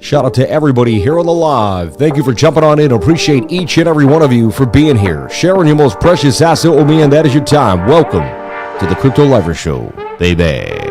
Shout out to everybody here on the live. Thank you for jumping on in. Appreciate each and every one of you for being here, sharing your most precious asset with me, and that is your time. Welcome to the Crypto Lifer Show, baby.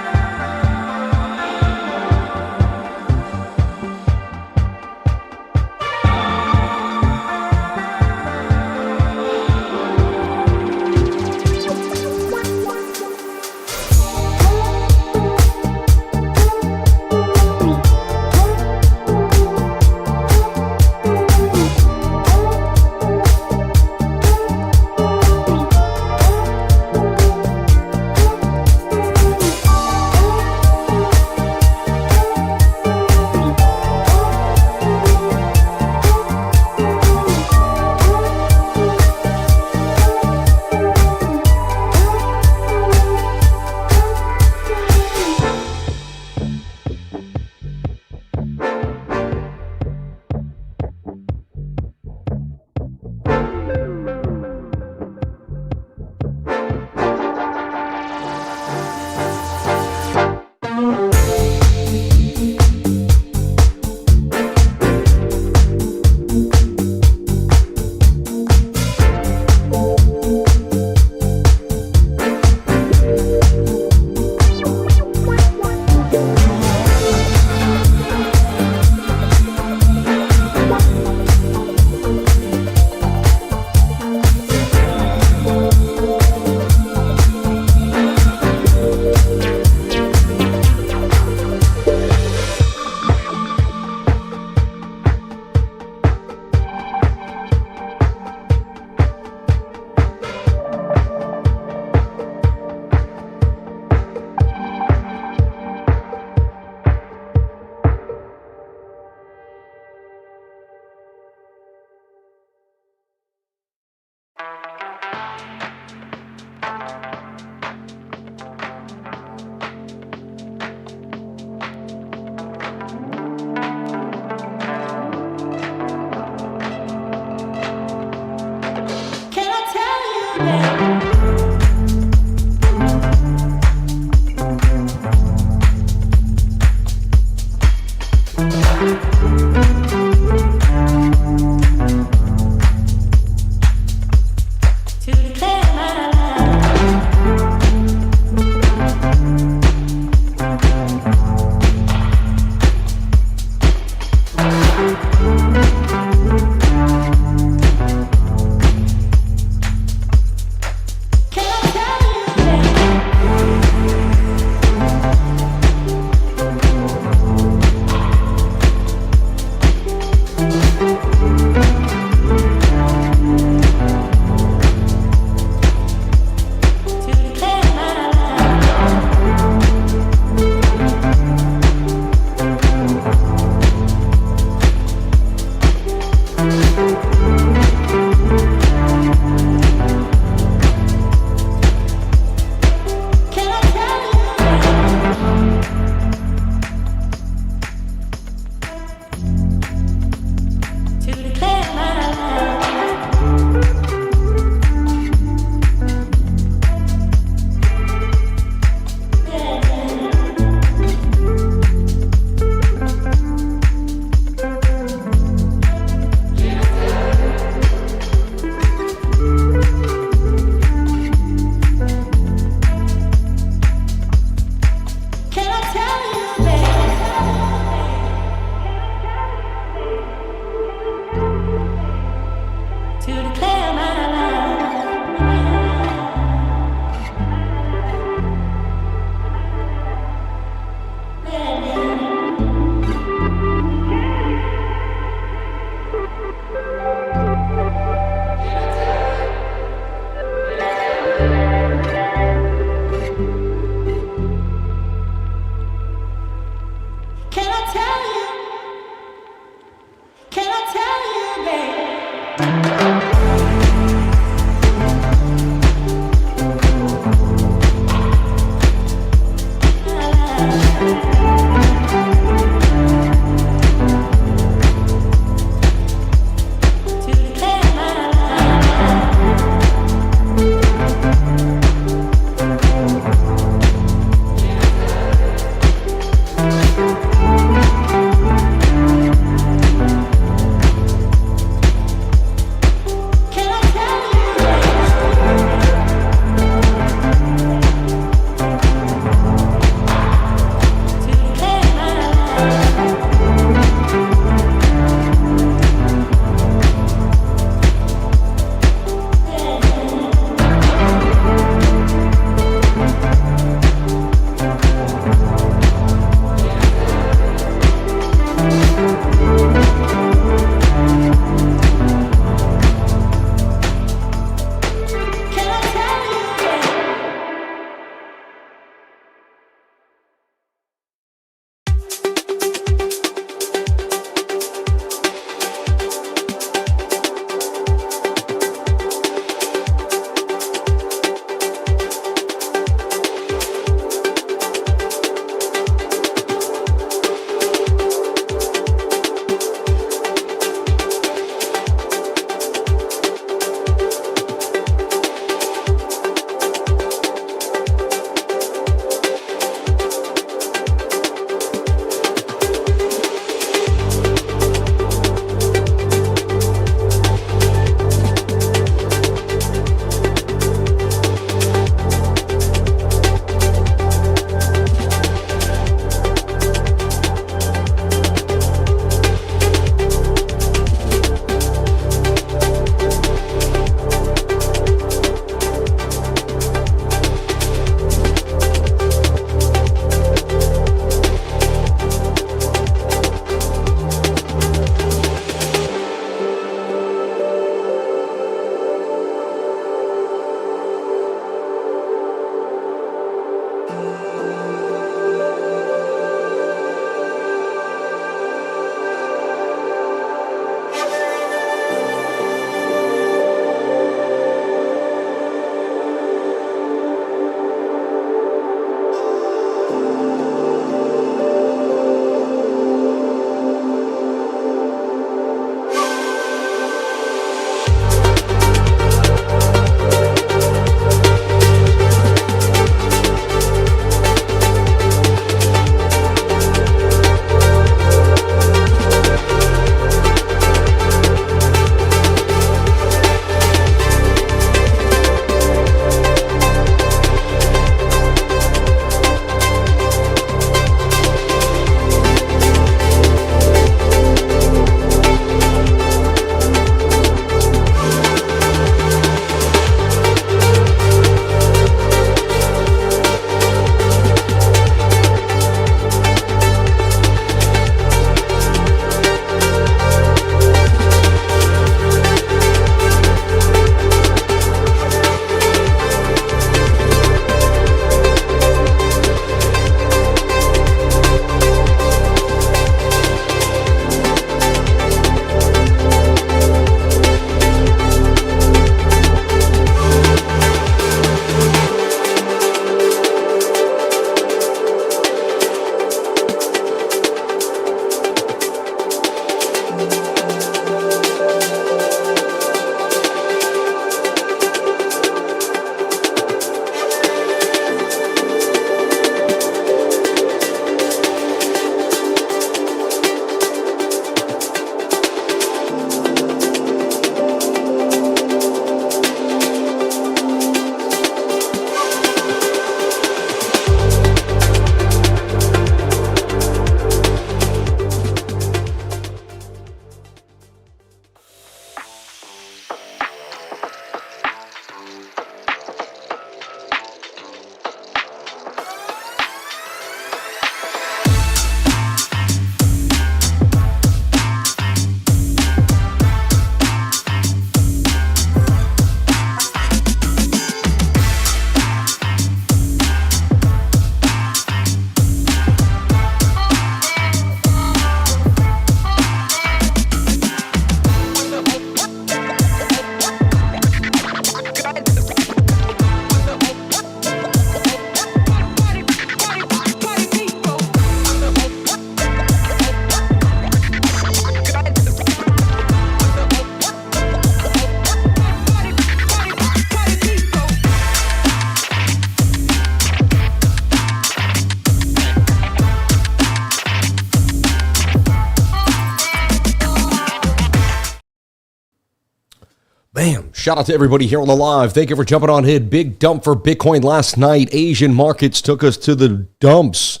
Shout out to everybody here on the live. Thank you for jumping on in. Big dump for Bitcoin last night. Asian markets took us to the dumps.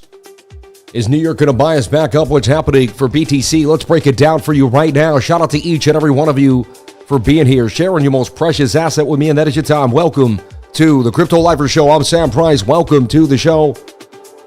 Is New York going to buy us back up? What's happening for BTC? Let's break it down for you right now. Shout out to each and every one of you for being here, sharing your most precious asset with me, and that is your time. Welcome to the Crypto Lifer Show. I'm Sam Price. Welcome to the show.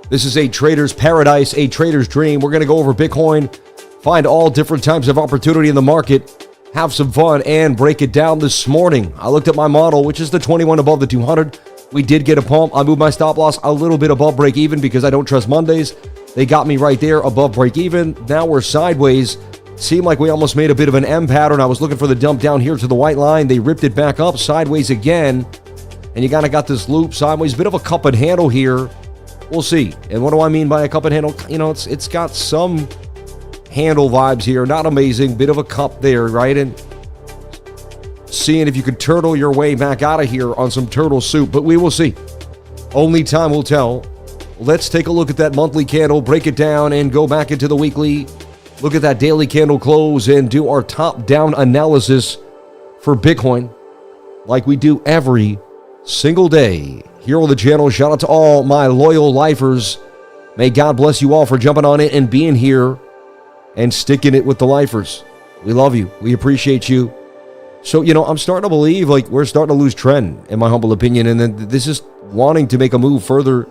This is a trader's paradise, a trader's dream. We're going to go over Bitcoin, find all different types of opportunity in the market, have some fun, and break it down this morning. I looked at my model, which is the 21 above the 200. We did get a pump. I moved my stop loss a little bit above break even because I don't trust Mondays. They got me right there above break even. Now we're sideways. Seemed like we almost made a bit of an M pattern. I was looking for the dump down here to the white line. They ripped it back up sideways again. And you kind of got this loop sideways. Bit of a cup and handle here. We'll see. And what do I mean by a cup and handle? You know, it's got some handle vibes here. Not amazing. Bit of a cup there, right? And seeing if you could turtle your way back out of here on some turtle soup. But we will see. Only time will tell. Let's take a look at that monthly candle, break it down, and go back into the weekly. Look at that daily candle close and do our top-down analysis for Bitcoin like we do every single day here on the channel. Shout out to all my loyal lifers. May God bless you all for jumping on it and being here and sticking it with the lifers. We love you. We appreciate you. So, you know, I'm starting to believe like we're starting to lose trend, in my humble opinion, and then this is wanting to make a move further.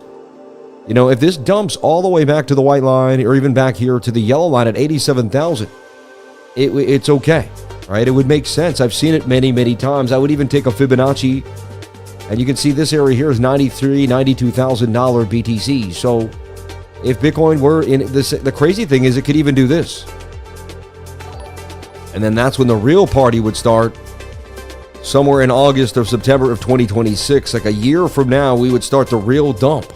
You know, if this dumps all the way back to the white line or even back here to the yellow line at 87,000, it's okay, right? It would make sense. I've seen it many, many times. I would even take a Fibonacci, and you can see this area here is $92,000 BTC. So if Bitcoin were in this, the crazy thing is it could even do this. And then that's when the real party would start somewhere in August or September of 2026. Like a year from now, we would start the real dump.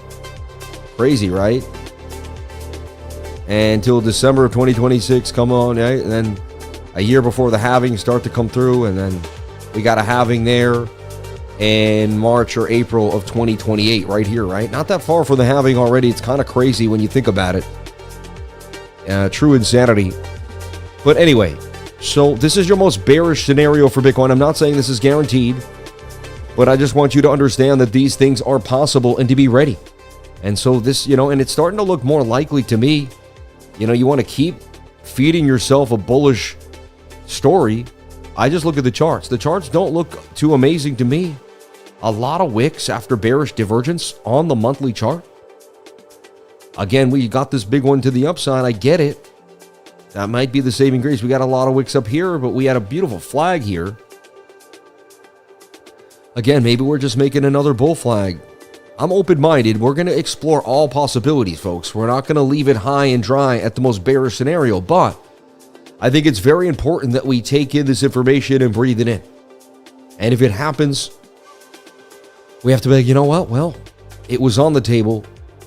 Crazy, right? And until December of 2026, come on, right? And then a year before the halving start to come through, and then we got a halving there in March or April of 2028 right here, right? Not that far from the halving already. It's kind of crazy when you think about it. True insanity. But anyway, so this is your most bearish scenario for Bitcoin. I'm not saying this is guaranteed, but I just want you to understand that these things are possible and to be ready. And so this, you know, and it's starting to look more likely to me. You know, you want to keep feeding yourself a bullish story. I just look at the charts. The charts don't look too amazing to me. A lot of wicks after bearish divergence on the monthly chart. Again, we got this big one to the upside. I get it. That might be the saving grace. We got a lot of wicks up here, but we had a beautiful flag here. Again, maybe we're just making another bull flag. I'm open-minded. We're going to explore all possibilities, folks. We're not going to leave it high and dry at the most bearish scenario, but I think it's very important that we take in this information and breathe it in. And if it happens, we have to be like, you know what? Well, it was on the table.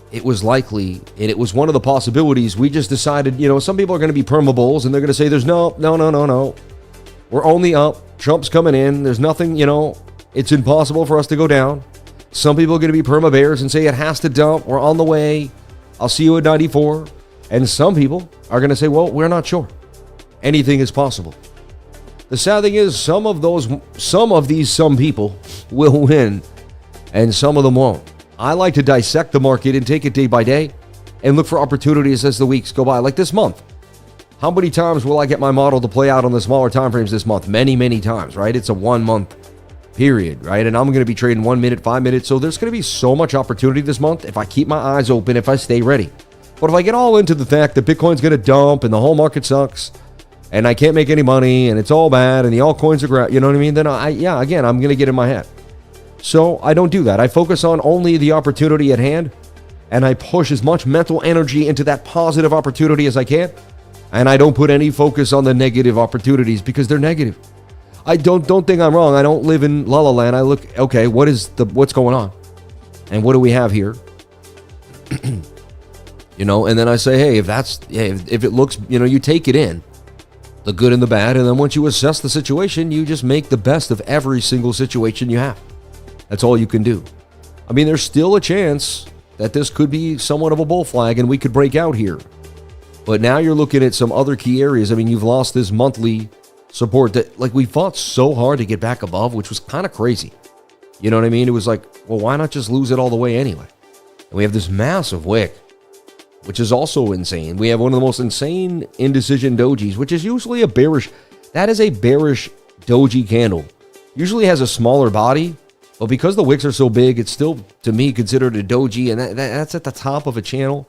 It was likely, and it was one of the possibilities. We just decided, you know, some people are going to be perma bulls, and they're going to say, there's no. We're only up. Trump's coming in. There's nothing, you know, it's impossible for us to go down. Some people are going to be perma bears and say it has to dump. We're on the way. I'll see you at 94. And some people are going to say, well, we're not sure. Anything is possible. The sad thing is some of these people will win and some of them won't. I like to dissect the market and take it day by day and look for opportunities as the weeks go by. Like this month. How many times will I get my model to play out on the smaller time frames this month? Many, many times, right? It's a 1 month period, right? And I'm going to be trading 1 minute, 5 minutes. So there's going to be so much opportunity this month if I keep my eyes open, if I stay ready. But if I get all into the fact that Bitcoin's going to dump and the whole market sucks and I can't make any money and it's all bad and the altcoins are, you know what I mean? Then again, I'm going to get in my head. So I don't do that. I focus on only the opportunity at hand and I push as much mental energy into that positive opportunity as I can. And I don't put any focus on the negative opportunities because they're negative. I don't think I'm wrong. I don't live in La La Land. I look, okay, what's going on? And what do we have here? You know, and then I say, hey, if it looks, you know, you take it in, the good and the bad, and then once you assess the situation, you just make the best of every single situation you have. That's all you can do. I mean, there's still a chance that this could be somewhat of a bull flag and we could break out here. But now you're looking at some other key areas. I mean, you've lost this monthly support that, like, we fought so hard to get back above, which was kind of crazy. You know what I mean? It was like, well, why not just lose it all the way anyway? And we have this massive wick, which is also insane. We have one of the most insane indecision dojis, which is usually a bearish. That is a bearish doji candle. Usually has a smaller body, but because the wicks are so big, it's still, to me, considered a doji, and that's at the top of a channel.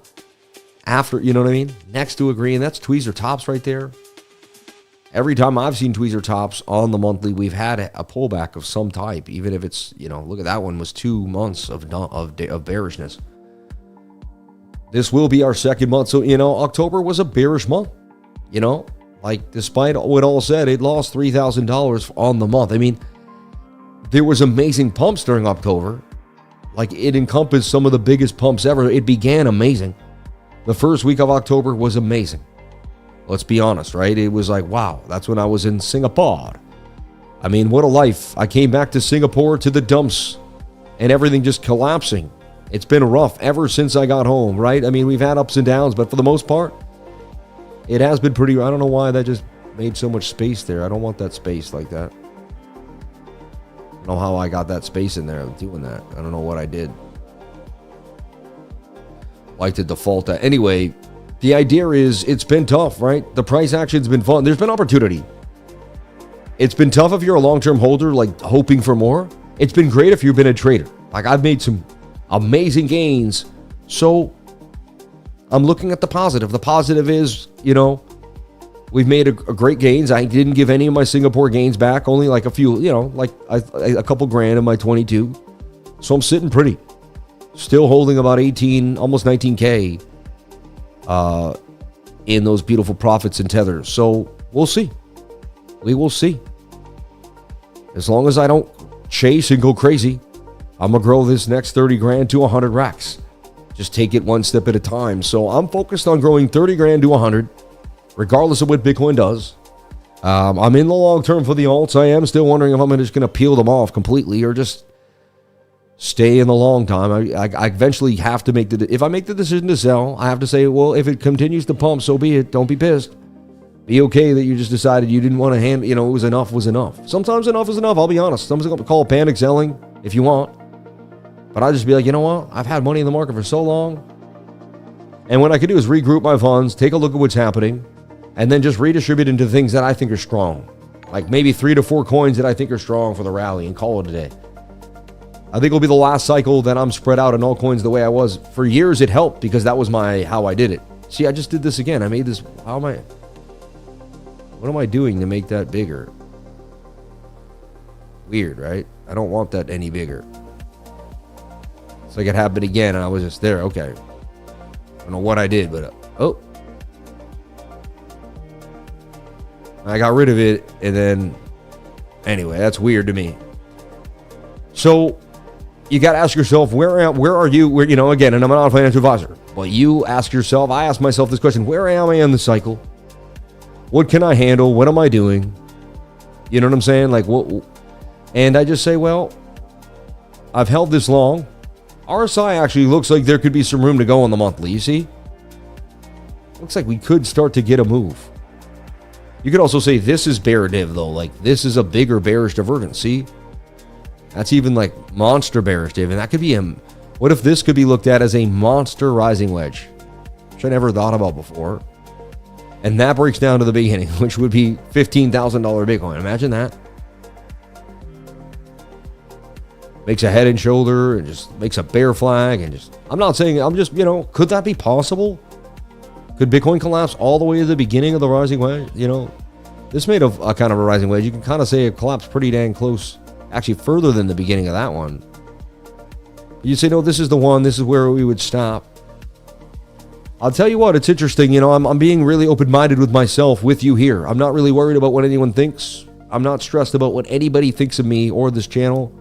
After, you know what I mean? Next to a green, that's tweezer tops right there. Every time I've seen tweezer tops on the monthly, we've had a pullback of some type, even if it's, you know, look at that one was 2 months of bearishness. This will be our second month. So, you know, October was a bearish month, you know, like despite what all said, it lost $3,000 on the month. I mean, there was amazing pumps during October. Like, it encompassed some of the biggest pumps ever. It began amazing. The first week of October was amazing. Let's be honest, right? It was like, wow, that's when I was in Singapore. I mean, what a life. I came back to Singapore to the dumps and everything just collapsing. It's been rough ever since I got home, right? I mean, we've had ups and downs, but for the most part, it has been pretty. I don't know why that just made so much space there. I don't want that space like that. I don't know how I got that space in there doing that. I don't know what I did. Like to default that. Anyway, the idea is it's been tough, right? The price action's been fun. There's been opportunity. It's been tough if you're a long-term holder, like hoping for more. It's been great if you've been a trader. Like, I've made some amazing gains. So I'm looking at the positive. The positive is, you know, we've made a great gains. I didn't give any of my Singapore gains back, only like a few, you know, like a couple grand in my 22. So I'm sitting pretty. Still holding about 18, almost 19K in those beautiful profits and tethers. So we'll see. We will see. As long as I don't chase and go crazy, I'm going to grow this next 30 grand to 100 racks. Just take it one step at a time. So I'm focused on growing 30 grand to 100, regardless of what Bitcoin does. I'm in the long term for the alts. I am still wondering if I'm just going to peel them off completely or just stay in the long time. I eventually have to make if I make the decision to sell, I have to say, well, if it continues to pump, so be it. Don't be pissed. Be okay that you just decided you didn't want to it was enough. Sometimes enough is enough, I'll be honest. Someone's going to call it panic selling if you want. But I'll just be like, you know what? I've had money in the market for so long. And what I could do is regroup my funds, take a look at what's happening, and then just redistribute into things that I think are strong. Like maybe 3 to 4 coins that I think are strong for the rally and call it a day. I think it'll be the last cycle that I'm spread out in all coins the way I was. For years, it helped because that was how I did it. See, I just did this again. I made this. What am I doing to make that bigger? Weird, right? I don't want that any bigger. It's like it happened again and I was just there. Okay. I don't know what I did, but oh. I got rid of it and then anyway, that's weird to me. So you got to ask yourself, where are you? Again, and I'm not a financial advisor, but you ask yourself, I ask myself this question, where am I in the cycle? What can I handle? What am I doing? You know what I'm saying? Like what? And I just say, well, I've held this long. RSI actually looks like there could be some room to go on the monthly. You see? Looks like we could start to get a move. You could also say this is bear div though. Like this is a bigger bearish divergence. See? That's even like monster bearish div. And that could be what if this could be looked at as a monster rising wedge? Which I never thought about before. And that breaks down to the beginning, which would be $15,000 Bitcoin. Imagine that. Makes a head and shoulder and just makes a bear flag and just, I'm just, could that be possible? Could Bitcoin collapse all the way to the beginning of the rising wedge? This made a kind of a rising wedge. You can kind of say it collapsed pretty dang close, actually further than the beginning of that one. You say, no, this is the one, this is where we would stop. I'll tell you what, it's interesting. I'm being really open-minded with myself, with you here. I'm not really worried about what anyone thinks. I'm not stressed about what anybody thinks of me or this channel.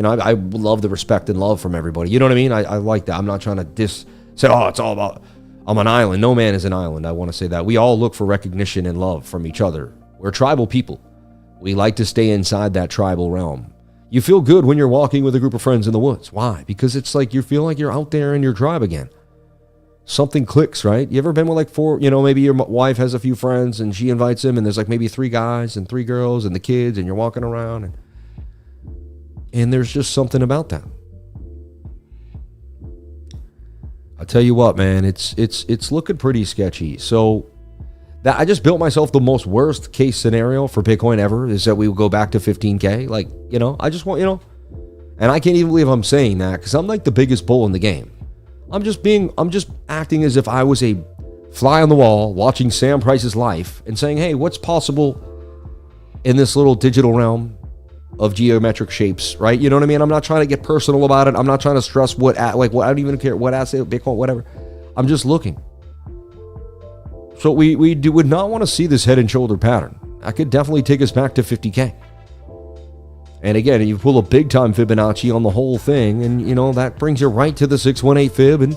I love the respect and love from everybody. You know what I mean? I like that. I'm not trying to say, oh, it's all about, I'm an island. No man is an island. I want to say that. We all look for recognition and love from each other. We're tribal people. We like to stay inside that tribal realm. You feel good when you're walking with a group of friends in the woods. Why? Because it's like you feel like you're out there in your tribe again. something clicks, right? You ever been with like four, maybe your wife has a few friends and she invites them and there's like maybe 3 guys and 3 girls and the kids and you're walking around and there's just something about that. I'll tell you what, man, it's looking pretty sketchy. So that I just built myself the most worst case scenario for Bitcoin ever is that we will go back to 15K. Like, I just want, and I can't even believe I'm saying that because I'm like the biggest bull in the game. I'm just acting as if I was a fly on the wall watching Sam Price's life and saying, hey, what's possible in this little digital realm of geometric shapes, right? You know what I mean? I'm not trying to get personal about it. I'm not trying to stress what I don't even care what asset, Bitcoin, whatever. I'm just looking. So we would not want to see this head and shoulder pattern. I could definitely take us back to 50K. And again, you pull a big time Fibonacci on the whole thing, and that brings you right to the 618 fib, and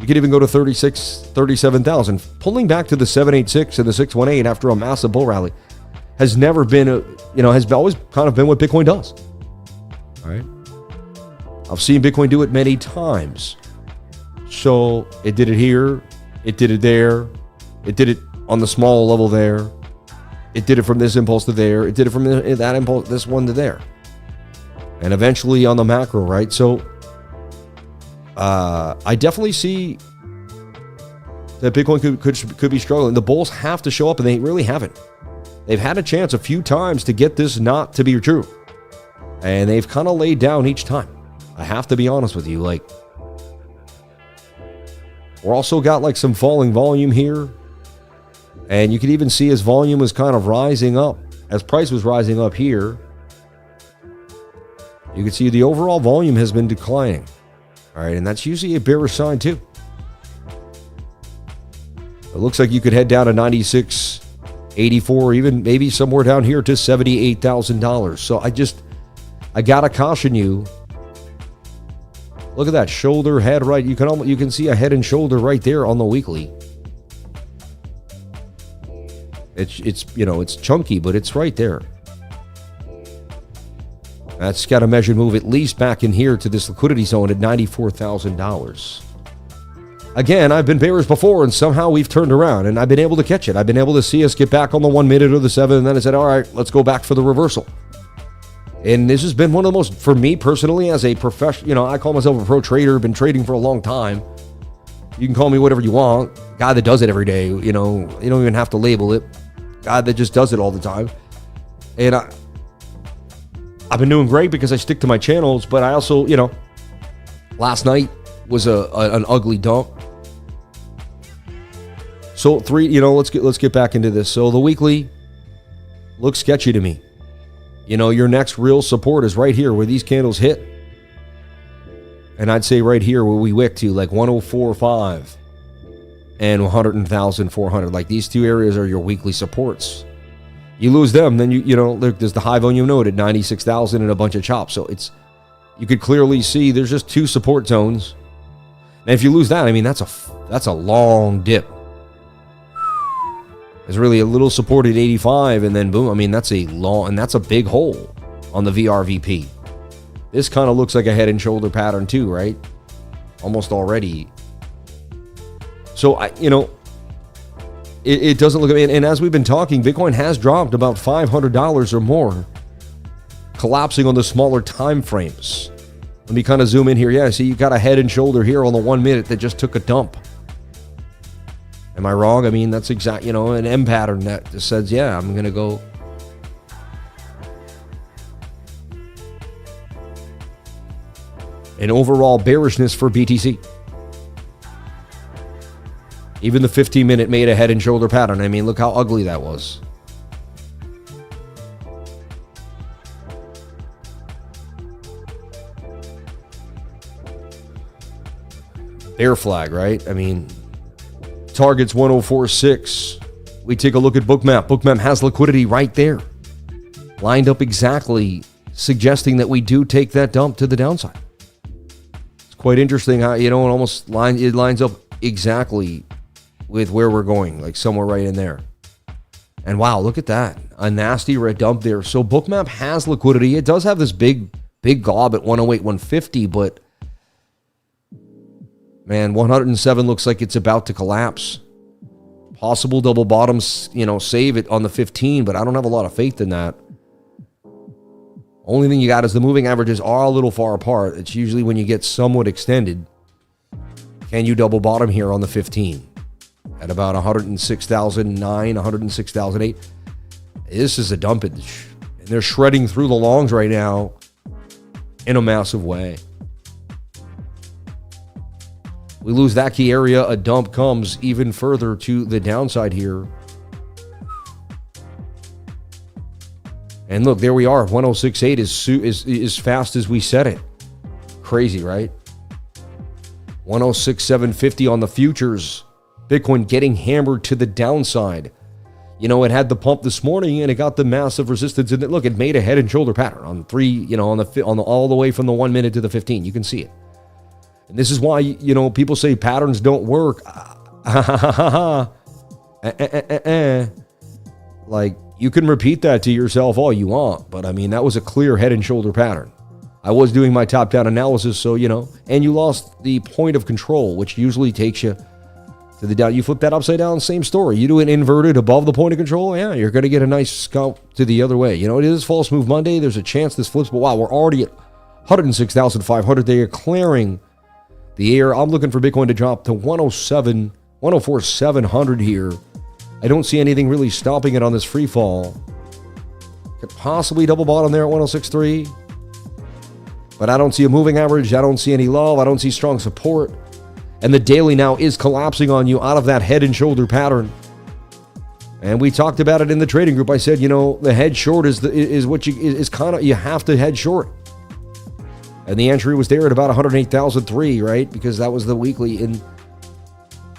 you could even go to 37,000. Pulling back to the 786 and the 618 after a massive bull rally has never been has always kind of been what Bitcoin does. All right. I've seen Bitcoin do it many times. So it did it here, it did it there, it did it on the small level there. It did it from this impulse to there. It did it from that impulse, this one to there. And eventually on the macro, right? So I definitely see that Bitcoin could be struggling. The bulls have to show up, and they really haven't. They've had a chance a few times to get this not to be true. And they've kind of laid down each time. I have to be honest with you. Like, we're also got like some falling volume here. And you could even see as volume was kind of rising up, as price was rising up here, you can see the overall volume has been declining. All right, and that's usually a bearish sign too. It looks like you could head down to 96.84, even maybe somewhere down here to $78,000. So I gotta caution you. Look at that shoulder, head, right? You can see a head and shoulder right there on the weekly. It's chunky, but it's right there. That's got a measured move at least back in here to this liquidity zone at $94,000. Again, I've been bearish before, and somehow we've turned around, and I've been able to catch it. I've been able to see us get back on the 1 minute or the 7, and then I said, all right, let's go back for the reversal. And this has been one of the most, for me personally, as a professional, I call myself a pro trader, been trading for a long time. You can call me whatever you want. Guy that does it every day, you don't even have to label it. Guy that just does it all the time. And I've been doing great because I stick to my channels, but I also, last night was an ugly dump. So let's get back into this. So the weekly looks sketchy to me. Your next real support is right here where these candles hit. And I'd say right here where we wick to like 104.5 and 100,400. Like these two areas are your weekly supports. You lose them, then there's the high volume node at 96,000 and a bunch of chops. So you could clearly see there's just two support zones. And if you lose that, I mean, that's a long dip. There's really a little support at 85, and then boom. I mean, that's a big hole on the VRVP. This kind of looks like a head and shoulder pattern too, right? Almost already. So it doesn't look. And as we've been talking, Bitcoin has dropped about $500 or more, collapsing on the smaller time frames. Let me kind of zoom in here. Yeah, see, you got a head and shoulder here on the 1 minute that just took a dump. Am I wrong? I mean, that's exact, an M pattern that just says, yeah, I'm going to go. An overall bearishness for BTC. Even the 15-minute made a head and shoulder pattern. I mean, look how ugly that was. Bear flag, right? I mean, target's 104.6. We take a look at BOOKMAP. BOOKMAP has liquidity right there. Lined up exactly, suggesting that we do take that dump to the downside. It's quite interesting how, it lines up exactly with where we're going, like somewhere right in there. And wow, look at that. A nasty red dump there. So BOOKMAP has liquidity. It does have this big glob at 108, 150, but Man, 107 looks like it's about to collapse. Possible double bottoms, save it on the 15, but I don't have a lot of faith in that. Only thing you got is the moving averages are a little far apart. It's usually when you get somewhat extended. Can you double bottom here on the 15? At about 106,009, 106,008. This is a dumpage. And they're shredding through the longs right now in a massive way. We lose that key area, a dump comes even further to the downside here. And look, there we are. 106.8 is fast as we said it. Crazy, right? 106.750 on the futures. Bitcoin getting hammered to the downside. It had the pump this morning and it got the massive resistance. And look, it made a head and shoulder pattern on all the way from the 1 minute to the 15. You can see it. And this is why, people say patterns don't work. Like, you can repeat that to yourself all you want. But, that was a clear head and shoulder pattern. I was doing my top-down analysis, so, and you lost the point of control, which usually takes you to the down. You flip that upside down, same story. You do an inverted above the point of control, yeah, you're going to get a nice scalp to the other way. It is False Move Monday. There's a chance this flips, but wow, we're already at 106,500. They are clearing the air. I'm looking for Bitcoin to drop to 104,700 here. I don't see anything really stopping it on this free fall. Could possibly double bottom there at 106.3. But I don't see a moving average. I don't see any love. I don't see strong support. And the daily now is collapsing on you out of that head and shoulder pattern. And we talked about it in the trading group. I said, the head short is what you have to head short. And the entry was there at about 108,003, right? Because that was the weekly. And,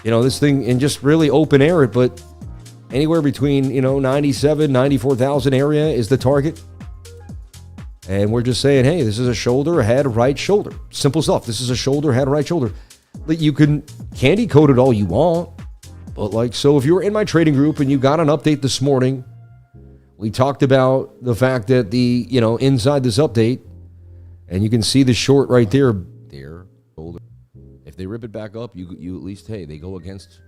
this thing, and just really open air it, but anywhere between, 97, 94,000 area is the target. And we're just saying, hey, this is a shoulder, head, right shoulder. Simple stuff. This is a shoulder, head, right shoulder. You can candy coat it all you want. But so if you were in my trading group and you got an update this morning, we talked about the fact that inside this update, and you can see the short right there. Shoulder. If they rip it back up, you at least, hey, they go against,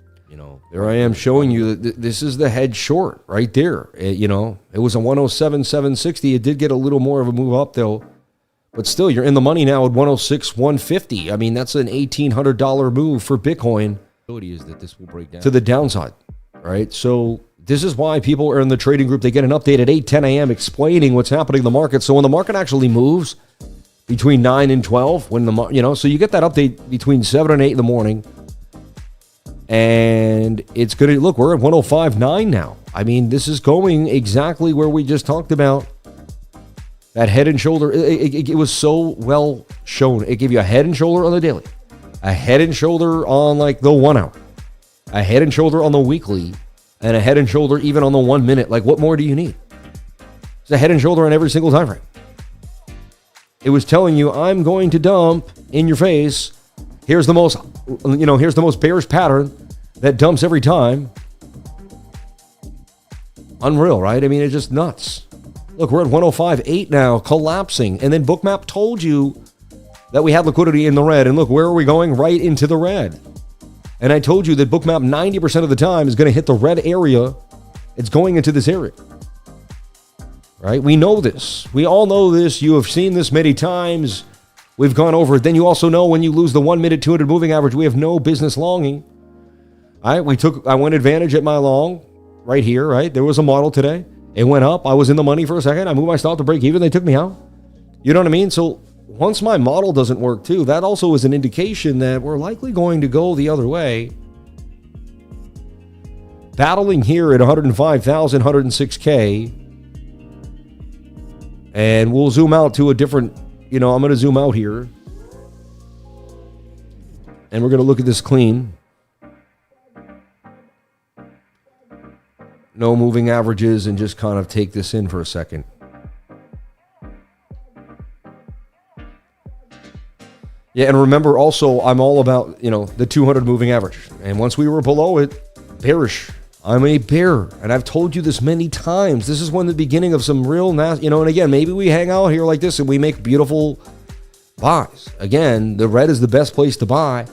there I am showing you that this is the head short right there. It was a 107,760. It did get a little more of a move up though. But still, you're in the money now at 106,150. That's an $1,800 move for Bitcoin. Is that this will break down to the downside, right? So this is why people are in the trading group. They get an update at 8, 10 a.m. explaining what's happening in the market. So when the market actually moves between 9 and 12, so you get that update between 7 and 8 in the morning. And it's going to, look, we're at 105.9 now. This is going exactly where we just talked about. That head and shoulder, it was so well shown. It gave you a head and shoulder on the daily, a head and shoulder on the 1 hour, a head and shoulder on the weekly, and a head and shoulder even on the 1 minute. What more do you need? It's a head and shoulder on every single time frame. It was telling you, I'm going to dump in your face. Here's the most bearish pattern that dumps every time. Unreal, right? It's just nuts. Look, we're at 105.8 now, collapsing. And then BOOKMAP told you that we had liquidity in the red. And look, where are we going? Right into the red. And I told you that BOOKMAP 90% of the time is going to hit the red area. It's going into this area. Right? We know this. We all know this. You have seen this many times. We've gone over it. Then you also know when you lose the 1 minute 200 moving average, we have no business longing. All right? I went advantage at my long right here, right? There was a model today. It went up. I was in the money for a second. I moved my stop to break even. They took me out. You know what I mean? So once my model doesn't work too, that also is an indication that we're likely going to go the other way. Battling here at 105,000, 106K. And we'll zoom out to a different, I'm going to zoom out here. And we're going to look at this clean. No moving averages, and just kind of take this in for a second. Yeah, and remember also, I'm all about, the 200 moving average. And once we were below it, bearish. I'm a bear. And I've told you this many times. This is when the beginning of some real, and again, maybe we hang out here like this and we make beautiful buys. Again, the red is the best place to buy.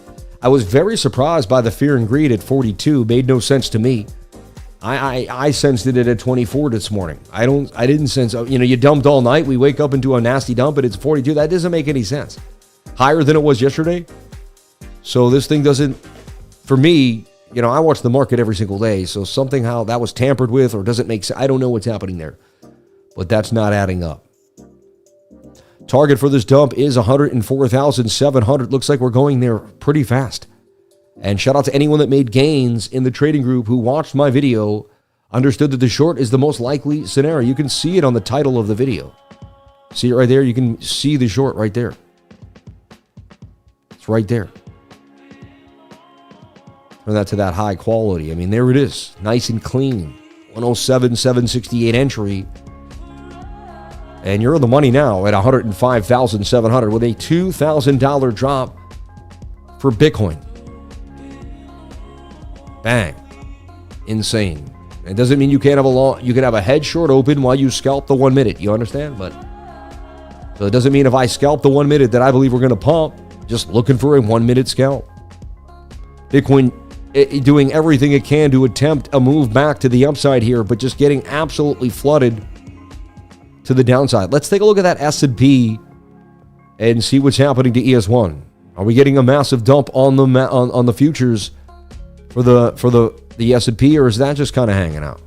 I was very surprised by the fear and greed at 42. Made no sense to me. I sensed it at 24 this morning. I didn't sense, you dumped all night. We wake up into a nasty dump, but it's 42. That doesn't make any sense. Higher than it was yesterday. So this thing doesn't, for me, I watch the market every single day. So something how that was tampered with or doesn't make sense. I don't know what's happening there, but that's not adding up. Target for this dump is 104,700. Looks like we're going there pretty fast. And shout out to anyone that made gains in the trading group who watched my video, understood that the short is the most likely scenario. You can see it on the title of the video. See it right there? You can see the short right there. It's right there. Turn that to that high quality. I mean, there it is. Nice and clean. 107,768 entry. And you're in the money now at 105,700 with a $2,000 drop for Bitcoin. Bang. Insane. It doesn't mean you can't have you can have a head short open while you scalp the 1 minute. You understand? So it doesn't mean if I scalp the 1 minute that I believe we're going to pump. Just looking for a 1 minute scalp. Bitcoin doing everything it can to attempt a move back to the upside here, but just getting absolutely flooded to the downside. Let's take a look at that S&P and see what's happening to ES1. Are we getting a massive dump on the futures for the S&P, or is that just kind of hanging out?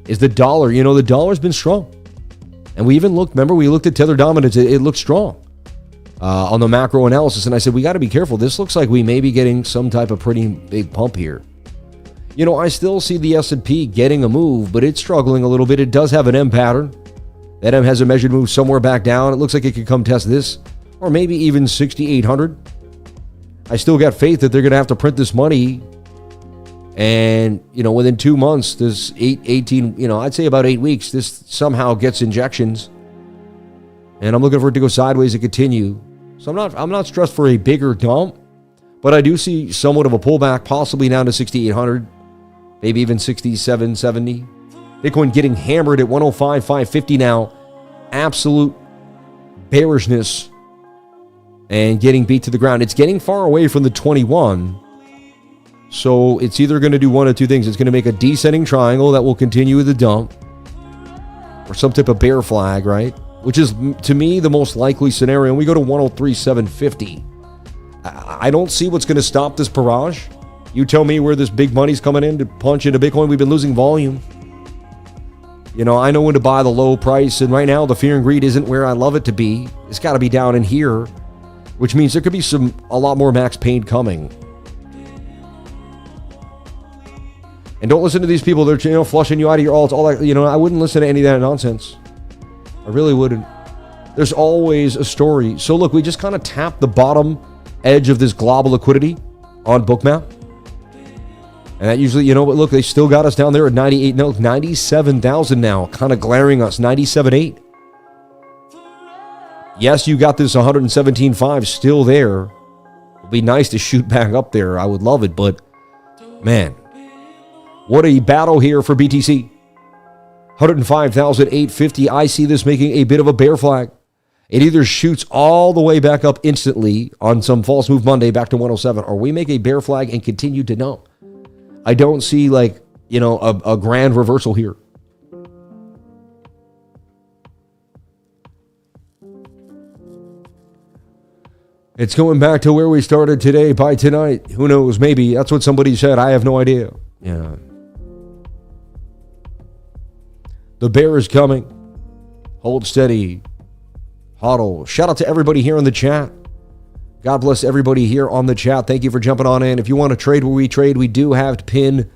Is the dollar, the dollar's been strong. And we even looked, remember, we looked at tether dominance, it looked strong on the macro analysis, and I said, we got to be careful. This looks like we may be getting some type of pretty big pump here. I still see the S&P getting a move, but it's struggling a little bit. It does have an M pattern. That M has a measured move somewhere back down. It looks like it could come test this, or maybe even 6,800. I still got faith that they're going to have to print this money. And, within 2 months, this 18, I'd say about 8 weeks, this somehow gets injections. And I'm looking for it to go sideways and continue. So I'm not stressed for a bigger dump, but I do see somewhat of a pullback, possibly down to 6,800, maybe even 6,770. Bitcoin getting hammered at 105,550 now. Absolute bearishness and getting beat to the ground. It's getting far away from the 21. So it's either going to do one of two things. It's going to make a descending triangle that will continue with the dump, or some type of bear flag, right? Which is, to me, the most likely scenario. And we go to 103,750. I don't see what's going to stop this barrage. You tell me where this big money's coming in to punch into Bitcoin. We've been losing volume. I know when to buy the low price. And right now, the fear and greed isn't where I love it to be. It's got to be down in here, which means there could be a lot more max pain coming. And don't listen to these people that are, flushing you out of your alts, all that. I wouldn't listen to any of that nonsense. I really wouldn't. There's always a story. So look, we just kind of tapped the bottom edge of this global liquidity on BOOKMAP. And that usually, but look, they still got us down there at 98. No, 97,000 now, kind of glaring us, 97.8. Yes, you got this 117.5 still there. It'd be nice to shoot back up there. I would love it, but man, what a battle here for BTC. 105,850. I see this making a bit of a bear flag. It either shoots all the way back up instantly on some false move Monday back to 107, or we make a bear flag and continue to dump. I don't see a grand reversal here. It's going back to where we started today by tonight. Who knows? Maybe. That's what somebody said. I have no idea. Yeah. The bear is coming. Hold steady. Hodl. Shout out to everybody here in the chat. God bless everybody here on the chat. Thank you for jumping on in. If you want to trade where we trade, we do have pinned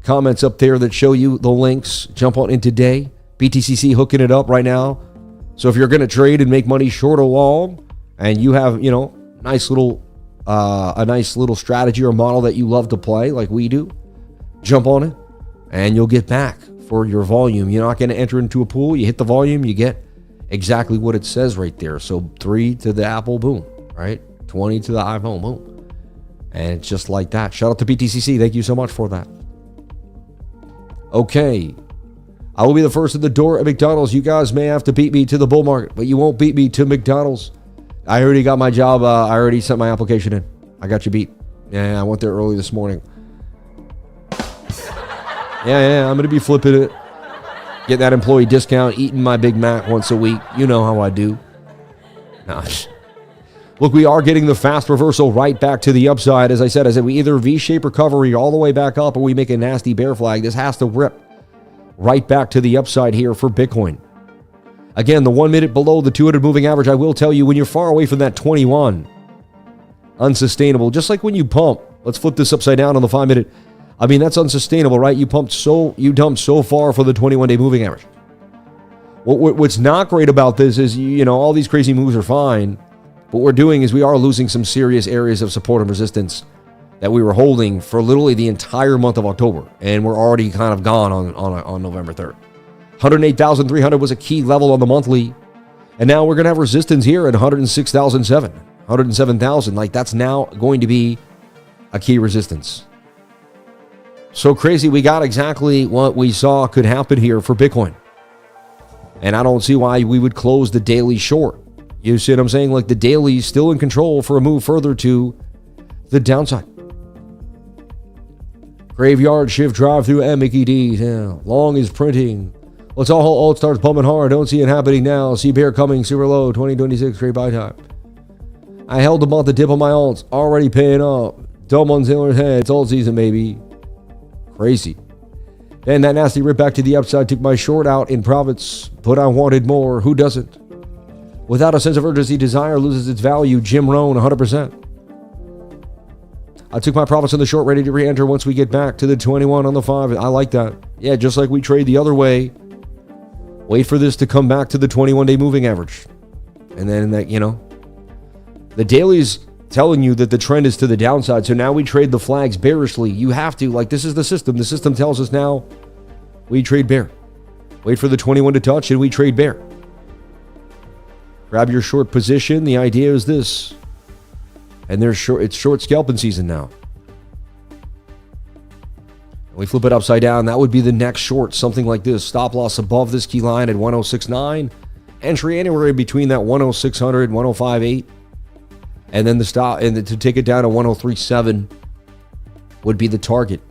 comments up there that show you the links. Jump on in today. BTCC hooking it up right now. So if you're going to trade and make money short or long, and you have, a nice little strategy or model that you love to play like we do, jump on it and you'll get back for your volume. You're not going to enter into a pool. You hit the volume, you get exactly what it says right there. So 3 to the Apple, boom, right? 20 to the iPhone, boom. And it's just like that. Shout out to BTCC. Thank you so much for that. Okay. I will be the first at the door at McDonald's. You guys may have to beat me to the bull market, but you won't beat me to McDonald's. I already got my job. I already sent my application in. I got you beat. Yeah, I went there early this morning. Yeah, I'm going to be flipping it. Get that employee discount, eating my Big Mac once a week. You know how I do. Nah. Look, we are getting the fast reversal right back to the upside. As I said, we either V-shape recovery all the way back up or we make a nasty bear flag. This has to rip right back to the upside here for Bitcoin. Again, the 1 minute below the 200 moving average, I will tell you, when you're far away from that 21, unsustainable. Just like when you pump. Let's flip this upside down on the 5 minute. I mean, that's unsustainable, right? You dumped so far for the 21-day moving average. What's not great about this is, all these crazy moves are fine. What we're doing is we are losing some serious areas of support and resistance that we were holding for literally the entire month of October. And we're already kind of gone on November 3rd. 108,300 was a key level on the monthly. And now we're going to have resistance here at 106,007. Like, that's now going to be a key resistance. So crazy, we got exactly what we saw could happen here for Bitcoin. And I don't see why we would close the daily short. You see what I'm saying? Like, the daily is still in control for a move further to the downside. Graveyard shift drive through MED. Yeah. Long is printing. Let's all starts pumping hard. Don't see it happening now. See bear coming super low. 2026 great buy time. I held them on the dip on my alts. Already paying up. Dumb on Ziller's head. It's alt season, baby. Crazy. Then that nasty rip back to the upside took my short out in profits, but I wanted more. Who doesn't? Without a sense of urgency, desire loses its value. Jim Rohn, 100%. I took my profits on the short, ready to re-enter once we get back to the 21 on the 5. I like that. Yeah, just like we trade the other way. Wait for this to come back to the 21-day moving average. And then, the daily's telling you that the trend is to the downside. So now we trade the flags bearishly. You have to. Like, this is the system. The system tells us now we trade bear. Wait for the 21 to touch and we trade bear. Grab your short position. The idea is this. And it's short scalping season now. We flip it upside down. That would be the next short, something like this. Stop loss above this key line at 106.9. Entry anywhere between that 10600 and 105.8. And then the stop, and to take it down to 103.7 would be the target.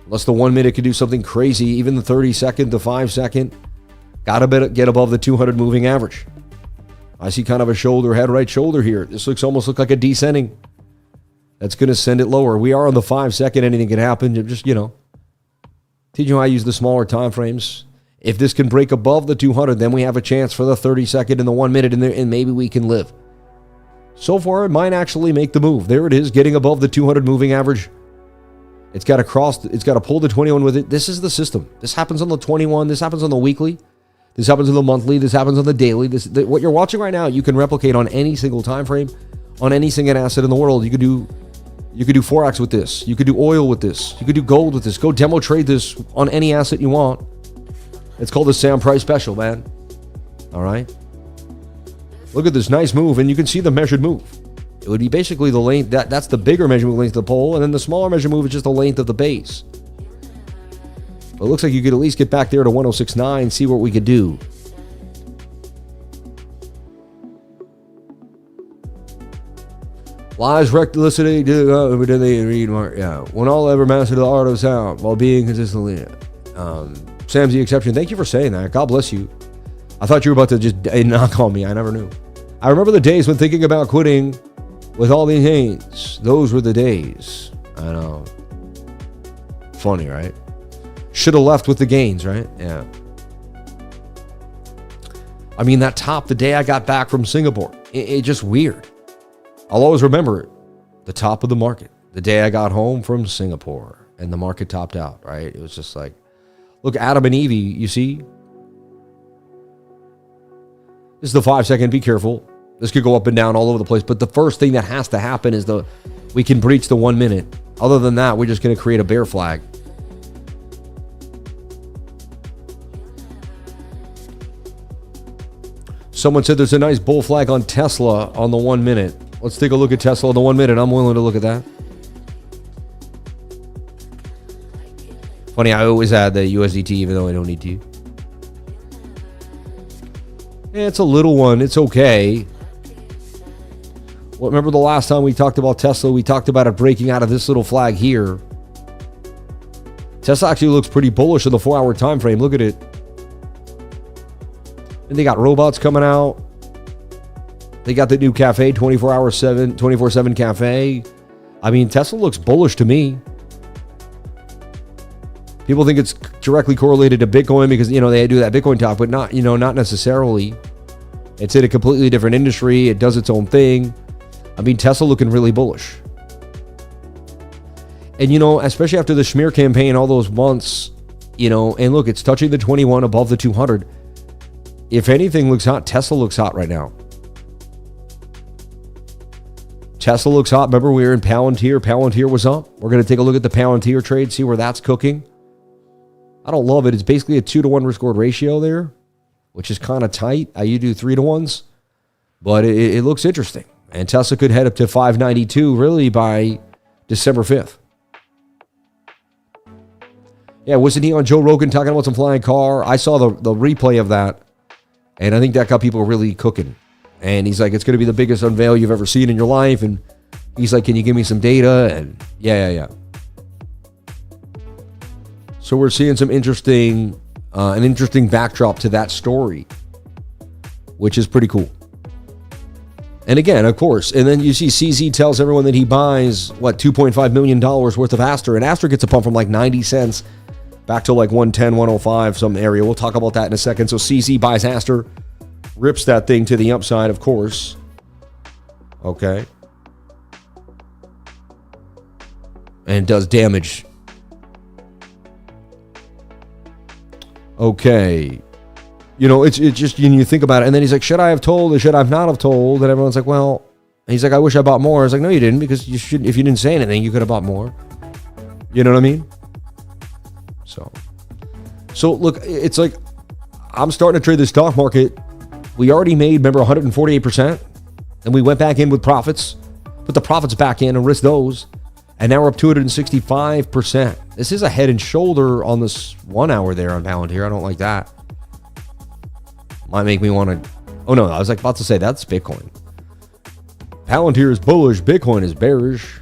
Unless the 1 minute could do something crazy, even the 30 second, the 5 second, gotta get above the 200 moving average. I see kind of a shoulder, head, right shoulder here. This almost like a descending. That's going to send it lower. We are on the 5 second. Anything can happen. Just, teach you how I use the smaller time frames. If this can break above the 200, then we have a chance for the 30 second and the 1 minute, and maybe we can live. So far, it might actually make the move. There it is, getting above the 200 moving average. It's got to pull the 21 with it. This is the system. This happens on the 21. This happens on the weekly. This happens on the monthly. This happens on the daily. What you're watching right now, you can replicate on any single time frame, on any single asset in the world. You could do Forex with this. You could do oil with this. You could do gold with this. Go demo trade this on any asset you want. It's called the Sam Price Special, man. All right. Look at this nice move, and you can see the measured move. It would be basically the length. That's the bigger measurement length of the pole, and then the smaller measured move is just the length of the base. But it looks like you could at least get back there to 106.9, see what we could do. Lies, recklessity, when all ever master the art of sound while being consistently. Sam's the exception. Thank you for saying that. God bless you. I thought you were about to just knock on me. I never knew. I remember the days when thinking about quitting with all these gains. Those were the days. I know. Funny, right? Should have left with the gains, right? Yeah. I mean, that top, the day I got back from Singapore, it just weird. I'll always remember it. The top of the market. The day I got home from Singapore and the market topped out, right? It was just like, look, Adam and Evie, you see? This is the 5 second. Be careful. This could go up and down all over the place. But the first thing that has to happen is we can breach the 1 minute. Other than that, we're just going to create a bear flag. Someone said there's a nice bull flag on Tesla on the 1 minute. Let's take a look at Tesla on the 1 minute. I'm willing to look at that. Funny, I always add the USDT even though I don't need to. Yeah, it's a little one. It's okay. Well, remember the last time we talked about Tesla, we talked about it breaking out of this little flag here. Tesla actually looks pretty bullish in the 4-hour time frame. Look at it. And they got robots coming out. They got the new cafe, 24/7 cafe. I mean, Tesla looks bullish to me. People think it's directly correlated to Bitcoin because, they do that Bitcoin talk, but not necessarily. It's in a completely different industry. It does its own thing. I mean, Tesla looking really bullish. And, especially after the smear campaign, all those months, and look, it's touching the 21 above the 200. If anything looks hot, Tesla looks hot right now. Tesla looks hot. Remember, we were in Palantir. Palantir was up. We're going to take a look at the Palantir trade, see where that's cooking. I don't love it. It's basically a 2-to-1 risk-reward ratio there, which is kind of tight. You do 3-to-1s, but it looks interesting. And Tesla could head up to 592 really by December 5th. Yeah, wasn't he on Joe Rogan talking about some flying car? I saw the replay of that, and I think that got people really cooking. And he's like, it's going to be the biggest unveil you've ever seen in your life. And he's like, can you give me some data? And yeah. So we're seeing some interesting, an interesting backdrop to that story, which is pretty cool. And again, of course, and then you see CZ tells everyone that he buys, $2.5 million worth of ASTER, and ASTER gets a pump from like 90 cents back to like 110, 105, some area. We'll talk about that in a second. So CZ buys ASTER, rips that thing to the upside, of course. Okay. And does damage. Okay. It's just, you think about it, and then he's like, should I have told or should I not have told? And everyone's like, well, and he's like, I wish I bought more. I was like, no, you didn't, because you shouldn't. If you didn't say anything, you could have bought more. You know what I mean? So look, it's like, I'm starting to trade the stock market. We already made, remember, 148%, and we went back in with profits, put the profits back in and risked those, and now we're up 265%. This is a head and shoulder on this 1 hour there on Palantir. I don't like that. Might make me want to... Oh, no, I was like about to say that's Bitcoin. Palantir is bullish. Bitcoin is bearish.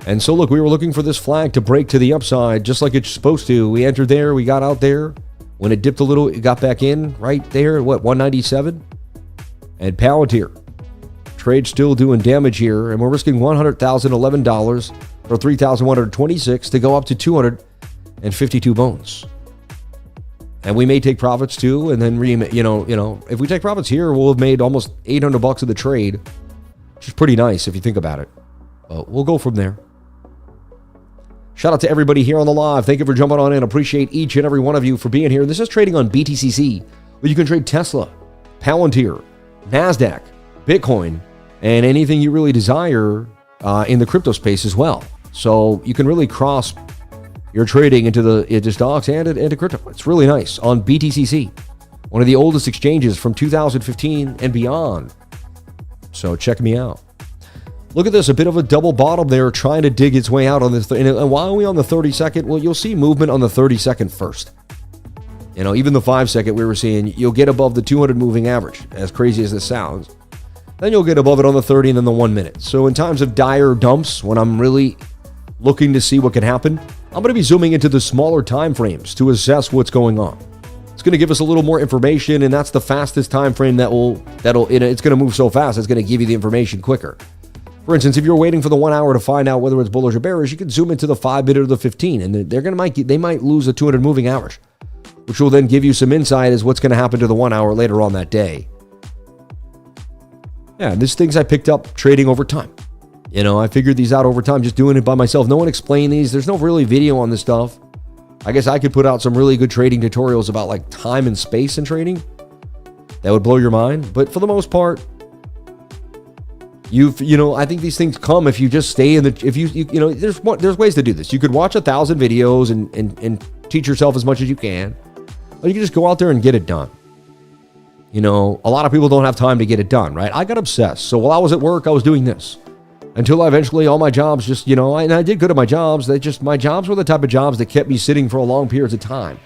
And so, look, we were looking for this flag to break to the upside just like it's supposed to. We entered there. We got out there. When it dipped a little, it got back in right there. 197? And Palantir. Trade still doing damage here. And we're risking $100,011 or $3,126 to go up to 252 bones. And we may take profits too, and then if we take profits here, we'll have made almost $800 of the trade, which is pretty nice if you think about it. But we'll go from there. Shout out to everybody here on the live. Thank you for jumping on in. Appreciate each and every one of you for being here. This is trading on BTCC, where you can trade Tesla, Palantir, NASDAQ, Bitcoin, and anything you really desire in the crypto space as well. So you can really cross your trading into stocks and into crypto. It's really nice on BTCC, one of the oldest exchanges from 2015 and beyond. So check me out. Look at this, a bit of a double bottom there, trying to dig its way out on this. And why are we on the 30-second? Well, you'll see movement on the 30-second first. Even the 5-second we were seeing, you'll get above the 200 moving average, as crazy as this sounds. Then you'll get above it on the 30 and then the 1 minute. So in times of dire dumps, when I'm really looking to see what can happen, I'm going to be zooming into the smaller time frames to assess what's going on. It's going to give us a little more information, and that's the fastest time frame it's going to move so fast, it's going to give you the information quicker. For instance, if you're waiting for the 1 hour to find out whether it's bullish or bearish, you can zoom into the 5-minute or the 15, and they might lose a 200 moving average, which will then give you some insight as what's going to happen to the 1 hour later on that day. Yeah, these things I picked up trading over time. I figured these out over time, just doing it by myself. No one explained these. There's no really video on this stuff. I guess I could put out some really good trading tutorials about like time and space in trading. That would blow your mind. But for the most part, I think these things come if you just stay in there's ways to do this. You could watch 1,000 videos and teach yourself as much as you can. Or you can just go out there and get it done. A lot of people don't have time to get it done, right? I got obsessed. So while I was at work, I was doing this. Until eventually all my jobs just, and I did good at my jobs. My jobs were the type of jobs that kept me sitting for a long periods of time.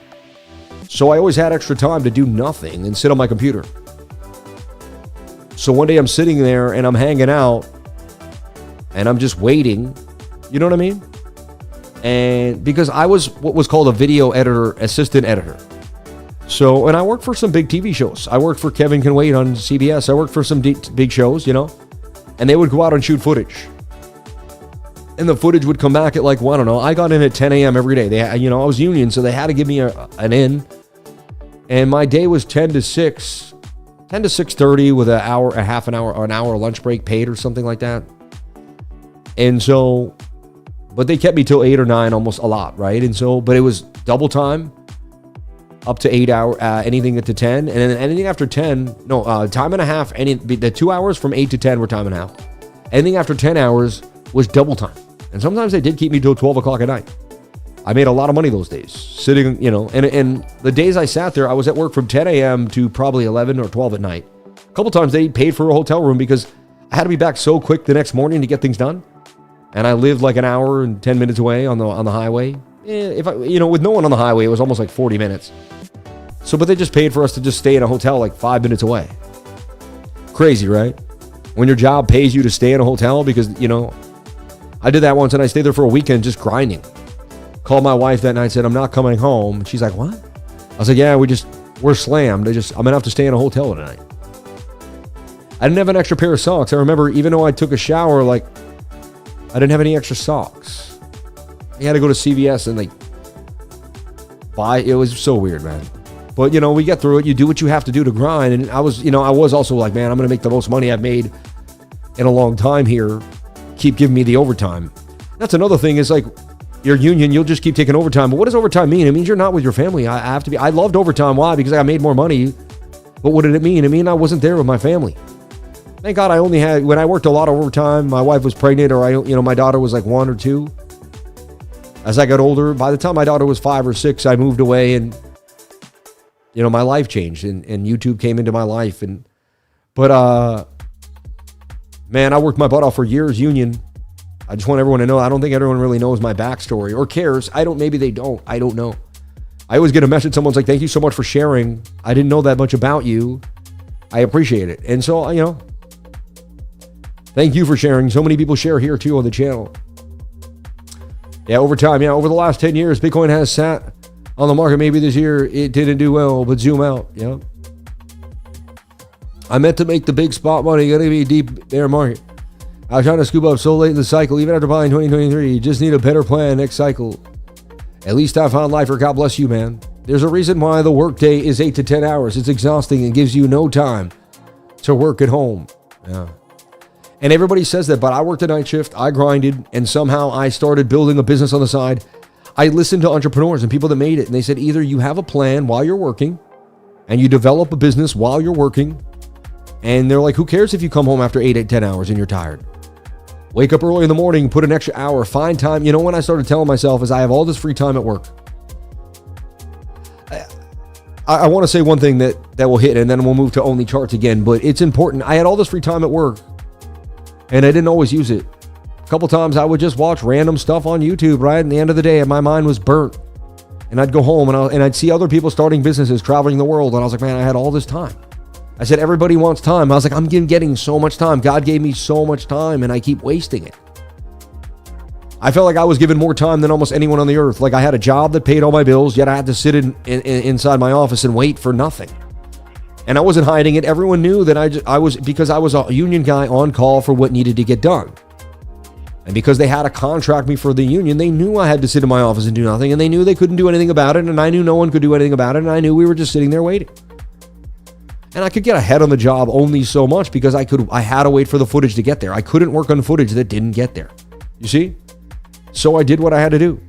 So I always had extra time to do nothing and sit on my computer. So one day I'm sitting there and I'm hanging out and I'm just waiting. You know what I mean? And because I was what was called a video editor, assistant editor. So, and I worked for some big TV shows. I worked for Kevin Can Wait on CBS. I worked for some big shows, you know, and they would go out and shoot footage. And the footage would come back at like, well, I don't know. I got in at 10 a.m. every day. They, you know, I was union, so they had to give me an in. And my day was 10 to 6:30 with an half an hour lunch break paid or something like that. And so, but they kept me till 8 or 9, almost a lot, right? And so, but it was double time up to 8 hours, anything up to 10. And then anything after 10, time and a half, the 2 hours from 8 to 10 were time and a half. Anything after 10 hours was double time. And sometimes they did keep me till 12 o'clock at night. I made a lot of money those days, sitting, you know, and the days I sat there, I was at work from 10 a.m. to probably 11 or 12 at night. A couple times they paid for a hotel room because I had to be back so quick the next morning to get things done. And I lived like an hour and 10 minutes away on the highway. If I, you know, with no one on the highway, it was almost like 40 minutes. So, but they just paid for us to just stay in a hotel like 5 minutes away. Crazy, right? When your job pays you to stay in a hotel because, you know, I did that once and I stayed there for a weekend just grinding. Called my wife that night, said, I'm not coming home. She's like, what? I was like, yeah, we're slammed. I'm going to have to stay in a hotel tonight. I didn't have an extra pair of socks. I remember even though I took a shower, like, I didn't have any extra socks. I had to go to CVS and like buy. It was so weird, man. But, you know, we get through it. You do what you have to do to grind. And I was also like, man, I'm going to make the most money I've made in a long time here. Keep giving me the overtime. That's another thing is like, your union, you'll just keep taking overtime. But what does overtime mean? It means you're not with your family. I loved overtime. Why? Because I made more money. But what did it mean? It mean I wasn't there with my family. Thank God I only had, when I worked a lot of overtime, my wife was pregnant or my daughter was like 1 or 2. As I got older, by the time my daughter was 5 or 6, I moved away and, you know, my life changed and YouTube came into my life. But man, I worked my butt off for years, union. I just want everyone to know, I don't think everyone really knows my backstory or cares. Maybe they don't. I don't know. I always get a message, someone's like, thank you so much for sharing. I didn't know that much about you. I appreciate it. And so, you know, thank you for sharing. So many people share here too on the channel. Yeah, over time. Yeah, over the last 10 years, Bitcoin has sat on the market. Maybe this year it didn't do well, but zoom out. Yeah. I meant to make the big spot money. Gonna be a deep bear market. I was trying to scoop up so late in the cycle, even after buying 2023. You just need a better plan next cycle. At least I found lifer. God bless you, man. There's a reason why the workday is 8 to 10 hours. It's exhausting and gives you no time to work at home. Yeah. And everybody says that, but I worked a night shift. I grinded, and somehow I started building a business on the side. I listened to entrepreneurs and people that made it, and they said either you have a plan while you're working, and you develop a business while you're working, and they're like, who cares if you come home after 8 to 10 hours and you're tired? Wake up early in the morning, put an extra hour, find time. You know, when I started telling myself is I have all this free time at work. I want to say one thing that will hit, and then we'll move to only charts again, but it's important. I had all this free time at work, and I didn't always use it. A couple times I would just watch random stuff on YouTube, right? And the end of the day, my mind was burnt. And I'd go home, and I'd see other people starting businesses, traveling the world, and I was like, man, I had all this time. I said, everybody wants time. I was like, I'm getting so much time. God gave me so much time, and I keep wasting it. I felt like I was given more time than almost anyone on the earth. Like I had a job that paid all my bills, yet I had to sit inside my office and wait for nothing. And I wasn't hiding it. Everyone knew that I was because I was a union guy on call for what needed to get done. And because they had to contract me for the union, they knew I had to sit in my office and do nothing, and they knew they couldn't do anything about it, and I knew no one could do anything about it, and I knew we were just sitting there waiting. And I could get ahead on the job only so much because I had to wait for the footage to get there. I couldn't work on footage that didn't get there. You see? So I did what I had to do.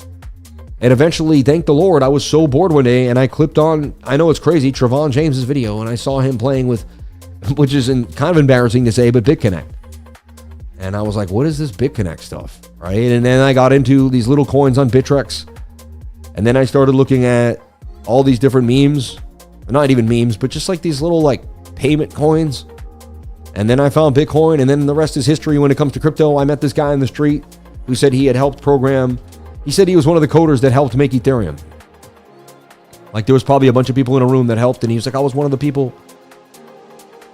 And eventually, thank the Lord, I was so bored one day and I clipped on, I know it's crazy, Trevon James's video, and I saw him playing with, which is kind of embarrassing to say, but BitConnect. And I was like, what is this BitConnect stuff? Right? And then I got into these little coins on Bittrex. And then I started looking at all these different memes. Not even memes, but just like these little like payment coins. And then I found Bitcoin, and then the rest is history when it comes to crypto. I met this guy in the street who said he had helped program. He said he was one of the coders that helped make Ethereum. Like there was probably a bunch of people in a room that helped, and he was like, I was one of the people.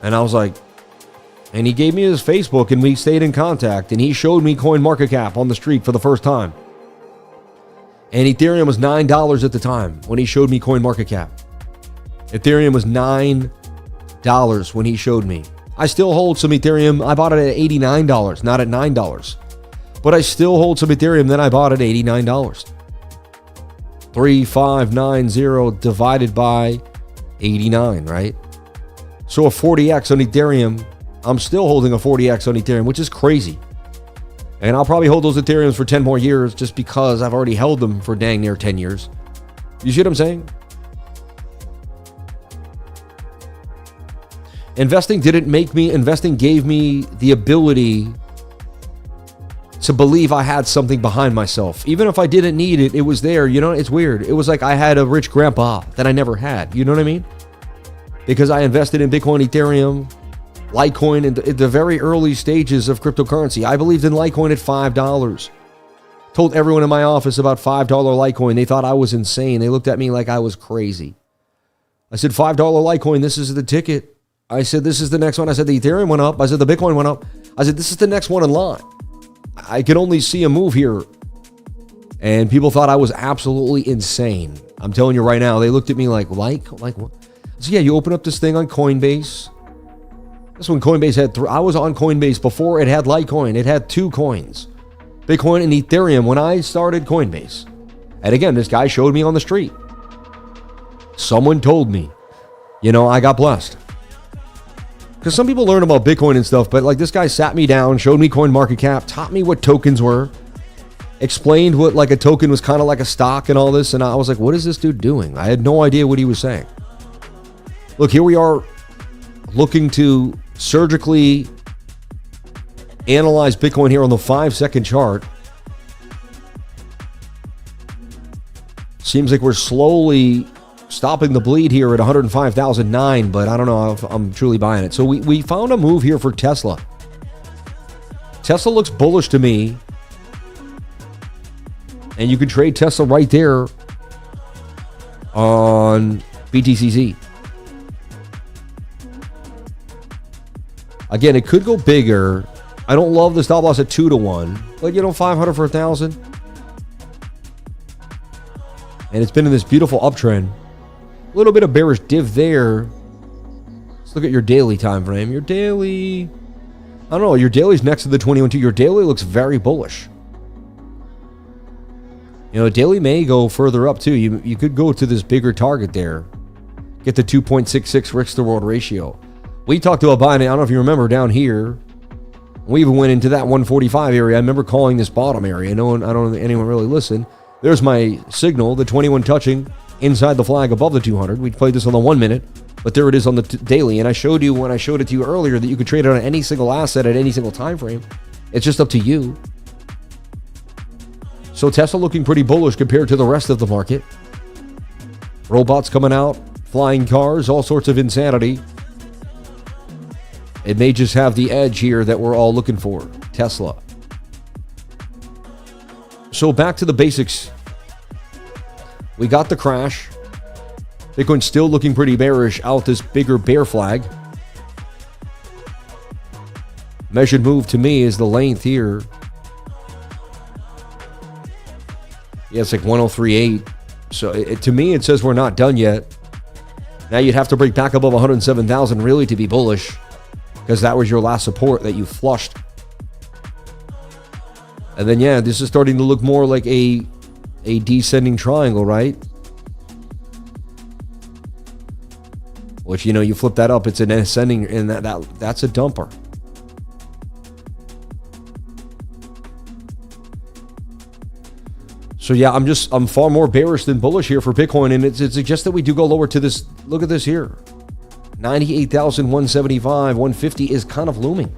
And I was like, And he gave me his Facebook, and we stayed in contact, and he showed me CoinMarketCap on the street for the first time. And Ethereum was $9 at the time when he showed me CoinMarketCap. Ethereum was $9 when he showed me. I still hold some Ethereum. I bought it at $89, not at $9. But I still hold some Ethereum that I bought at $89. 3590 divided by 89, right? So a 40x on Ethereum. I'm still holding a 40x on Ethereum, which is crazy. And I'll probably hold those Ethereums for 10 more years just because I've already held them for dang near 10 years. You see what I'm saying? Investing didn't make me, investing gave me the ability to believe I had something behind myself. Even if I didn't need it, it was there. You know, it's weird. It was like I had a rich grandpa that I never had. You know what I mean? Because I invested in Bitcoin, Ethereum, Litecoin in the very early stages of cryptocurrency. I believed in Litecoin at $5. Told everyone in my office about $5 Litecoin. They thought I was insane. They looked at me like I was crazy. I said, $5 Litecoin, this is the ticket. I said, this is the next one. I said, the Ethereum went up. I said, the Bitcoin went up. I said, this is the next one in line. I could only see a move here. And people thought I was absolutely insane. I'm telling you right now, they looked at me like what? So yeah, you open up this thing on Coinbase. That's when Coinbase had I was on Coinbase before it had Litecoin. It had 2 coins, Bitcoin and Ethereum, when I started Coinbase. And again, this guy showed me on the street. Someone told me, you know, I got blessed. Because some people learn about Bitcoin and stuff, but like this guy sat me down, showed me CoinMarketCap, taught me what tokens were, explained what like a token was kind of like a stock and all this. And I was like, what is this dude doing? I had no idea what he was saying. Look, here we are looking to surgically analyze Bitcoin here on the 5-second chart. Seems like we're slowly stopping the bleed here at 105,009, but I don't know if I'm truly buying it. So we found a move here for Tesla. Tesla looks bullish to me. And you can trade Tesla right there on BTCC. Again, it could go bigger. I don't love the stop loss at 2-to-1, but you know, 500 for 1,000. And it's been in this beautiful uptrend. A little bit of bearish div there. Let's look at your daily time frame. Your daily, I don't know, your daily's next to the 21-2. Your daily looks very bullish. You know, daily may go further up too. You could go to this bigger target there. Get the 2.66 Richter World ratio. We talked about buying it. I don't know if you remember down here. We even went into that 145 area. I remember calling this bottom area. I don't think anyone really listened. There's my signal, the 21 touching inside the flag above the 200. We played this on the 1 minute, but there it is on the daily. And I showed you when I showed it to you earlier that you could trade it on any single asset at any single time frame. It's just up to you. So Tesla looking pretty bullish compared to the rest of the market. Robots coming out, flying cars, all sorts of insanity. It may just have the edge here that we're all looking for. Tesla. So back to the basics. We got the crash. Bitcoin still looking pretty bearish out this bigger bear flag. Measured move to me is the length here. Yeah, it's like 103.8. So to me, it says we're not done yet. Now you'd have to break back above 107,000 really to be bullish, because that was your last support that you flushed. And then, yeah, this is starting to look more like a descending triangle, right? Which, you know, you flip that up, it's an ascending, and that's a dumper. So yeah, I'm far more bearish than bullish here for Bitcoin, and it suggests that we do go lower to this. Look at this here. 98,175, 150 is kind of looming.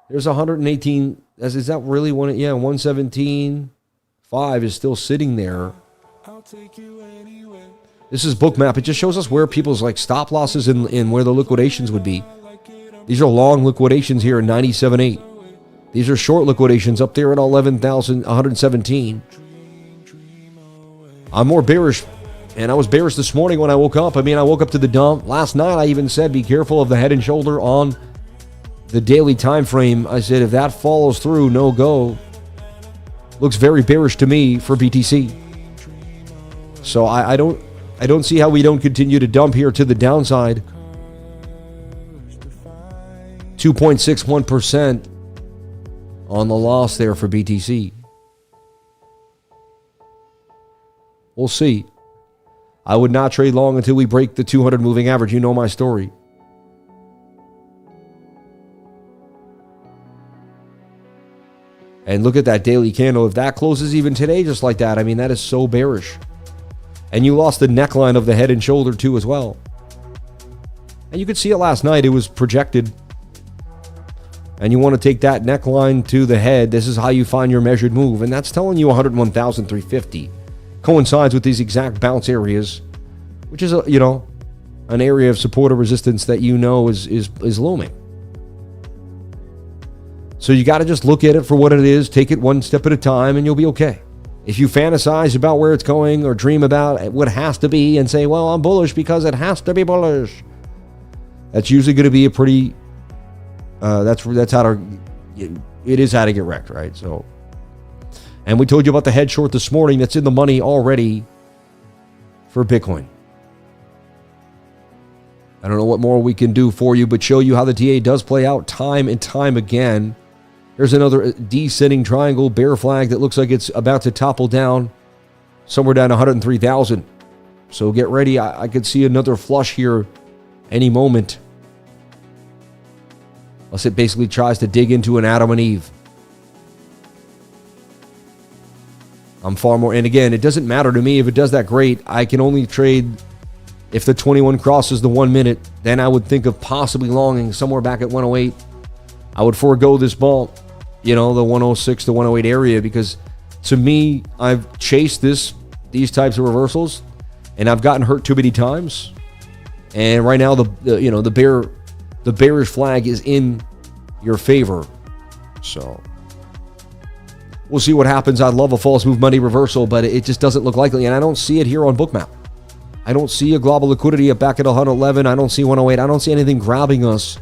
There's 118. Is that really one? Yeah, 117.5 is still sitting there. This is BOOKMAP. It just shows us where people's like stop losses and where the liquidations would be. These are long liquidations here in 97.8. These are short liquidations up there at 11,117. I'm more bearish And I was bearish this morning when I woke up. I mean, I woke up to the dump. Last night, I even said, be careful of the head and shoulder on the daily time frame. I said, if that follows through, no go. Looks very bearish to me for BTC. So I don't see how we don't continue to dump here to the downside. 2.61% on the loss there for BTC. We'll see. I would not trade long until we break the 200 moving average. You know my story. And look at that daily candle. If that closes even today just like that, I mean, that is so bearish. And you lost the neckline of the head and shoulder too as well. And you could see it last night. It was projected. And you want to take that neckline to the head. This is how you find your measured move. And that's telling you 101,350. Coincides with these exact bounce areas, which is, an area of support or resistance that is looming. So you got to just look at it for what it is, take it one step at a time, and you'll be okay. If you fantasize about where it's going or dream about what has to be and say, well, I'm bullish because it has to be bullish, that's usually going to be a pretty, that's how to, it is how to get wrecked, right? So, and we told you about the head short this morning that's in the money already for Bitcoin. I don't know what more we can do for you, but show you how the TA does play out time and time again. There's another descending triangle bear flag that looks like it's about to topple down somewhere down 103,000. So get ready. I could see another flush here any moment. Unless it basically tries to dig into an Adam and Eve. I'm far more, and again, it doesn't matter to me if it does that great. I can only trade if the 21 crosses the 1 minute. Then I would think of possibly longing somewhere back at 108. I would forego this ball, the 106 to 108 area, because to me, I've chased these types of reversals, and I've gotten hurt too many times. And right now, the bearish flag is in your favor. So we'll see what happens. I'd love a false move money reversal, but it just doesn't look likely, and I don't see it here on BOOKMAP. I don't see a global liquidity up back at 111. I don't see 108. I don't see anything grabbing us.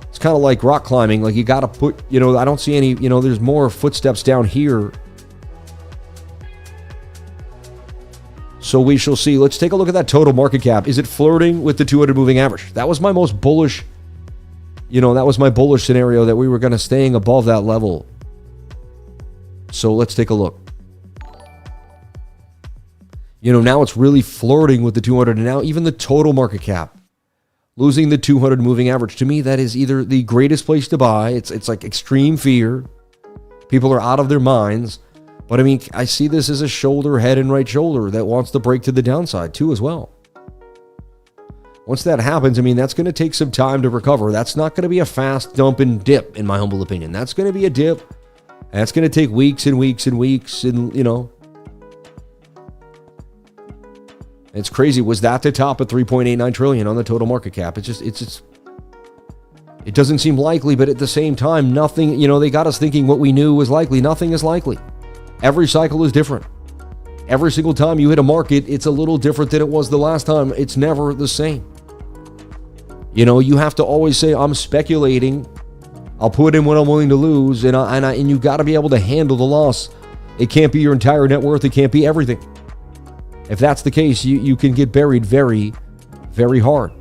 It's kind of like rock climbing. Like you got to put, I don't see any, there's more footsteps down here. So we shall see. Let's take a look at that total market cap. Is it flirting with the 200 moving average? That was my most bullish, that was my bullish scenario, that we were going to staying above that level. So let's take a look. Now it's really flirting with the 200, and now even the total market cap losing the 200 moving average. To me, that is either the greatest place to buy. It's like extreme fear. People are out of their minds. But I mean, I see this as a shoulder, head, and right shoulder that wants to break to the downside too as well. Once that happens, I mean, that's going to take some time to recover. That's not going to be a fast dump and dip, in my humble opinion. That's going to be a dip. And that's going to take weeks and weeks and weeks, and it's crazy. Was that the top of 3.89 trillion on the total market cap? It doesn't seem likely, but at the same time, nothing, they got us thinking what we knew was likely. Nothing is likely. Every cycle is different. Every single time you hit a market, it's a little different than it was the last time. It's never the same. You have to always say, I'm speculating. I'll put in what I'm willing to lose, and you got to be able to handle the loss. It can't be your entire net worth. It can't be everything. If that's the case, you can get buried very, very hard.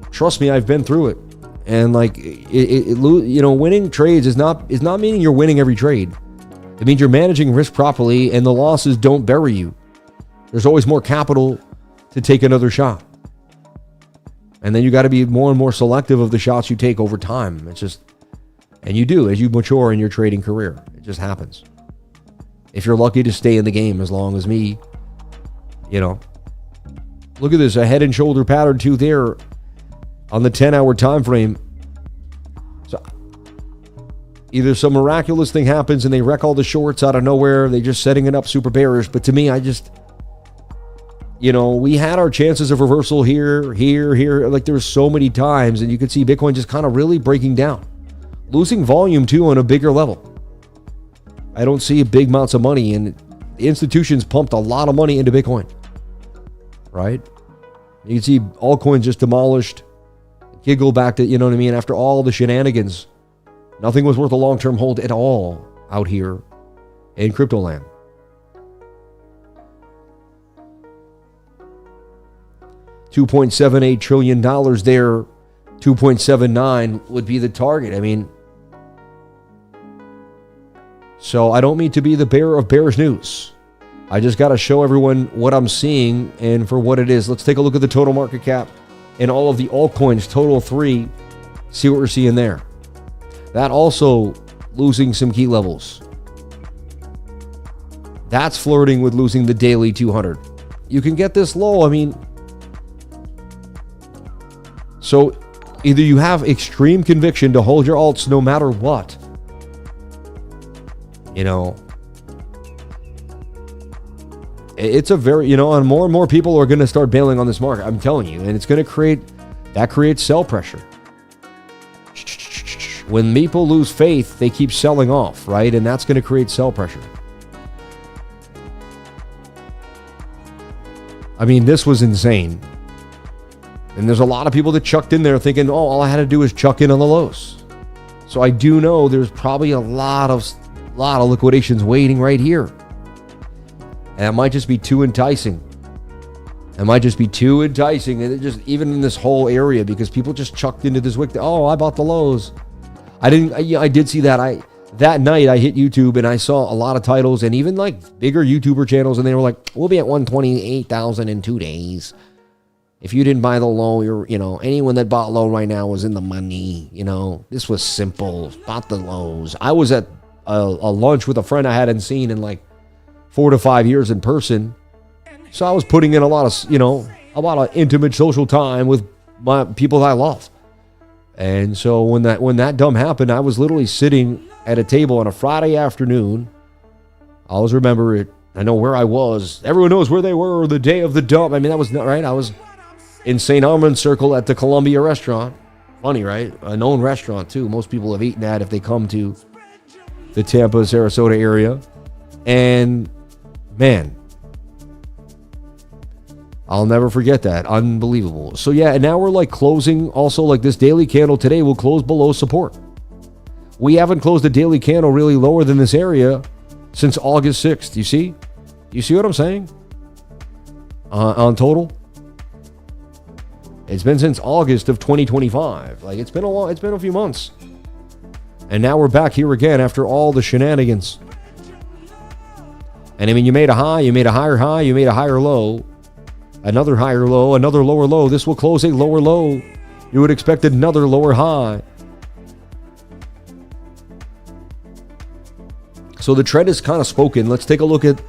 Trust me, I've been through it. And winning trades is not meaning you're winning every trade. It means you're managing risk properly, and the losses don't bury you. There's always more capital to take another shot. And then you got to be more and more selective of the shots you take over time. And you do as you mature in your trading career. It just happens. If you're lucky to stay in the game as long as me, look at this, a head and shoulder pattern too there on the 10-hour time frame. So either some miraculous thing happens and they wreck all the shorts out of nowhere, they're just setting it up super bearish. But to me, we had our chances of reversal here. Like there's so many times, and you could see Bitcoin just kind of really breaking down, losing volume too on a bigger level. I don't see big amounts of money, and the institutions pumped a lot of money into Bitcoin. right? You can see altcoins just demolished. Giggle back to, you know what I mean? After all the shenanigans, nothing was worth a long-term hold at all out here in crypto land. $2.78 trillion there. 2.79 would be the target. I mean, so I don't mean to be the bearer of bearish news. I just got to show everyone what I'm seeing and for what it is. Let's take a look at the total market cap and all of the altcoins, total 3. See what we're seeing there. That also losing some key levels. That's flirting with losing the daily 200. You can get this low. I mean, so either you have extreme conviction to hold your alts no matter what, you know, it's a very, you know, and more people are going to start bailing on this market. I'm telling you, and it's going to create sell pressure. When people lose faith, they keep selling off, right? And that's going to create sell pressure. I mean, this was insane. And there's a lot of people that chucked in there thinking, oh, all I had to do is chuck in on the lows. So I do know there's probably a lot of liquidations waiting right here. And it might just be too enticing. It might just be too enticing. And it just, even in this whole area, because people just chucked into this wick. Oh, I bought the lows. I did see that. That night I hit YouTube and I saw a lot of titles and even like bigger YouTuber channels, and they were like, we'll be at 128,000 in 2 days. If you didn't buy the low, anyone that bought low right now was in the money. This was simple. Bought the lows. I was at a lunch with a friend I hadn't seen in like 4 to 5 years in person. So I was putting in a lot of intimate social time with my people that I love. And so when that dump happened, I was literally sitting at a table on a Friday afternoon. I always remember it. I know where I was. Everyone knows where they were the day of the dump. I mean, that was not right. I was in St. Armand's Circle at the Columbia restaurant. Funny, right? A known restaurant, too. Most people have eaten at if they come to the Tampa, Sarasota area. And, man, I'll never forget that. Unbelievable. So, yeah, and now we're, like, closing. Also, like, this daily candle today will close below support. We haven't closed a daily candle really lower than this area since August 6th. You see? You see what I'm saying? On total? It's been since August of 2025. Like, it's been a few months. And now we're back here again after all the shenanigans. And I mean, you made a high, you made a higher high, you made a higher low, another higher low, another lower low. This will close a lower low. You would expect another lower high. So the trend is kind of spoken. Let's take a look at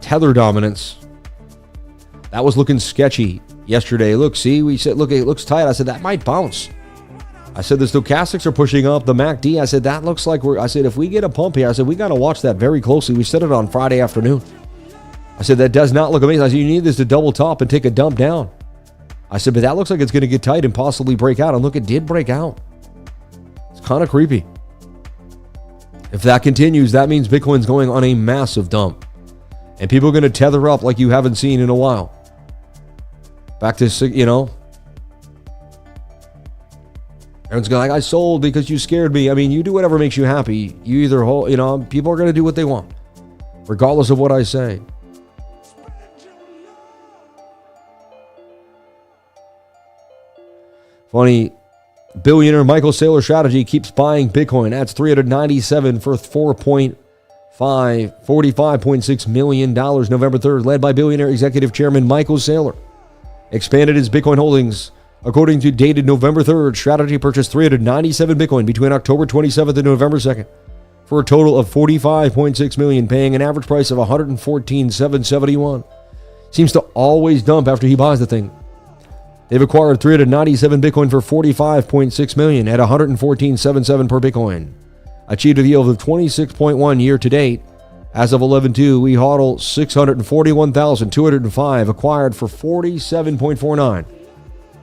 Tether dominance. That was looking sketchy yesterday. Look, see, we said, look, it looks tight. I said, that might bounce. I said, the stochastics are pushing up. The MACD, I said, that looks like I said, if we get a pump here, I said, we got to watch that very closely. We said it on Friday afternoon. I said, that does not look amazing. I said, you need this to double top and take a dump down. I said, but that looks like it's going to get tight and possibly break out. And look, it did break out. It's kind of creepy. If that continues, that means Bitcoin's going on a massive dump. And people are going to tether up like you haven't seen in a while. Back to, everyone's going like, I sold because you scared me. I mean, you do whatever makes you happy. You either hold, people are going to do what they want, regardless of what I say. Funny, billionaire Michael Saylor strategy keeps buying Bitcoin. Adds 397 for $45.6 million November 3rd, led by billionaire executive chairman Michael Saylor. Expanded his Bitcoin holdings. According to dated November 3rd, strategy purchased 397 Bitcoin between October 27th and November 2nd for a total of $45.6 million, paying an average price of $114,771. Seems to always dump after he buys the thing. They've acquired 397 Bitcoin for $45.6 million at $114,777 per Bitcoin. Achieved a yield of 26.1 year to date. As of 11/2, we hodl 641,205, acquired for $47.49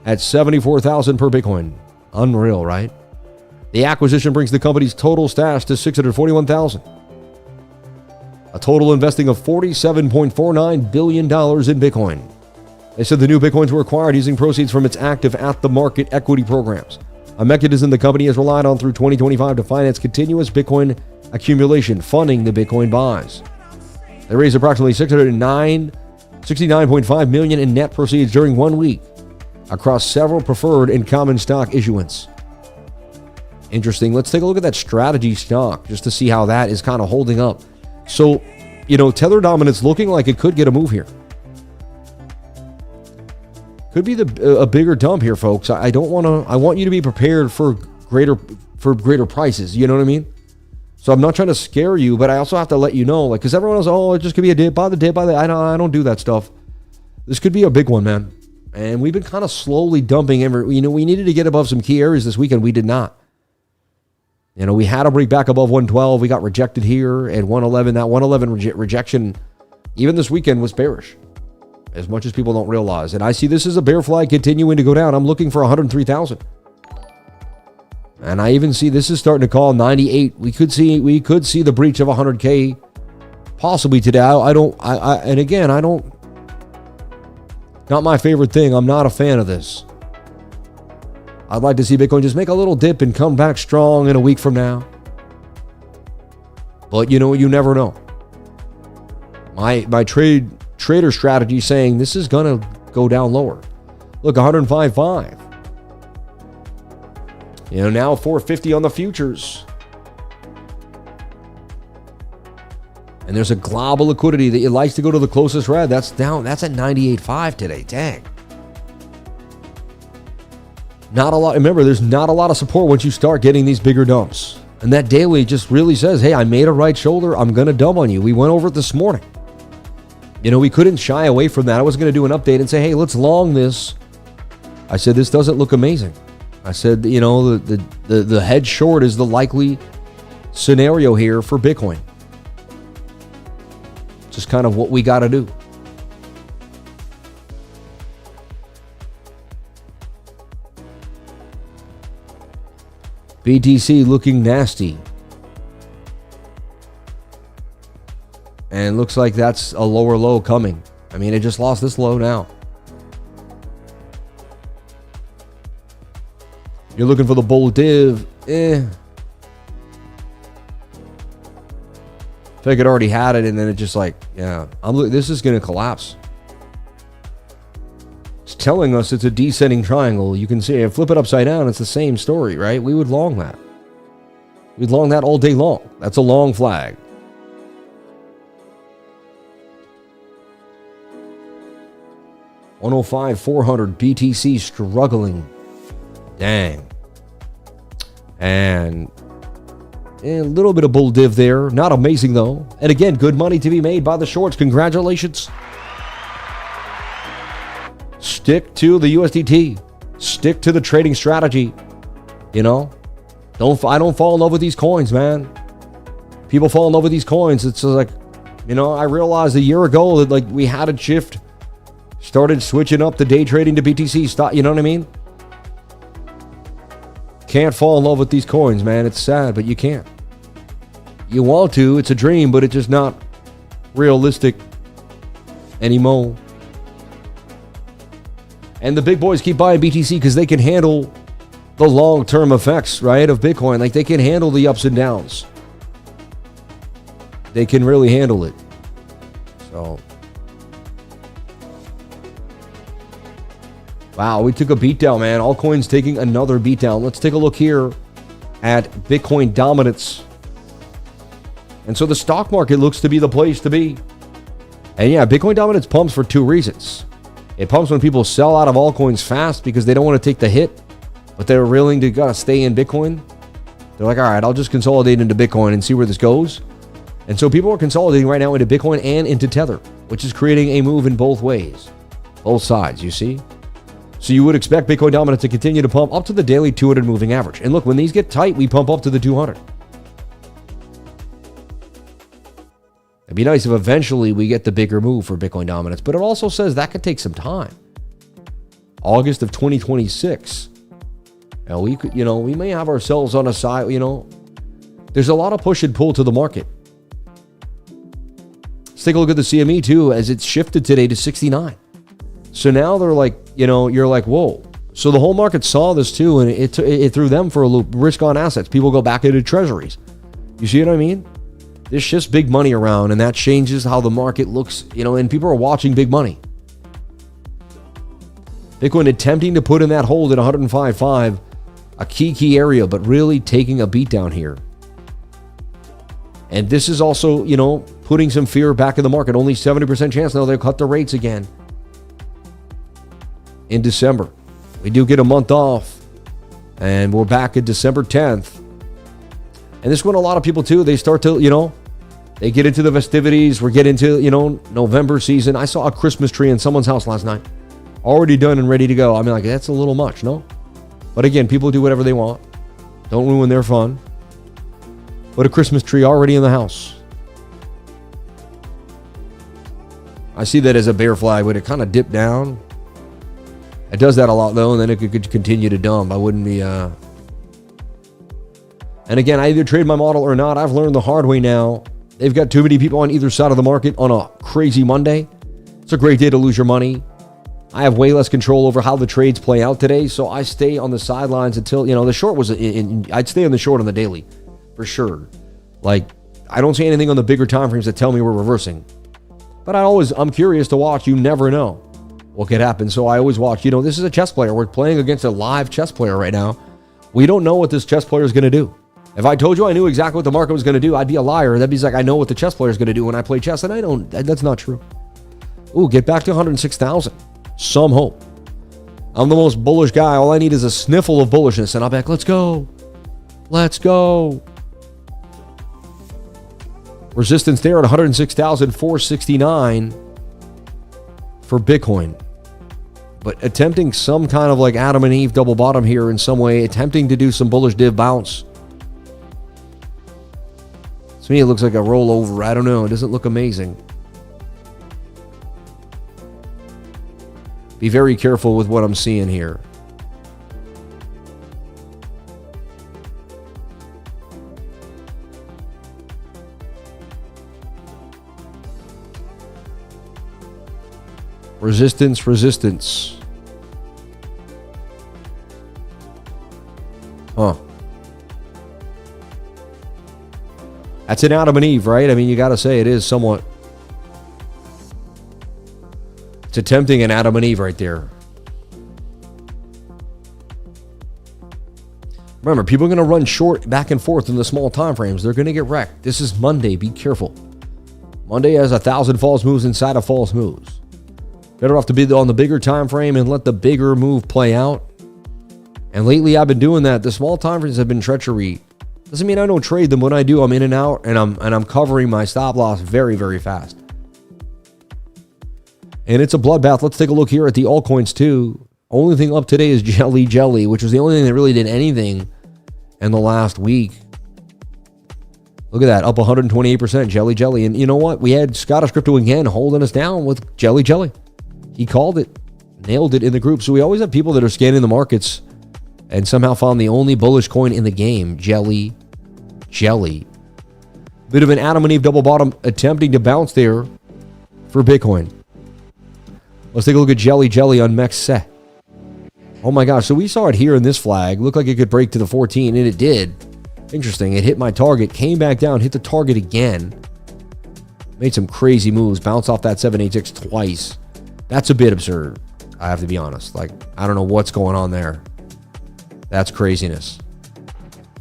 at $74,000 per Bitcoin. Unreal, right? The acquisition brings the company's total stash to $641,000. A total investing of $47.49 billion in Bitcoin. They said the new Bitcoins were acquired using proceeds from its active at-the-market equity programs, a mechanism the company has relied on through 2025 to finance continuous Bitcoin accumulation, funding the Bitcoin buys. They raised approximately $69.5 million in net proceeds during 1 week across several preferred and common stock issuance. Interesting. Let's take a look at that strategy stock just to see how that is kind of holding up. So, Tether dominance looking like it could get a move here. Could be a bigger dump here, folks. I want you to be prepared for greater prices. You know what I mean? So I'm not trying to scare you, but I also have to let you know, because everyone else, it just could be a dip, buy the dip, I don't do that stuff. This could be a big one, man. And we've been kind of slowly dumping. We needed to get above some key areas this weekend. We did not. We had to break back above 112. We got rejected here at 111. That 111 rejection, even this weekend, was bearish, as much as people don't realize. And I see this as a bear flag continuing to go down. I'm looking for 103,000. And I even see this is starting to call 98. We could see the breach of 100K possibly today. Not my favorite thing. I'm not a fan of this. I'd like to see Bitcoin just make a little dip and come back strong in a week from now. But you never know. My trader strategy saying this is going to go down lower. Look, 105.5. Now 450 on the futures. And there's a glob of liquidity that likes to go to the closest red. That's down. That's at 98.5 today. Dang. Not a lot. Remember, there's not a lot of support once you start getting these bigger dumps. And that daily just really says, hey, I made a right shoulder. I'm going to dump on you. We went over it this morning. We couldn't shy away from that. I was going to do an update and say, hey, let's long this. I said, this doesn't look amazing. I said, the head short is the likely scenario here for Bitcoin. Just kind of what we got to do. BTC looking nasty. And looks like that's a lower low coming. It just lost this low now. You're looking for the bull div. If I could already had it, and then it just this is going to collapse. It's telling us it's a descending triangle. You can see, flip it upside down, it's the same story, right? We would long that. We'd long that all day long. That's a long flag. $105,400 BTC struggling. Dang. And a little bit of bull div there. Not amazing, though. And again, good money to be made by the shorts. Congratulations. Stick to the USDT. Stick to the trading strategy. I don't fall in love with these coins, man. People fall in love with these coins. It's like, I realized a year ago that we had a shift. Started switching up the day trading to BTC stock. You know what I mean? Can't fall in love with these coins, man. It's sad, but you can't. You want to. It's a dream, but it's just not realistic anymore. And the big boys keep buying BTC because they can handle the long-term effects, right, of Bitcoin. They can handle the ups and downs. They can really handle it. So, wow, we took a beatdown, man. All coins taking another beatdown. Let's take a look here at Bitcoin dominance. And so the stock market looks to be the place to be. And yeah, Bitcoin dominance pumps for two reasons. It pumps when people sell out of altcoins fast because they don't want to take the hit, but they're willing to stay in Bitcoin. They're like, all right, I'll just consolidate into Bitcoin and see where this goes. And so people are consolidating right now into Bitcoin and into Tether, which is creating a move in both ways. Both sides, you see? So you would expect Bitcoin dominance to continue to pump up to the daily 200 moving average. And look, when these get tight, we pump up to the 200. It'd be nice if eventually we get the bigger move for Bitcoin dominance, but it also says that could take some time. August of 2026. Now we could, we may have ourselves on a side, there's a lot of push and pull to the market. Let's take a look at the CME too, as it's shifted today to 69. So now they're like, you're like, whoa. So the whole market saw this too, and it threw them for a loop. Risk on assets. People go back into treasuries. You see what I mean? This shifts big money around, and that changes how the market looks, and people are watching big money. Bitcoin attempting to put in that hold at 105.5, a key area, but really taking a beat down here. And this is also, putting some fear back in the market. Only 70% chance now they'll cut the rates again in December. We do get a month off, and we're back at December 10th. And this one, a lot of people too, they start to, they get into the festivities. We're getting into, November season. I saw a Christmas tree in someone's house last night, already done and ready to go. I mean, like, that's a little much, no? But again, people do whatever they want. Don't ruin their fun. But a Christmas tree already in the house. I see that as a bear flag. Would it kind of dip down? It does that a lot, though, and then it could continue to dump. I wouldn't be... And again, I either trade my model or not. I've learned the hard way now. They've got too many people on either side of the market on a crazy Monday. It's a great day to lose your money. I have way less control over how the trades play out today, so I stay on the sidelines until, the short was... I'd stay on the short on the daily, for sure. Like, I don't see anything on the bigger time frames that tell me we're reversing. But I'm curious to watch. You never know what could happen. So I always watch. This is a chess player. We're playing against a live chess player right now. We don't know what this chess player is going to do. If I told you I knew exactly what the market was going to do, I'd be a liar. That'd be like, I know what the chess player is going to do when I play chess, and I don't. That's not true. Ooh, get back to 106,000. Some hope. I'm the most bullish guy. All I need is a sniffle of bullishness, and I'll be like, let's go. Let's go. Resistance there at 106,469 for Bitcoin. But attempting some kind of like Adam and Eve double bottom here in some way, attempting to do some bullish div bounce. To me, it looks like a rollover. I don't know. It doesn't look amazing. Be very careful with what I'm seeing here. Resistance. Huh. That's an Adam and Eve, right? I mean, you got to say it is somewhat. It's attempting an Adam and Eve right there. Remember, people are going to run short back and forth in the small time frames. They're going to get wrecked. This is Monday. Be careful. Monday has 1,000 false moves inside of false moves. Better off to be on the bigger time frame and let the bigger move play out. And lately I've been doing that. The small time frames have been treachery. Doesn't mean I don't trade them. When I do, I'm in and out, and I'm covering my stop loss very, very fast. And it's a bloodbath. Let's take a look here at the altcoins too. Only thing up today is JELLYJELLY, which was the only thing that really did anything in the last week. Look at that, up 128%, JELLYJELLY. And you know what? We had Scottish Crypto again holding us down with JELLYJELLY. He called it, nailed it in the group. So we always have people that are scanning the markets and somehow found the only bullish coin in the game, JELLYJELLY. Bit of an Adam and Eve double bottom attempting to bounce there for Bitcoin. Let's take a look at JELLYJELLY on MEXC. Oh my gosh, so we saw it here in this flag. Looked like it could break to the 14, and it did. Interesting, it hit my target, came back down, hit the target again. Made some crazy moves, bounced off that 786 twice. That's a bit absurd, I have to be honest. Like, I don't know what's going on there. That's craziness.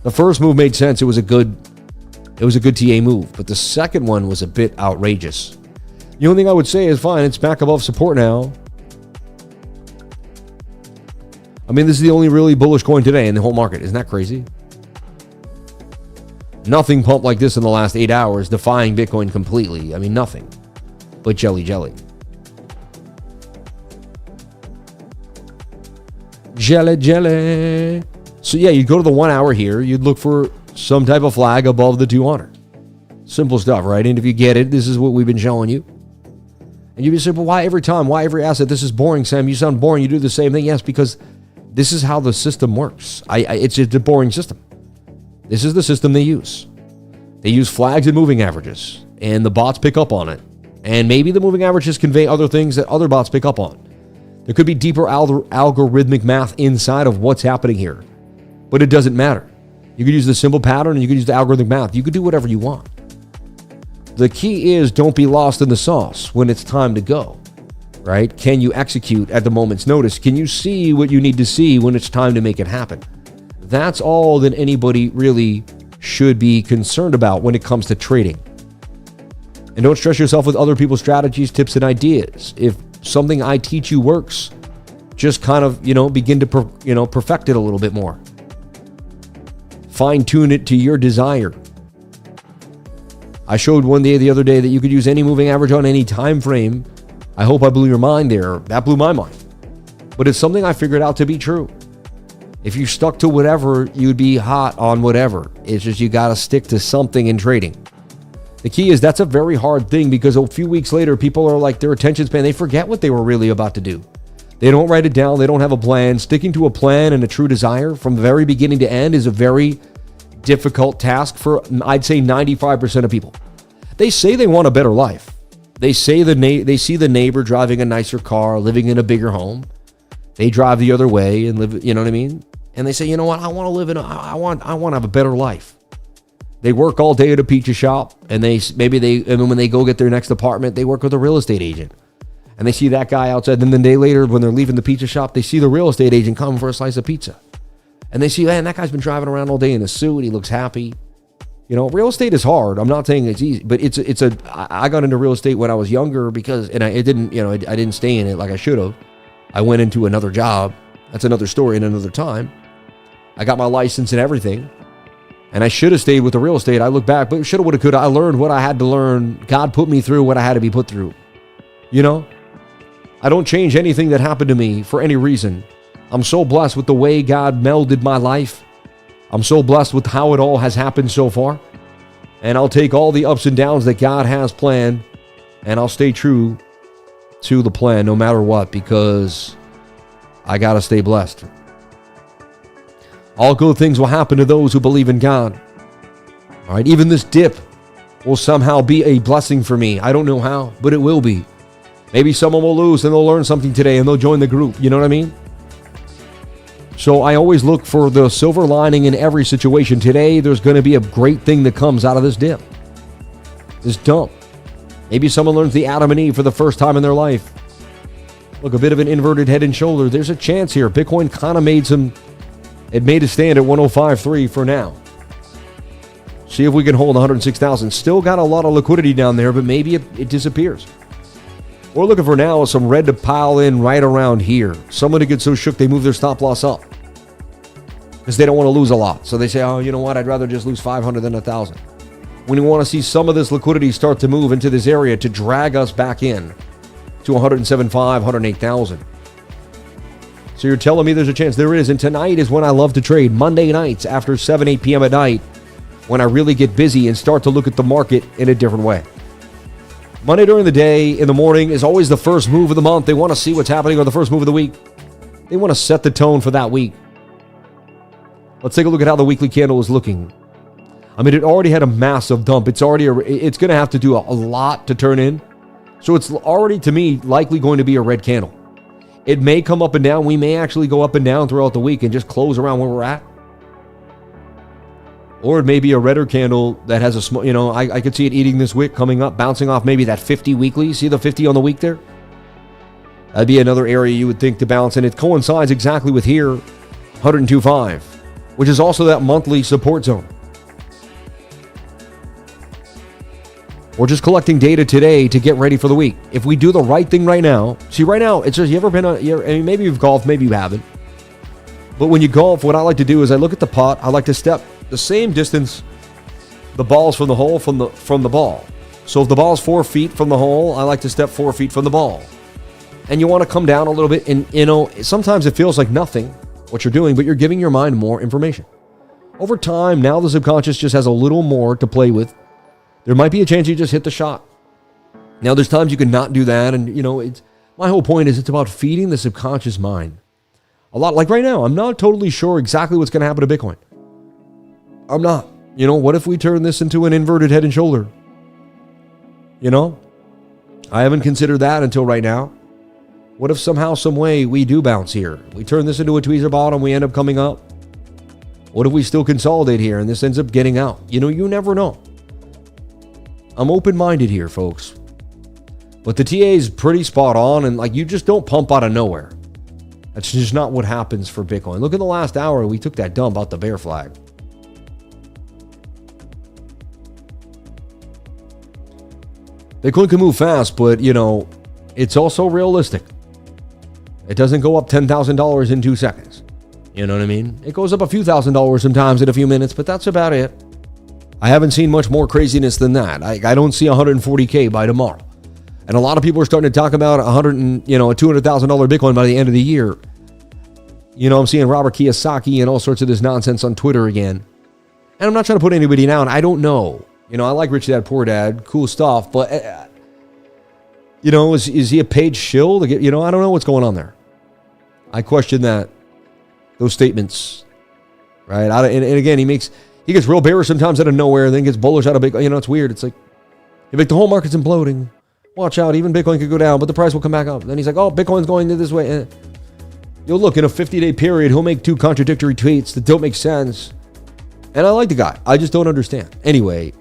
The first move made sense. It was a good TA move, but the second one was a bit outrageous. The only thing I would say is fine, it's back above support now. I mean, this is the only really bullish coin today in the whole market. Isn't that crazy? Nothing pumped like this in the last 8 hours, defying Bitcoin completely. I mean, nothing but JELLYJELLY. JELLYJELLY. So yeah, you'd go to the 1 hour here. You'd look for some type of flag above the 200. Simple stuff, right? And if you get it, this is what we've been showing you. And you'd be saying, but why every time? Why every asset? This is boring, Sam. You sound boring. You do the same thing. Yes, because this is how the system works. It's a boring system. This is the system they use. They use flags and moving averages, and the bots pick up on it. And maybe the moving averages convey other things that other bots pick up on. There could be deeper algorithmic math inside of what's happening here, but it doesn't matter. You could use the simple pattern and you could use the algorithmic math. You could do whatever you want. The key is don't be lost in the sauce when it's time to go, right? Can you execute at the moment's notice? Can you see what you need to see when it's time to make it happen? That's all that anybody really should be concerned about when it comes to trading. And don't stress yourself with other people's strategies, tips, and ideas. If something I teach you works, just kind of, begin to, perfect it a little bit more. Fine tune it to your desire. I showed the other day that you could use any moving average on any time frame. I hope I blew your mind there. That blew my mind. But it's something I figured out to be true. If you stuck to whatever, you'd be hot on whatever. It's just you got to stick to something in trading. The key is that's a very hard thing because a few weeks later, people are like their attention span, they forget what they were really about to do. They don't write it down. They don't have a plan. Sticking to a plan and a true desire from the very beginning to end is a very difficult task for, I'd say, 95% of people. They say they want a better life. They say they see the neighbor driving a nicer car, living in a bigger home. They drive the other way and live, you know what I mean? And they say, you know what? I want to live I want to have a better life. They work all day at a pizza shop, and then when they go get their next apartment, they work with a real estate agent. And they see that guy outside. Then the day later, when they're leaving the pizza shop, they see the real estate agent come for a slice of pizza. And they see, man, that guy's been driving around all day in a suit. He looks happy. Real estate is hard. I'm not saying it's easy, but I got into real estate when I was younger I didn't stay in it like I should have. I went into another job. That's another story in another time. I got my license and everything. And I should have stayed with the real estate. I look back, but shoulda, woulda, coulda. I learned what I had to learn. God put me through what I had to be put through. I don't change anything that happened to me for any reason. I'm so blessed with the way God melded my life. I'm so blessed with how it all has happened so far. And I'll take all the ups and downs that God has planned, and I'll stay true to the plan no matter what, because I got to stay blessed. All good things will happen to those who believe in God. All right, even this dip will somehow be a blessing for me. I don't know how, but it will be. Maybe someone will lose and they'll learn something today and they'll join the group. You know what I mean? So I always look for the silver lining in every situation. Today, there's going to be a great thing that comes out of this dip, this dump. Maybe someone learns the Adam and Eve for the first time in their life. Look, a bit of an inverted head and shoulder. There's a chance here. Bitcoin kind of made a stand at 105.3 for now. See if we can hold 106,000. Still got a lot of liquidity down there, but maybe it disappears. We're looking for now some red to pile in right around here. Someone to get so shook they move their stop loss up because they don't want to lose a lot. So they say, oh, you know what? I'd rather just lose 500 than 1,000. When you want to see some of this liquidity start to move into this area to drag us back in to 107.5, 108,000. So you're telling me there's a chance? There is. And tonight is when I love to trade. Monday nights after 7, 8 p.m. at night, when I really get busy and start to look at the market in a different way. Monday during the day, in the morning, is always the first move of the month. They want to see what's happening, or the first move of the week. They want to set the tone for that week. Let's take a look at how the weekly candle is looking. I mean, it already had a massive dump. It's going to have to do a lot to turn in. So it's already, to me, likely going to be a red candle. It may come up and down. We may actually go up and down throughout the week and just close around where we're at. Or it may be a redder candle that has a small, I could see it eating this wick, coming up, bouncing off maybe that 50 weekly. See the 50 on the week there? That'd be another area you would think to bounce. And it coincides exactly with here, 102.5, which is also that monthly support zone. We're just collecting data today to get ready for the week. If we do the right thing right now, see right now, it's just, you ever been maybe you've golfed, maybe you haven't. But when you golf, what I like to do is I look at the putt. I like to step the same distance the ball's from the hole from the ball. So if the ball's 4 feet from the hole, I like to step 4 feet from the ball. And you want to come down a little bit, and sometimes it feels like nothing what you're doing, but you're giving your mind more information. Over time, now the subconscious just has a little more to play with. There might be a chance you just hit the shot. Now there's times you can not do that, and it's my whole point is it's about feeding the subconscious mind. A lot, like right now, I'm not totally sure exactly what's going to happen to Bitcoin. I'm not. What if we turn this into an inverted head and shoulder? I haven't considered that until right now. What if somehow, some way we do bounce here? We turn this into a tweezer bottom, we end up coming up. What if we still consolidate here and this ends up getting out? You know, you never know. I'm open-minded here, folks. But the TA is pretty spot on, and like, you just don't pump out of nowhere. That's just not what happens for Bitcoin. Look at the last hour, we took that dump out the bear flag. Bitcoin can move fast, but, you know, it's also realistic. It doesn't go up $10,000 in 2 seconds. You know what I mean? It goes up a few $1,000s sometimes in a few minutes, but that's about it. I haven't seen much more craziness than that. I don't see 140K by tomorrow. And a lot of people are starting to talk about a $200,000 Bitcoin by the end of the year. You know, I'm seeing Robert Kiyosaki and all sorts of this nonsense on Twitter again. And I'm not trying to put anybody down. I don't know. You know, I like Rich Dad Poor Dad, cool stuff, but you know, is he a paid shill to get? You know, I don't know what's going on there. I question those statements, right? And again, he gets real bearish sometimes out of nowhere, and then gets bullish out of Bitcoin. You know, it's weird. It's like the whole market's imploding. Watch out, even Bitcoin could go down, but the price will come back up. Then he's like, oh, Bitcoin's going this way. You'll look, in a 50-day period, he'll make 2 contradictory tweets that don't make sense. And I like the guy. I just don't understand. Anyway,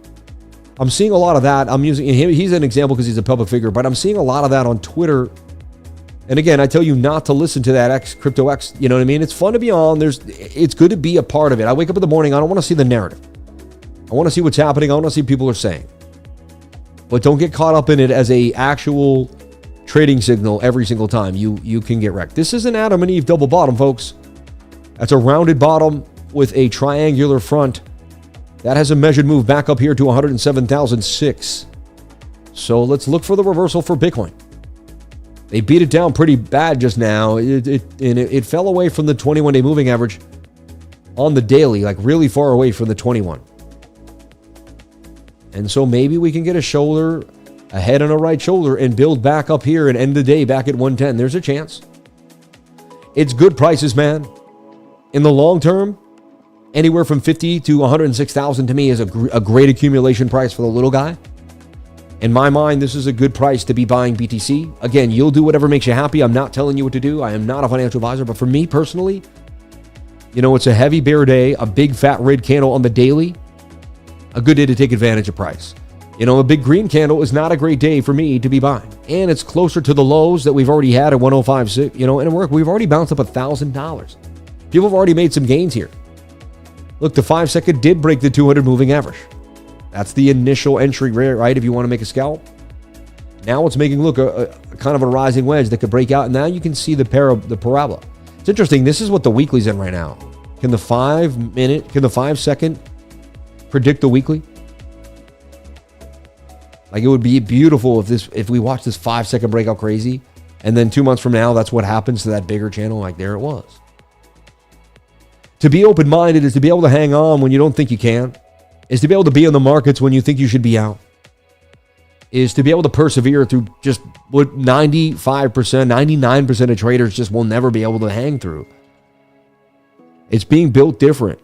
I'm seeing a lot of that. I'm using him. He's an example because he's a public figure, but I'm seeing a lot of that on Twitter. And again, I tell you not to listen to that Crypto X. You know what I mean? It's fun to be on. It's good to be a part of it. I wake up in the morning. I don't want to see the narrative. I want to see what's happening. I want to see what people are saying. But don't get caught up in it as a actual trading signal every single time. You can get wrecked. This is an Adam and Eve double bottom, folks. That's a rounded bottom with a triangular front. That has a measured move back up here to 107,006. So let's look for the reversal for Bitcoin. They beat it down pretty bad just now. It fell away from the 21-day moving average on the daily, like really far away from the 21. And so maybe we can get a shoulder, a head and a right shoulder, and build back up here and end the day back at 110. There's a chance. It's good prices, man. In the long term, anywhere from 50 to 106,000 to me is a great accumulation price for the little guy. In my mind, this is a good price to be buying BTC. Again, you'll do whatever makes you happy. I'm not telling you what to do. I am not a financial advisor, but for me personally, you know, it's a heavy bear day, a big fat red candle on the daily, a good day to take advantage of price. You know, a big green candle is not a great day for me to be buying. And it's closer to the lows that we've already had at 105.6, you know, and we've already bounced up $1,000. People have already made some gains here. Look, the 5-second did break the 200 moving average. That's the initial entry, right? If you want to make a scalp. Now it's making, look, a kind of a rising wedge that could break out. And now you can see the parabola. It's interesting. This is what the weekly's in right now. Can the 5-second predict the weekly? Like, it would be beautiful if we watch this 5-second breakout crazy, and then 2 months from now, that's what happens to that bigger channel. Like, there it was. To be open-minded is to be able to hang on when you don't think you can. Is to be able to be in the markets when you think you should be out. Is to be able to persevere through just what 95%, 99% of traders just will never be able to hang through. It's being built different.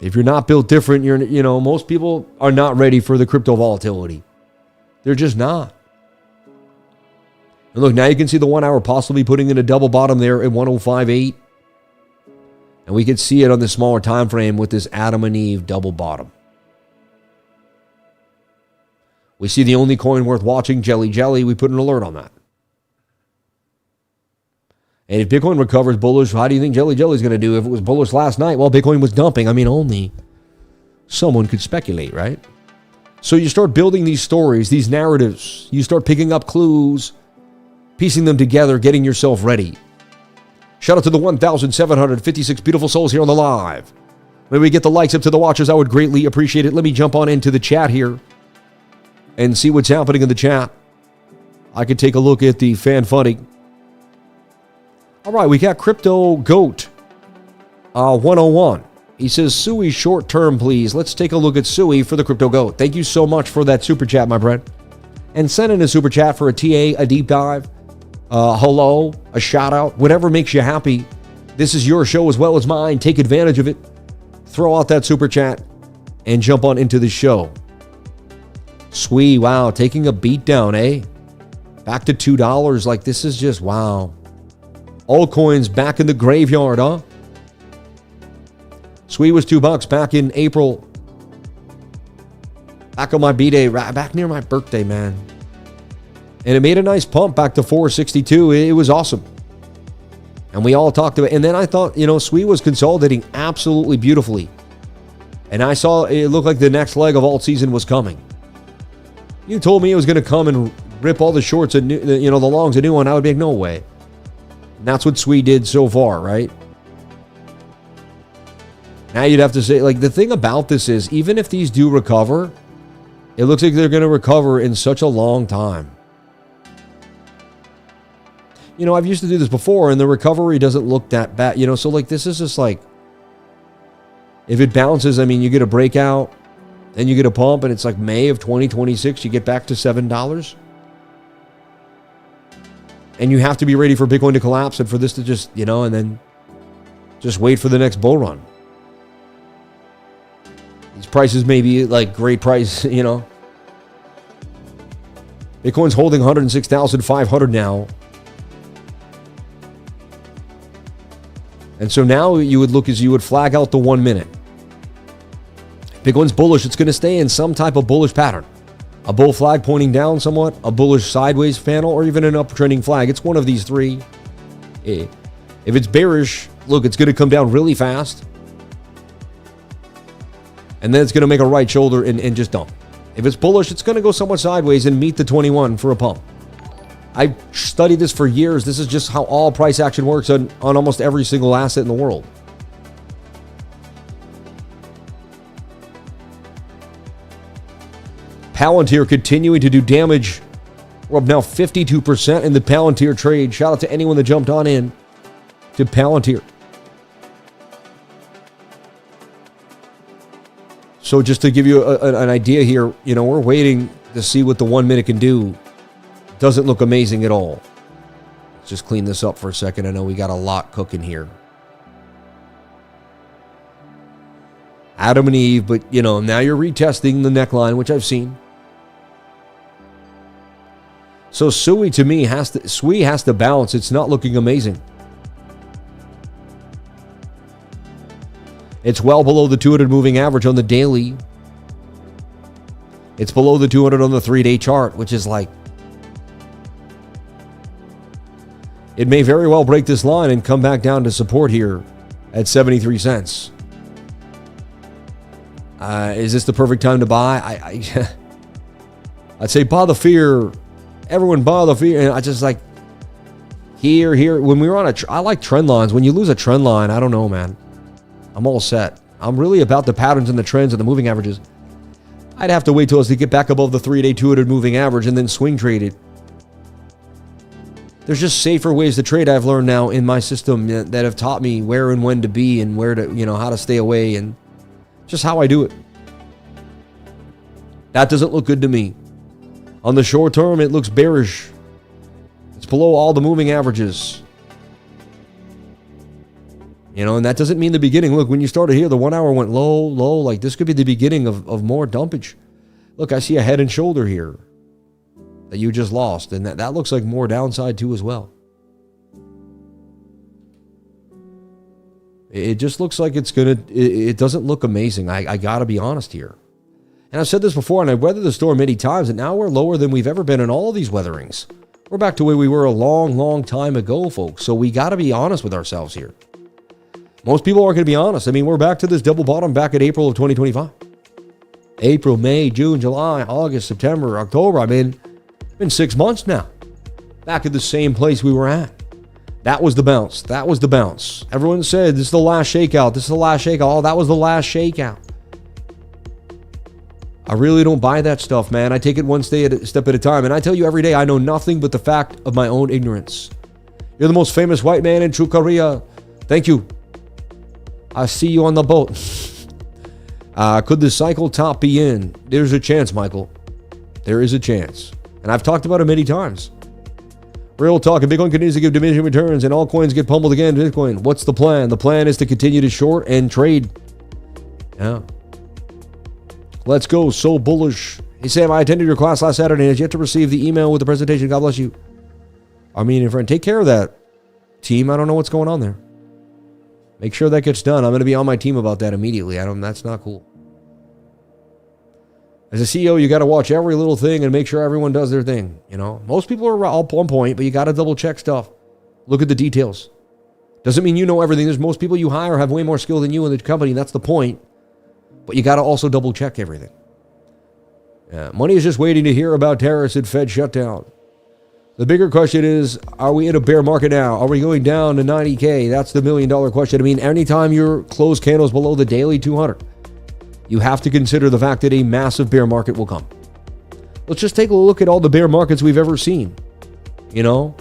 If you're not built different, most people are not ready for the crypto volatility. They're just not. And look, now you can see the 1 hour possibly putting in a double bottom there at 105.8. And we can see it on the smaller time frame with this Adam and Eve double bottom. We see the only coin worth watching, Jelly. We put an alert on that. And if Bitcoin recovers bullish, how do you think Jelly is going to do? If it was bullish last night, well, Bitcoin was dumping. I mean, only someone could speculate, right? So you start building these stories, these narratives. You start picking up clues, piecing them together, getting yourself ready. Shout out to the 1,756 beautiful souls here on the live. Maybe we get the likes up to the watchers. I would greatly appreciate it. Let me jump on into the chat here and see what's happening in the chat. I could take a look at the fan funding. All right, we got Crypto Goat 101. He says, Sui short term, please. Let's take a look at Sui for the Crypto Goat. Thank you so much for that super chat, my friend. And send in a super chat for a TA, a deep dive. Hello, a shout out, whatever makes you happy. This is your show as well as mine. Take advantage of it. Throw out that super chat and jump on into the show. Sweet, wow, taking a beat down, eh? Back to $2. Like, this is just, wow. Altcoins back in the graveyard, huh? SWE was $2 back in April. Back on my B-Day, back near my birthday, man. And it made a nice pump back to 462. It was awesome. And we all talked about it. And then I thought, you know, SWE was consolidating absolutely beautifully. And I saw it looked like the next leg of alt season was coming. You told me it was going to come and rip all the shorts and, you know, the longs a new one. I would be like, no way. And that's what SWE did so far, right? Now you'd have to say, like, the thing about this is, even if these do recover, it looks like they're going to recover in such a long time. You know, I've used to do this before, and the recovery doesn't look that bad. You know, so, like, this is just like, if it bounces, I mean, you get a breakout, then you get a pump, and it's like May of 2026, you get back to $7. And you have to be ready for Bitcoin to collapse and for this to just, you know, and then just wait for the next bull run. These prices may be like great price, you know. Bitcoin's holding 106,500 now. And so now you would look as you would flag out the 1 minute. Bitcoin's bullish. It's going to stay in some type of bullish pattern. A bull flag pointing down somewhat, a bullish sideways panel, or even an uptrending flag. It's one of these three. If it's bearish, look, it's going to come down really fast. And then it's going to make a right shoulder and just dump. If it's bullish, it's going to go somewhat sideways and meet the 21 for a pump. I've studied this for years. This is just how all price action works on almost every single asset in the world. Palantir continuing to do damage. We're up now 52% in the Palantir trade. Shout out to anyone that jumped on in to Palantir. So just to give you an idea here, you know, we're waiting to see what the 1 minute can do. Doesn't look amazing at all. Let's just clean this up for a second. I know we got a lot cooking here. Adam and Eve, but, you know, now you're retesting the neckline, which I've seen. So SWE to me SWE has to bounce. It's not looking amazing. It's well below the 200 moving average on the daily. It's below the 200 on the 3-day chart, which is like, it may very well break this line and come back down to support here at 73 cents. Is this the perfect time to buy? I'd say buy the fear. Everyone buy the fear. And I just like, here. When we were on I like trend lines. When you lose a trend line, I don't know, man. I'm all set. I'm really about the patterns and the trends and the moving averages. I'd have to wait till us to get back above the 3-day 200 moving average and then swing trade it. There's just safer ways to trade I've learned now in my system that have taught me where and when to be and where to, you know, how to stay away and just how I do it. That doesn't look good to me. On the short term, it looks bearish. It's below all the moving averages. You know, and that doesn't mean the beginning. Look, when you started here, the 1 hour went low. Like, this could be the beginning of more dumpage. Look, I see a head and shoulder here that you just lost. And that looks like more downside too as well. It just looks like it's going to... It doesn't look amazing. I got to be honest here. And I've said this before, and I've weathered the storm many times, and now we're lower than we've ever been in all of these weatherings. We're back to where we were a long, long time ago, folks. So we got to be honest with ourselves here. Most people aren't going to be honest. I mean, we're back to this double bottom back in April of 2025. April, May, June, July, August, September, October. I mean, it's been 6 months now. Back at the same place we were at. That was the bounce. That was the bounce. Everyone said, this is the last shakeout. This is the last shakeout. Oh, that was the last shakeout. I really don't buy that stuff, man. I take it one step at a time. And I tell you every day, I know nothing but the fact of my own ignorance. You're the most famous white man in true Korea. Thank you. I see you on the boat. Could the cycle top be in? There's a chance, Michael. There is a chance. And I've talked about it many times. Real talk. If Bitcoin continues to give diminishing returns and all coins get pummeled again, Bitcoin, what's the plan? The plan is to continue to short and trade. Yeah. Let's go. So bullish. Hey, Sam, I attended your class last Saturday and has yet to receive the email with the presentation. God bless you. Armenian friend, take care of that, team. I don't know what's going on there. Make sure that gets done. I'm going to be on my team about that immediately. That's not cool. As a CEO, you got to watch every little thing and make sure everyone does their thing. You know, most people are all on point, but you got to double check stuff. Look at the details. Doesn't mean you know everything. There's most people you hire have way more skill than you in the company. That's the point. But you got to also double check everything. Yeah, money is just waiting to hear about tariffs and Fed shutdown. The bigger question is, are we in a bear market now? Are we going down to 90K? That's the $1 million question. I mean, anytime you're close candles below the daily 200, you have to consider the fact that a massive bear market will come. Let's just take a look at all the bear markets we've ever seen. You know,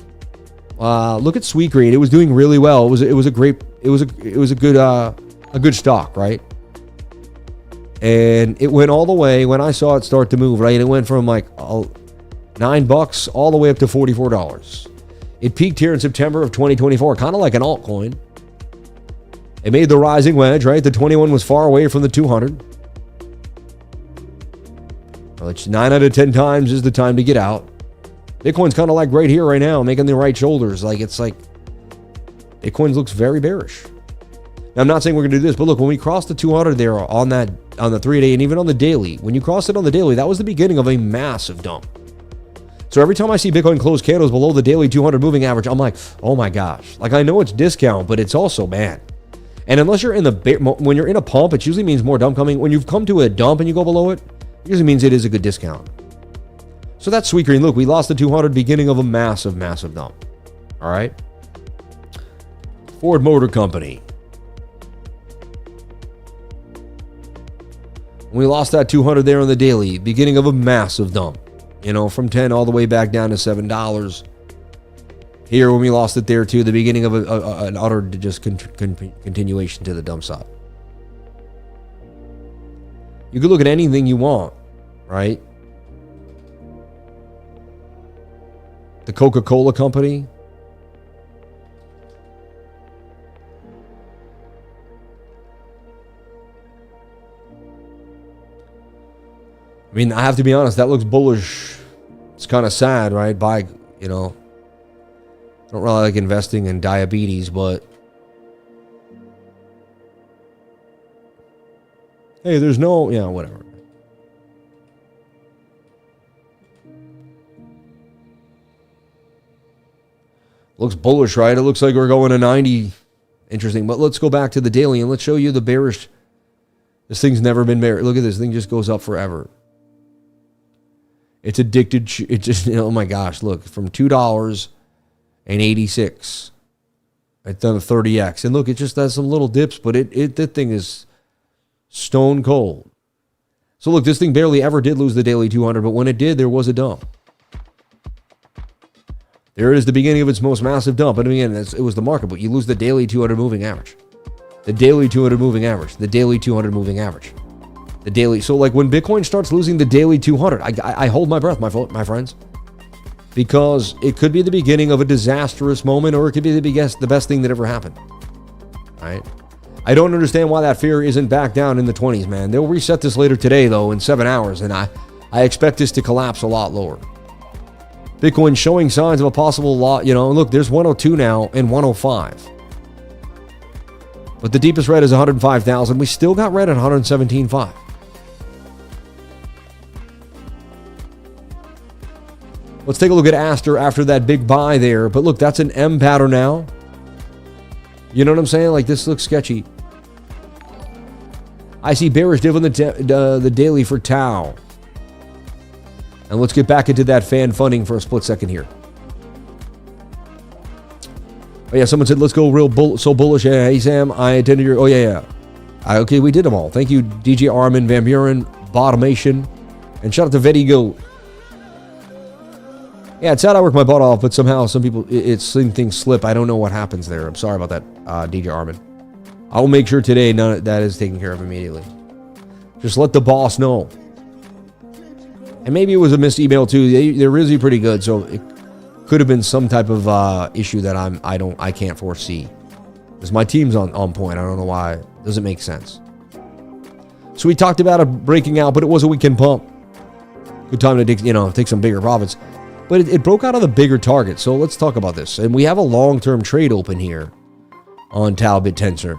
look at Sweet Green. It was doing really well. It was a good stock, right? And it went all the way when I saw it start to move, right? It went from like $9 all the way up to $44. It peaked here in September of 2024, kind of like an altcoin. It made the rising wedge, right? The 21 was far away from the 200. Well, it's 9 out of 10 times is the time to get out. Bitcoin's kind of like right here, right now, making the right shoulders. It's like Bitcoin looks very bearish. Now, I'm not saying we're going to do this, but look, when we crossed the 200 there on the 3-day and even on the daily, when you crossed it on the daily, that was the beginning of a massive dump. So every time I see Bitcoin close candles below the daily 200 moving average, I'm like, oh my gosh. Like, I know it's discount, but it's also bad. And unless you're in when you're in a pump, it usually means more dump coming. When you've come to a dump and you go below it, it usually means it is a good discount. So that's Sweet Green. Look, we lost the 200, beginning of a massive, massive dump. All right. Ford Motor Company. We lost that 200 there on the daily, beginning of a massive dump. You know, from 10 all the way back down to $7. Here, when we lost it there too, the beginning of an utter just continuation to the dump side. You could look at anything you want, right? The Coca-Cola Company. I mean, I have to be honest, that looks bullish. It's kind of sad, right? I don't really like investing in diabetes, but hey, there's no, whatever. Looks bullish, right? It looks like we're going to 90. Interesting. But let's go back to the daily and let's show you the bearish. This thing's never been bearish. Look at this thing, just goes up forever. It's addicted. It just, oh my gosh, look, from $2.86. It's done a 30x. And look, it just has some little dips, but that thing is stone cold. So look, this thing barely ever did lose the daily 200, but when it did, there was a dump. There it is, the beginning of its most massive dump. And again, it was the market, but you lose the daily 200 moving average. The daily 200 moving average. The daily 200 moving average. The daily. So like when Bitcoin starts losing the daily 200, I hold my breath, my friends. Because it could be the beginning of a disastrous moment, or it could be the best thing that ever happened. All right? I don't understand why that fear isn't back down in the 20s, man. They'll reset this later today, though, in 7 hours, and I expect this to collapse a lot lower. Bitcoin showing signs of a possible lot, look, there's 102 now and 105. But the deepest red is 105,000. We still got red at 117.5. Let's take a look at ASTER after that big buy there. But look, that's an M pattern now. You know what I'm saying? Like, this looks sketchy. I see bearish div on the daily for Tau. And let's get back into that fan funding for a split second here. Oh yeah, someone said, let's go real so bullish. Yeah, hey Sam, I attended your, okay, we did them all. Thank you, DJ Armin, Van Buren, Bottomation, and shout out to Vedigo. Yeah, it's sad I work my butt off, but somehow some people, things slip. I don't know what happens there. I'm sorry about that, DJ Armin. I will make sure today none of that is taken care of immediately. Just let the boss know. And maybe it was a missed email too. They're really pretty good, so it could have been some type of issue that I can't foresee. Because my team's on point. I don't know why. It doesn't make sense. So we talked about it breaking out, but it was a weekend pump. Good time to take some bigger profits. But it broke out of the bigger target. So let's talk about this. And we have a long-term trade open here on Talbot Tensor.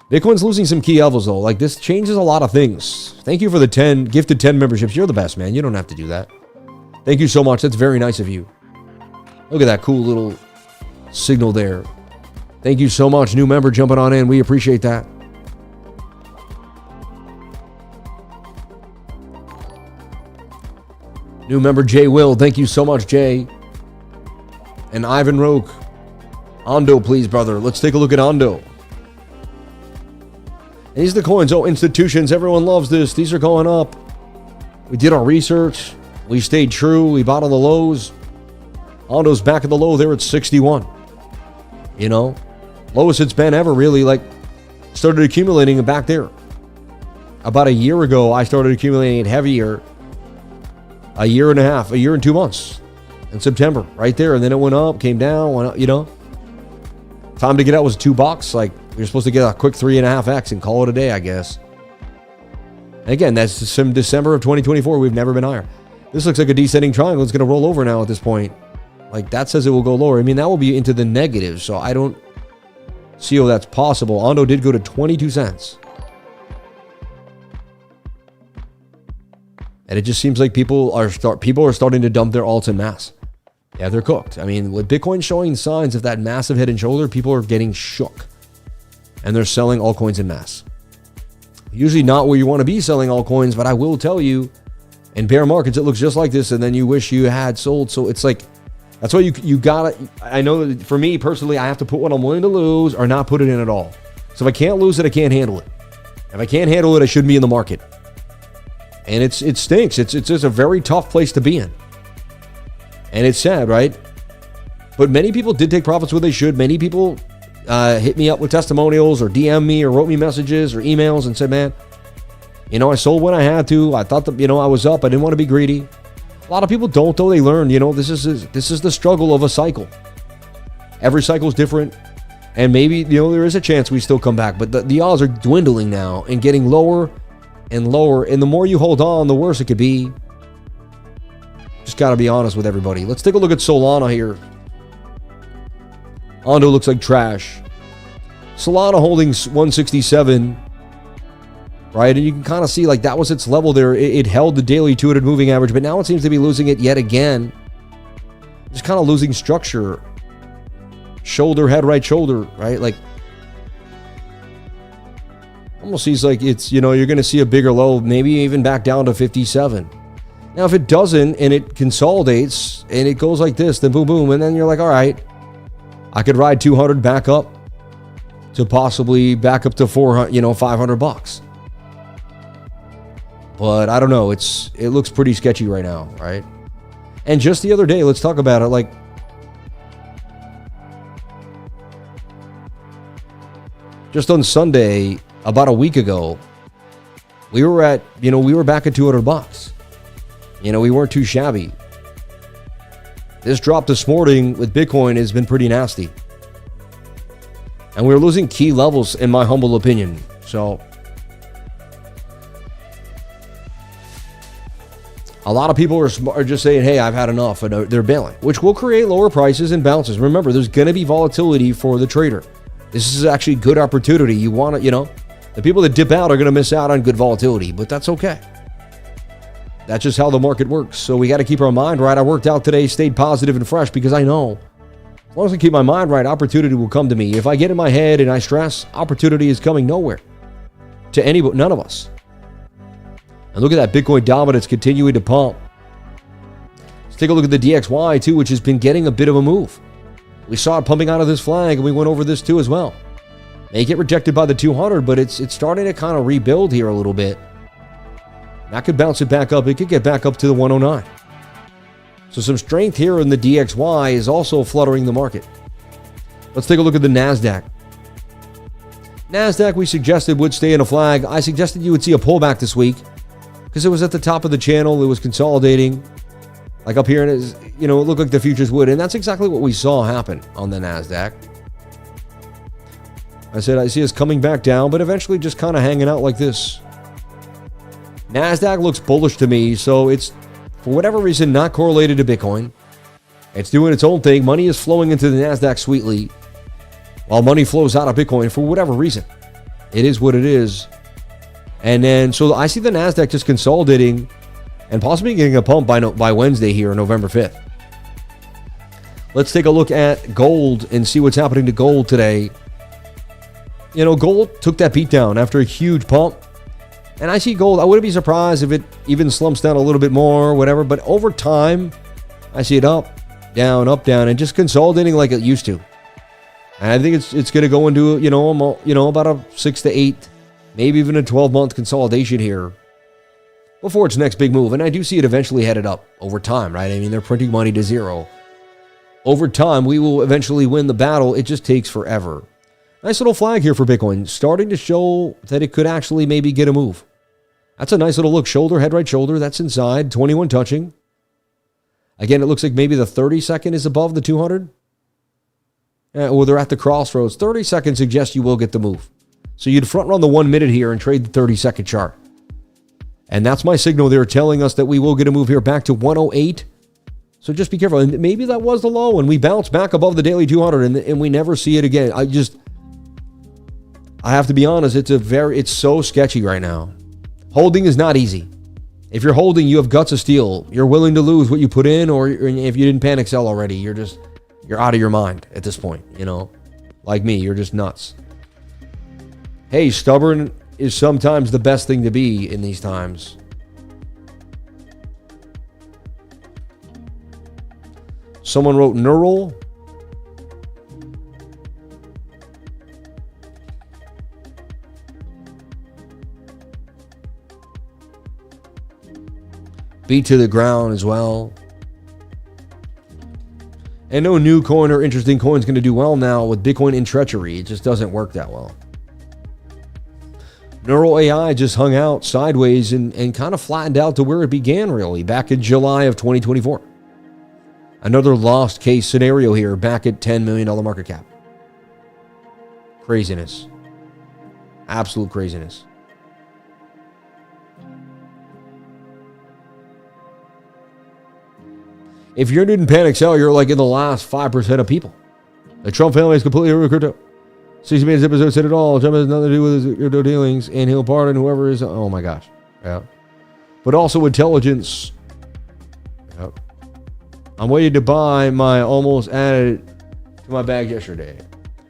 Bitcoin's losing some key levels though. Like, this changes a lot of things. Thank you for the 10 gifted 10 memberships. You're the best, man. You don't have to do that. Thank you so much. That's very nice of you. Look at that cool little signal there. Thank you so much. New member jumping on in. We appreciate that. New member Jay Will. Thank you so much, Jay. And Ivan Roke. ONDO, please, brother. Let's take a look at ONDO. And these are the coins. Oh, institutions. Everyone loves this. These are going up. We did our research. We stayed true. We bought on the lows. ONDO's back at the low there at 61. You know, lowest it's been ever, really. Like, started accumulating back there. About a year ago, I started accumulating it heavier. A year and a half, a year and 2 months in September, right there. And then it went up, came down, went up, you know. Time to get out was $2. Like, you're supposed to get a quick 3.5x and call it a day, I guess. And again, that's some December of 2024. We've never been higher. This looks like a descending triangle. It's going to roll over now at this point. Like, that says it will go lower. I mean, that will be into the negative, so I don't see how that's possible. ONDO did go to 22 cents. And it just seems like people are starting to dump their alts en masse. Yeah, they're cooked. I mean, with Bitcoin showing signs of that massive head and shoulder, people are getting shook. And they're selling altcoins en masse. Usually not where you want to be selling altcoins, but I will tell you, in bear markets, it looks just like this, and then you wish you had sold. So it's like, that's why you gotta, I know that for me personally, I have to put what I'm willing to lose or not put it in at all. So if I can't lose it, I can't handle it. If I can't handle it, I shouldn't be in the market. And it stinks. It's just a very tough place to be in. And it's sad, right? But many people did take profits where they should. Many people hit me up with testimonials or DM me or wrote me messages or emails and said, man, you know, I sold when I had to. I thought that, you know, I was up. I didn't want to be greedy. A lot of people don't, though. They learn, you know, this is the struggle of a cycle. Every cycle is different. And maybe, you know, there is a chance we still come back. But the odds are dwindling now and getting lower and lower. And the more you hold on, the worse it could be. Just got to be honest with everybody. Let's take a look at Solana here. ONDO looks like trash. Solana holding 167. Right? And you can kind of see like that was its level there. It held the daily 200 moving average, but now it seems to be losing it yet again. Just kind of losing structure. Shoulder, head, right shoulder, right? Like, almost seems like it's, you know, you're going to see a bigger low, maybe even back down to 57. Now, if it doesn't and it consolidates and it goes like this, then boom, boom, and then you're like, all right, I could ride 200 back up to possibly back up to 400, you know, $500. But I don't know. It looks pretty sketchy right now, right? And just the other day, let's talk about it. Like, just on Sunday, about a week ago, we were back at $200. You know, we weren't too shabby. This drop this morning with Bitcoin has been pretty nasty. And we're losing key levels, in my humble opinion. So, a lot of people are just saying, hey, I've had enough, and they're bailing, which will create lower prices and bounces. Remember, there's going to be volatility for the trader. This is actually a good opportunity. You want to, you know, the people that dip out are going to miss out on good volatility, but that's okay. That's just how the market works. So we got to keep our mind right. I worked out today, stayed positive and fresh because I know as long as I keep my mind right, opportunity will come to me. If I get in my head and I stress, opportunity is coming nowhere to anybody, none of us. And look at that Bitcoin dominance continuing to pump. Let's take a look at the DXY too, which has been getting a bit of a move. We saw it pumping out of this flag, and we went over this too as well. May get rejected by the 200, but it's starting to kind of rebuild here a little bit. That could bounce it back up. It could get back up to the 109. So some strength here in the DXY is also fluttering the market. Let's take a look at the NASDAQ. NASDAQ we suggested would stay in a flag. I suggested you would see a pullback this week because it was at the top of the channel. It was consolidating. Like up here, and it looked like the futures would. And that's exactly what we saw happen on the NASDAQ. I said, I see us coming back down, but eventually just kind of hanging out like this. NASDAQ looks bullish to me, so it's, for whatever reason, not correlated to Bitcoin. It's doing its own thing. Money is flowing into the NASDAQ sweetly, while money flows out of Bitcoin for whatever reason. It is what it is. And then, so I see the NASDAQ just consolidating and possibly getting a pump by Wednesday here, November 5th. Let's take a look at gold and see what's happening to gold today. You know, gold took that beat down after a huge pump. And I see gold, I wouldn't be surprised if it even slumps down a little bit more or whatever. But over time, I see it up, down, and just consolidating like it used to. And I think it's going to go into, about a 6 to 8, maybe even a 12-month consolidation here before its next big move. And I do see it eventually headed up over time, right? I mean, they're printing money to zero. Over time, we will eventually win the battle. It just takes forever. Nice little flag here for Bitcoin, starting to show that it could actually maybe get a move. That's a nice little look. Shoulder, head right shoulder. That's inside. 21 touching. Again, it looks like maybe the 30-second is above the 200. Or they're at the crossroads. 30 seconds suggests you will get the move. So you'd front run the 1 minute here and trade the 30-second chart. And that's my signal there telling us that we will get a move here back to 108. So just be careful. And maybe that was the low and we bounce back above the daily 200 and we never see it again. I have to be honest, it's so sketchy right now. Holding is not easy. If you're holding, you have guts of steel. You're willing to lose what you put in, or if you didn't panic sell already, you're out of your mind at this point, Like me, you're just nuts. Hey, stubborn is sometimes the best thing to be in these times. Someone wrote NEURAI. Beat to the ground as well. And no new coin or interesting coin is going to do well now with Bitcoin in treachery. It just doesn't work that well. NEURAI just hung out sideways and kind of flattened out to where it began, really, back in July of 2024. Another lost case scenario here, back at $10 million market cap. Craziness. Absolute craziness. If you didn't panic sell, you're like in the last 5% of people. The Trump family is completely over crypto. 60 Minutes episode said it all. Trump has nothing to do with his crypto dealings, and he'll pardon whoever is. Oh my gosh. Yeah. But also intelligence. Yep. I'm waiting to buy my almost added to my bag yesterday.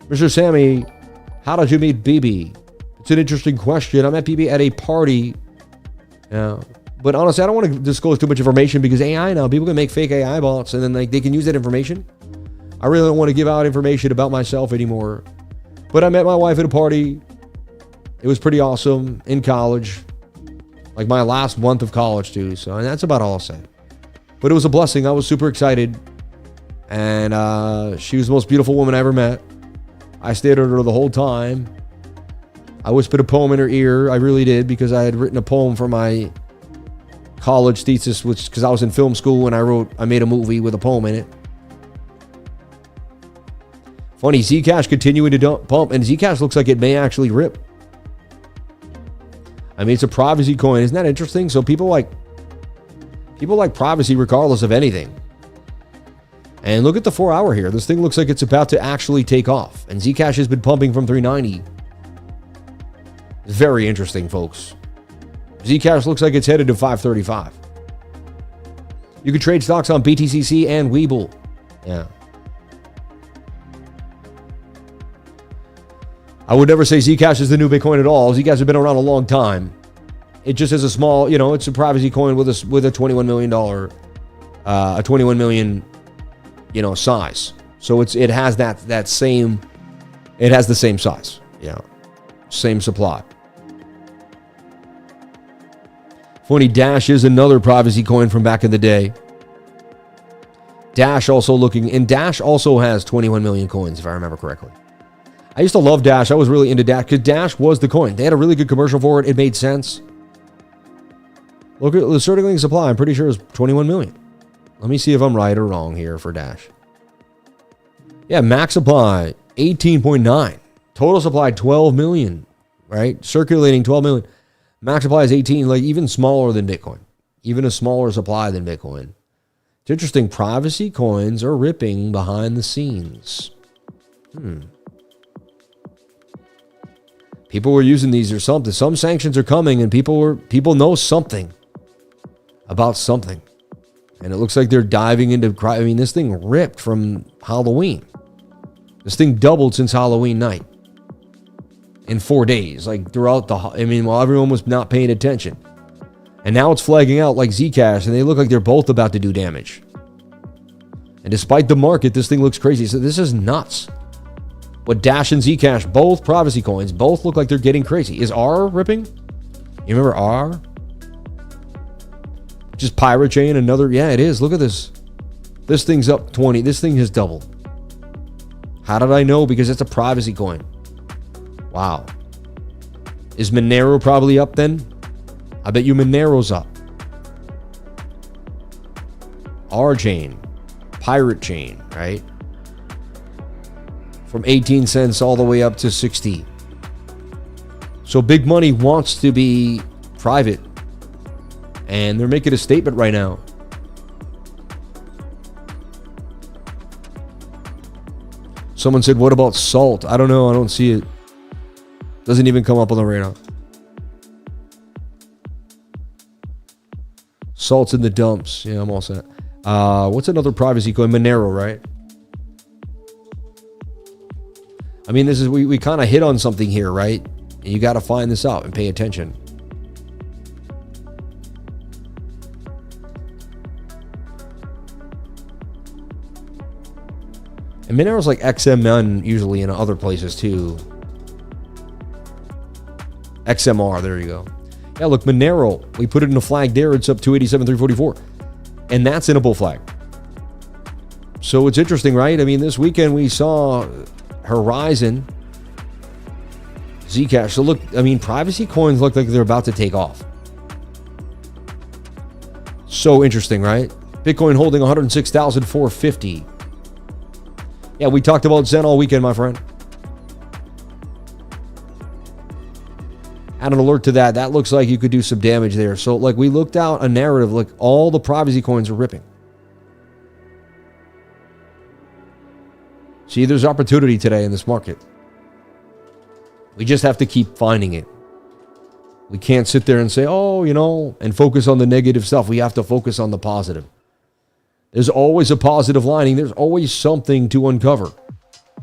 Mr. Sammy, how did you meet BB? It's an interesting question. I met BB at a party. Yeah. But honestly, I don't want to disclose too much information because AI now, people can make fake AI bots and then they can use that information. I really don't want to give out information about myself anymore. But I met my wife at a party. It was pretty awesome in college. Like my last month of college too. So and that's about all I'll say. But it was a blessing. I was super excited. And she was the most beautiful woman I ever met. I stared at her the whole time. I whispered a poem in her ear. I really did because I had written a poem for my college thesis, which because I was in film school and I made a movie with a poem in it. Funny, Zcash continuing to pump, and Zcash looks like it may actually rip. I mean, it's a privacy coin. Isn't that interesting? So people like privacy regardless of anything. And look at the 4 hour here. This thing looks like it's about to actually take off. And Zcash has been pumping from 390. It's very interesting, folks. Zcash looks like it's headed to 535. You can trade stocks on BTCC and Webull. Yeah. I would never say Zcash is the new Bitcoin at all. Zcash has been around a long time. It just has a small, it's a privacy coin with a $21 million, a 21 million, size. So it has the same size. Yeah. Same supply. Funny, Dash is another privacy coin from back in the day. Dash also has 21 million coins, if I remember correctly. I used to love Dash. I was really into Dash because Dash was the coin. They had a really good commercial for it. It made sense. Look at the circulating supply. I'm pretty sure it's 21 million. Let me see if I'm right or wrong here for Dash. Yeah, max supply, 18.9. Total supply, 12 million, right? Circulating 12 million. Max supply is 18, like even smaller than Bitcoin. Even a smaller supply than Bitcoin. It's interesting. Privacy coins are ripping behind the scenes. People were using these or something. Some sanctions are coming, and people know something about something. And it looks like they're diving into. I mean, this thing ripped from Halloween. This thing doubled since Halloween night. In 4 days, like throughout while everyone was not paying attention. And now it's flagging out like Zcash, and they look like they're both about to do damage. And despite the market, this thing looks crazy. So this is nuts. But Dash and Zcash, both privacy coins, both look like they're getting crazy. Is ARRR ripping? You remember ARRR? Just Pirate Chain, another. Yeah, it is. Look at this. This thing's up 20. This thing has doubled. How did I know? Because it's a privacy coin. Wow. Is Monero probably up then? I bet you Monero's up. R Chain. Pirate Chain, right? From 18 cents all the way up to 60. So big money wants to be private. And they're making a statement right now. Someone said, what about salt? I don't know. I don't see it. Doesn't even come up on the radar. Salt's in the dumps. Yeah, I'm all set. What's another privacy coin? Monero, right? I mean, this is we kind of hit on something here, right? You got to find this out and pay attention. And Monero's like XMN usually in other places too. XMR, there you go. Yeah, look, Monero, we put it in a flag there. It's up 287,344. And that's in a bull flag. So it's interesting, right? I mean, this weekend we saw Horizon, Zcash. So look, I mean, privacy coins look like they're about to take off. So interesting, right? Bitcoin holding 106,450. Yeah, we talked about Zen all weekend, my friend. Add an alert to that. That looks like you could do some damage there. So, like, we looked out a narrative, like, all the privacy coins are ripping. See, there's opportunity today in this market. We just have to keep finding it. We can't sit there and say, oh, you know, and focus on the negative stuff. We have to focus on the positive. There's always a positive lining. There's always something to uncover.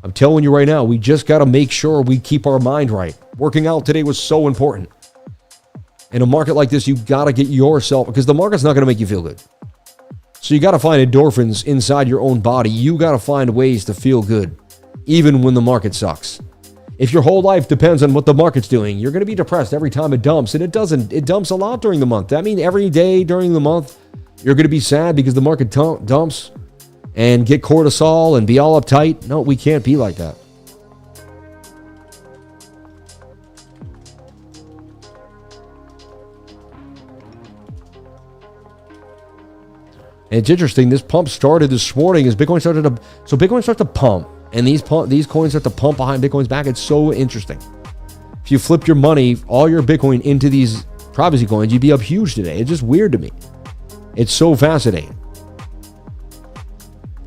I'm telling you right now, we just got to make sure we keep our mind right. Working out today was so important. In a market like this, you got to get yourself, because the market's not going to make you feel good. So you got to find endorphins inside your own body. You got to find ways to feel good, even when the market sucks. If your whole life depends on what the market's doing, you're going to be depressed every time it dumps, and it doesn't. It dumps a lot during the month. That means every day during the month, you're going to be sad because the market dumps and get cortisol and be all uptight. No, we can't be like that. And it's interesting. This pump started this morning as Bitcoin started to. So Bitcoin starts to pump, and these coins start to pump behind Bitcoin's back. It's so interesting. If you flipped your money, all your Bitcoin into these privacy coins, you'd be up huge today. It's just weird to me. It's so fascinating.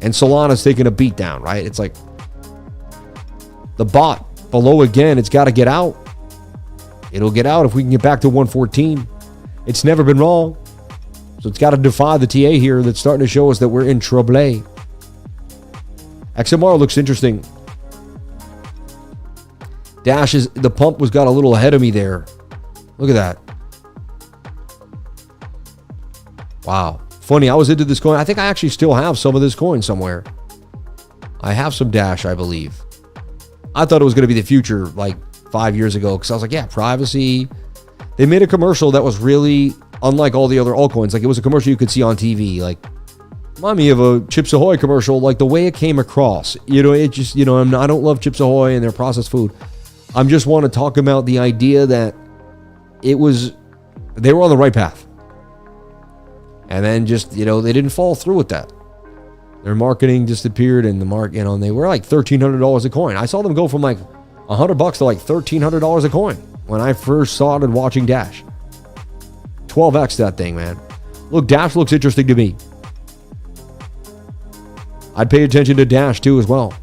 And Solana's taking a beat down, right? It's like the bot below again. It's got to get out. It'll get out if we can get back to 114. It's never been wrong. So it's got to defy the TA here that's starting to show us that we're in trouble. XMR looks interesting. Dash is, the pump was got a little ahead of me there. Look at that. Wow. Funny, I was into this coin. I think I actually still have some of this coin somewhere. I have some Dash, I believe. I thought it was going to be the future like 5 years ago because I was like, yeah, privacy. They made a commercial that was really unlike all the other altcoins. Like, it was a commercial you could see on TV. Like, remind me of a Chips Ahoy commercial, like the way it came across. You know, it just, you know, I don't love Chips Ahoy and their processed food. I just want to talk about the idea that they were on the right path. And then just, you know, they didn't follow through with that. Their marketing disappeared and the market, you know, and they were like $1,300 a coin. I saw them go from like $100 to like $1,300 a coin when I first started watching Dash. 12x that thing, man. Look, Dash looks interesting to me. I'd pay attention to Dash too as well.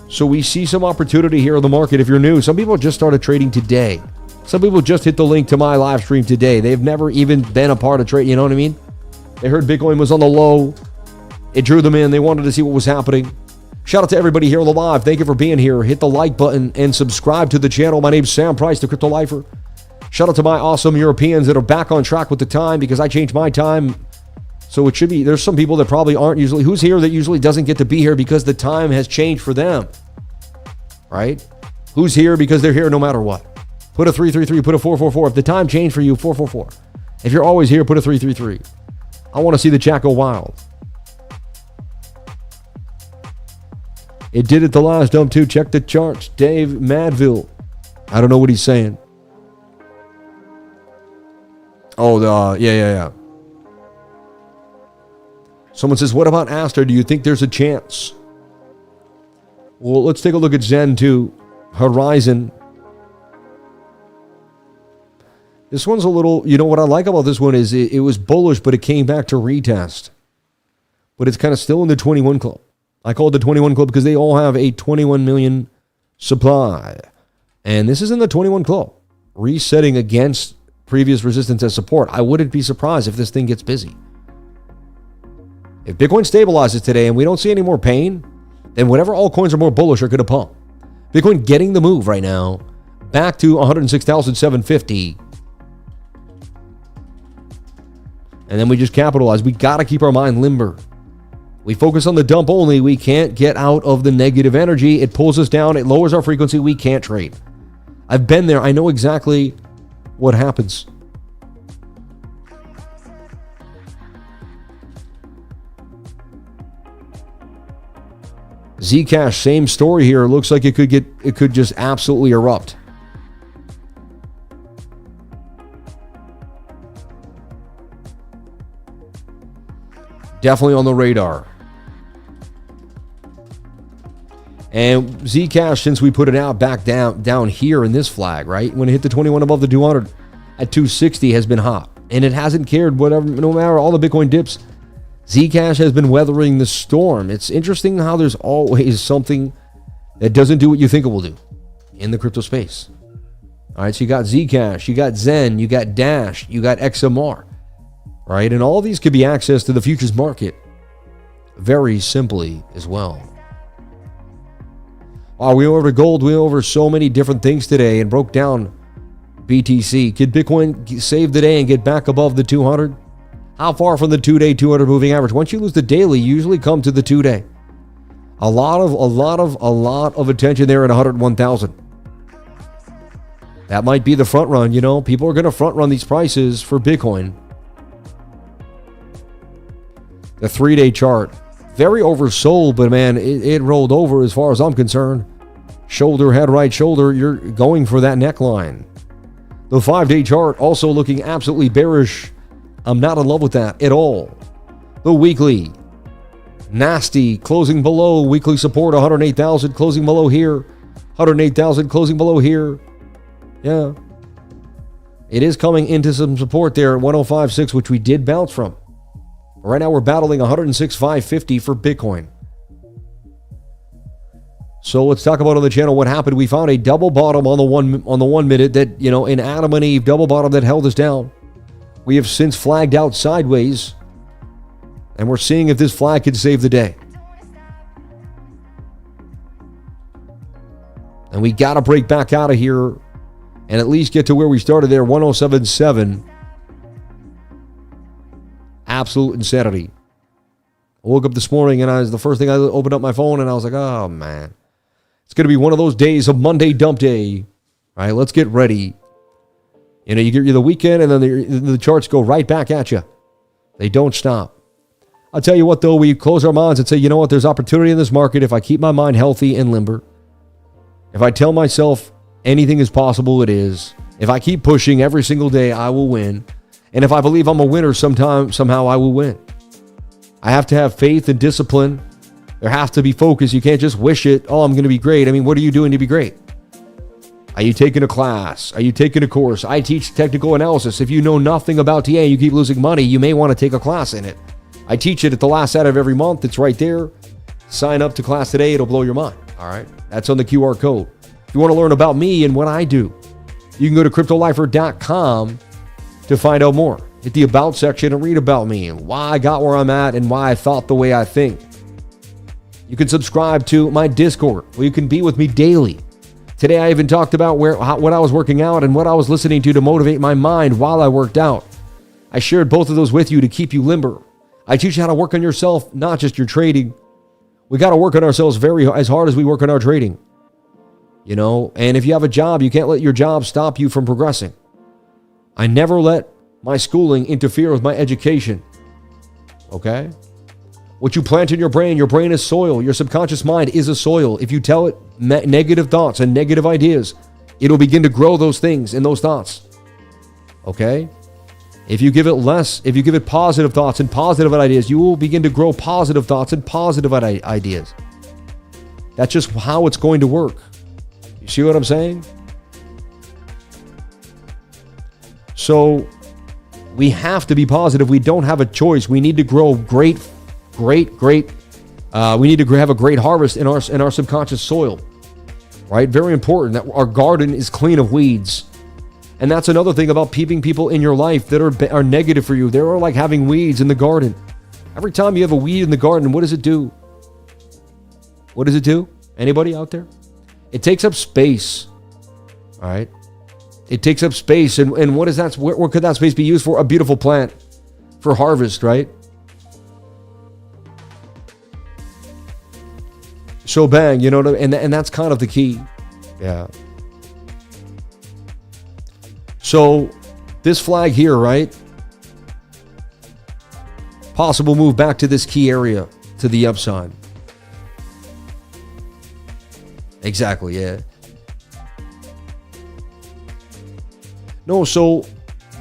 So we see some opportunity here in the market if you're new. Some people just started trading today. Some people just hit the link to my live stream today. They've never even been a part of trade. You know what I mean? They heard Bitcoin was on the low. It drew them in. They wanted to see what was happening. Shout out to everybody here on the live. Thank you for being here. Hit the like button and subscribe to the channel. My name's Sam Price, the Crypto Lifer. Shout out to my awesome Europeans that are back on track with the time because I changed my time. So it should be, there's some people that probably aren't usually, who's here that usually doesn't get to be here because the time has changed for them. Right? Who's here because they're here no matter what. Put a 333, put a 444. If the time changed for you, 444. If you're always here, put a 333. I want to see the chat go wild. It did it the last dump too. Check the charts. Dave Madville. I don't know what he's saying. Oh, yeah. Someone says, what about ASTER? Do you think there's a chance? Well, let's take a look at Zen too. Horizon. This one's a little, you know what I like about this one is it was bullish, but it came back to retest. But it's kind of still in the 21 club. I call it the 21 club because they all have a 21 million supply. And this is in the 21 club. Resetting against previous resistance as support. I wouldn't be surprised if this thing gets busy. If Bitcoin stabilizes today and we don't see any more pain, then whatever altcoins are more bullish are going to pump. Bitcoin getting the move right now back to 106,750. And then we just capitalize. We got to keep our mind limber. We focus on the dump only. We can't get out of the negative energy. It pulls us down. It lowers our frequency. We can't trade. I've been there. I know exactly what happens. Zcash, same story here. Looks like it could just absolutely erupt. Definitely on the radar. And Zcash, since we put it out back down here in this flag, right? When it hit the 21 above the 200 at 260 has been hot. And it hasn't cared whatever, no matter all the Bitcoin dips. Zcash has been weathering the storm. It's interesting how there's always something that doesn't do what you think it will do in the crypto space. All right, so you got Zcash, you got Zen, you got Dash, you got XMR, right? And all these could be accessed to the futures market very simply as well. Oh, we went over gold. We went over so many different things today and broke down BTC. Could Bitcoin save the day and get back above the 200? How far from the 2-day 200 moving average? Once you lose the daily, you usually come to the 2-day. A lot of attention there at 101,000. That might be the front run. You know, people are going to front run these prices for Bitcoin. The 3-day chart. Very oversold, but man, it rolled over as far as I'm concerned. Shoulder, head, right shoulder, you're going for that neckline. The 5-day chart also looking absolutely bearish. I'm not in love with that at all. The weekly, nasty, closing below weekly support, 108,000, closing below here. 108,000, closing below here. Yeah. It is coming into some support there at 105.6, which we did bounce from. Right now we're battling 106,550 for Bitcoin. So let's talk about on the channel what happened. We found a double bottom on the 1 minute that, you know, an Adam and Eve double bottom that held us down. We have since flagged out sideways, and we're seeing if this flag could save the day. And we got to break back out of here and at least get to where we started there, 107.7. Absolute insanity. I woke up this morning and the first thing I opened up my phone and I was like, oh man, it's going to be one of those days of Monday dump day. All right, let's get ready. You know, you get the weekend and then the charts go right back at you. They don't stop. I'll tell you what though, we close our minds and say, you know what, there's opportunity in this market if I keep my mind healthy and limber. If I tell myself anything is possible, it is. If I keep pushing every single day, I will win. And if I believe I'm a winner somehow I will win. I have to have faith and discipline. There has to be focus. You can't just wish it, oh, I'm going to be great. I mean, what are you doing to be great? Are you taking a class? Are you taking a course? I teach technical analysis. If you know nothing about TA and you keep losing money, you may want to take a class in it. I teach it at the last out of every month. It's right there. Sign up to class today. It'll blow your mind. All right. That's on the QR code. If you want to learn about me and what I do, you can go to cryptolifer.com to find out more. Hit the About section and read about me and why I got where I'm at and why I thought the way I think. You can subscribe to my Discord where you can be with me daily. Today I even talked about what I was working out and what I was listening to motivate my mind while I worked out. I shared both of those with you to keep you limber. I teach you how to work on yourself, not just your trading. We got to work on ourselves as hard as we work on our trading. You know, and if you have a job, you can't let your job stop you from progressing. I never let my schooling interfere with my education. Okay? What you plant in your brain is soil. Your subconscious mind is a soil. If you tell it negative thoughts and negative ideas, it'll begin to grow those things and those thoughts. Okay? If you give it positive thoughts and positive ideas, you will begin to grow positive thoughts and positive ideas. That's just how it's going to work. You see what I'm saying? So we have to be positive. We don't have a choice. We need to grow great. We need to have a great harvest in our subconscious soil, right? Very important that our garden is clean of weeds. And that's another thing about peeping people in your life that are negative for you. They're like having weeds in the garden. Every time you have a weed in the garden, what does it do? What does it do? Anybody out there? It takes up space, all right? It takes up space. And what is that? What could that space be used for? A beautiful plant for harvest, right? So bang, you know, and that's kind of the key. Yeah. So this flag here, right? Possible move back to this key area to the upside. Exactly, yeah. No, so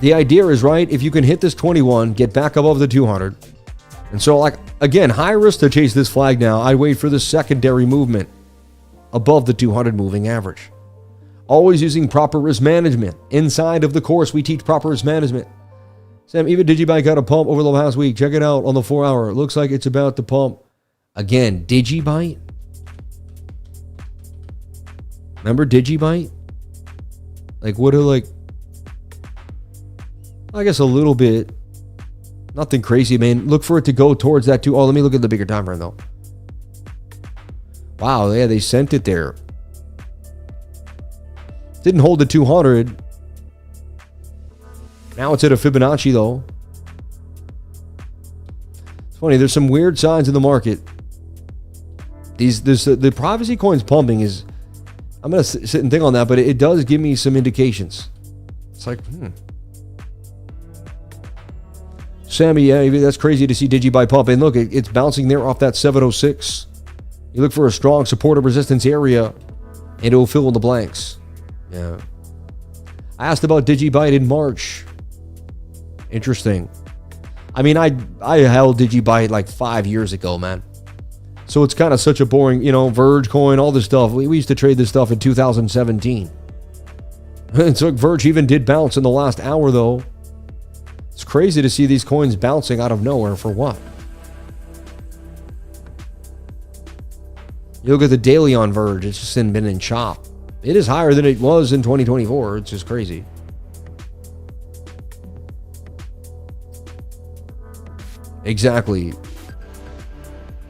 the idea is, right, if you can hit this 21, get back above the 200. And so, like, again, high risk to chase this flag now. I wait for the secondary movement above the 200 moving average. Always using proper risk management. Inside of the course, we teach proper risk management. Sam, even DigiByte got a pump over the last week. Check it out on the 4-hour. It looks like it's about to pump. Again, DigiByte. Remember DigiByte? Like, I guess a little bit. Nothing crazy, man. Look for it to go towards that too. Oh, let me look at the bigger time frame though. Wow, yeah, they sent it there. Didn't hold the 200. Now it's at a Fibonacci though. It's funny, there's some weird signs in the market. The privacy coins pumping is, I'm gonna sit and think on that, but it does give me some indications. It's like, Sammy, yeah, that's crazy to see DigiByte pump. And look, it's bouncing there off that 706. You look for a strong support or resistance area, and it will fill in the blanks. Yeah. I asked about DigiByte in March. Interesting. I mean, I held DigiByte like 5 years ago, man. So it's kind of such a boring, Verge coin, all this stuff. We used to trade this stuff in 2017. And so Verge even did bounce in the last hour, though. It's crazy to see these coins bouncing out of nowhere for what? You look at the daily on Verge, it's just been in chop. It is higher than it was in 2024. It's just crazy. Exactly.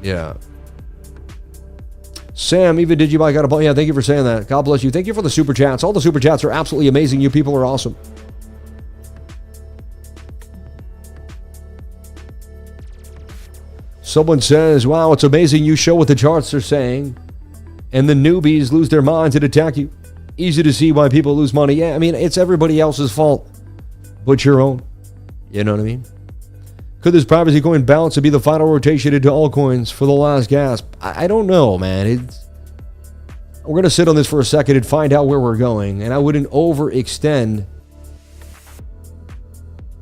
Yeah. Sam, even DigiByte got a bump. Yeah, thank you for saying that. God bless you. Thank you for the super chats. All the super chats are absolutely amazing. You people are awesome. Someone says, wow, it's amazing you show what the charts are saying, and the newbies lose their minds and attack you. Easy to see why people lose money. Yeah, I mean, it's everybody else's fault but your own. You know what I mean? Could this privacy coin bounce to be the final rotation into altcoins for the last gasp? I don't know, man. We're going to sit on this for a second and find out where we're going, and I wouldn't overextend.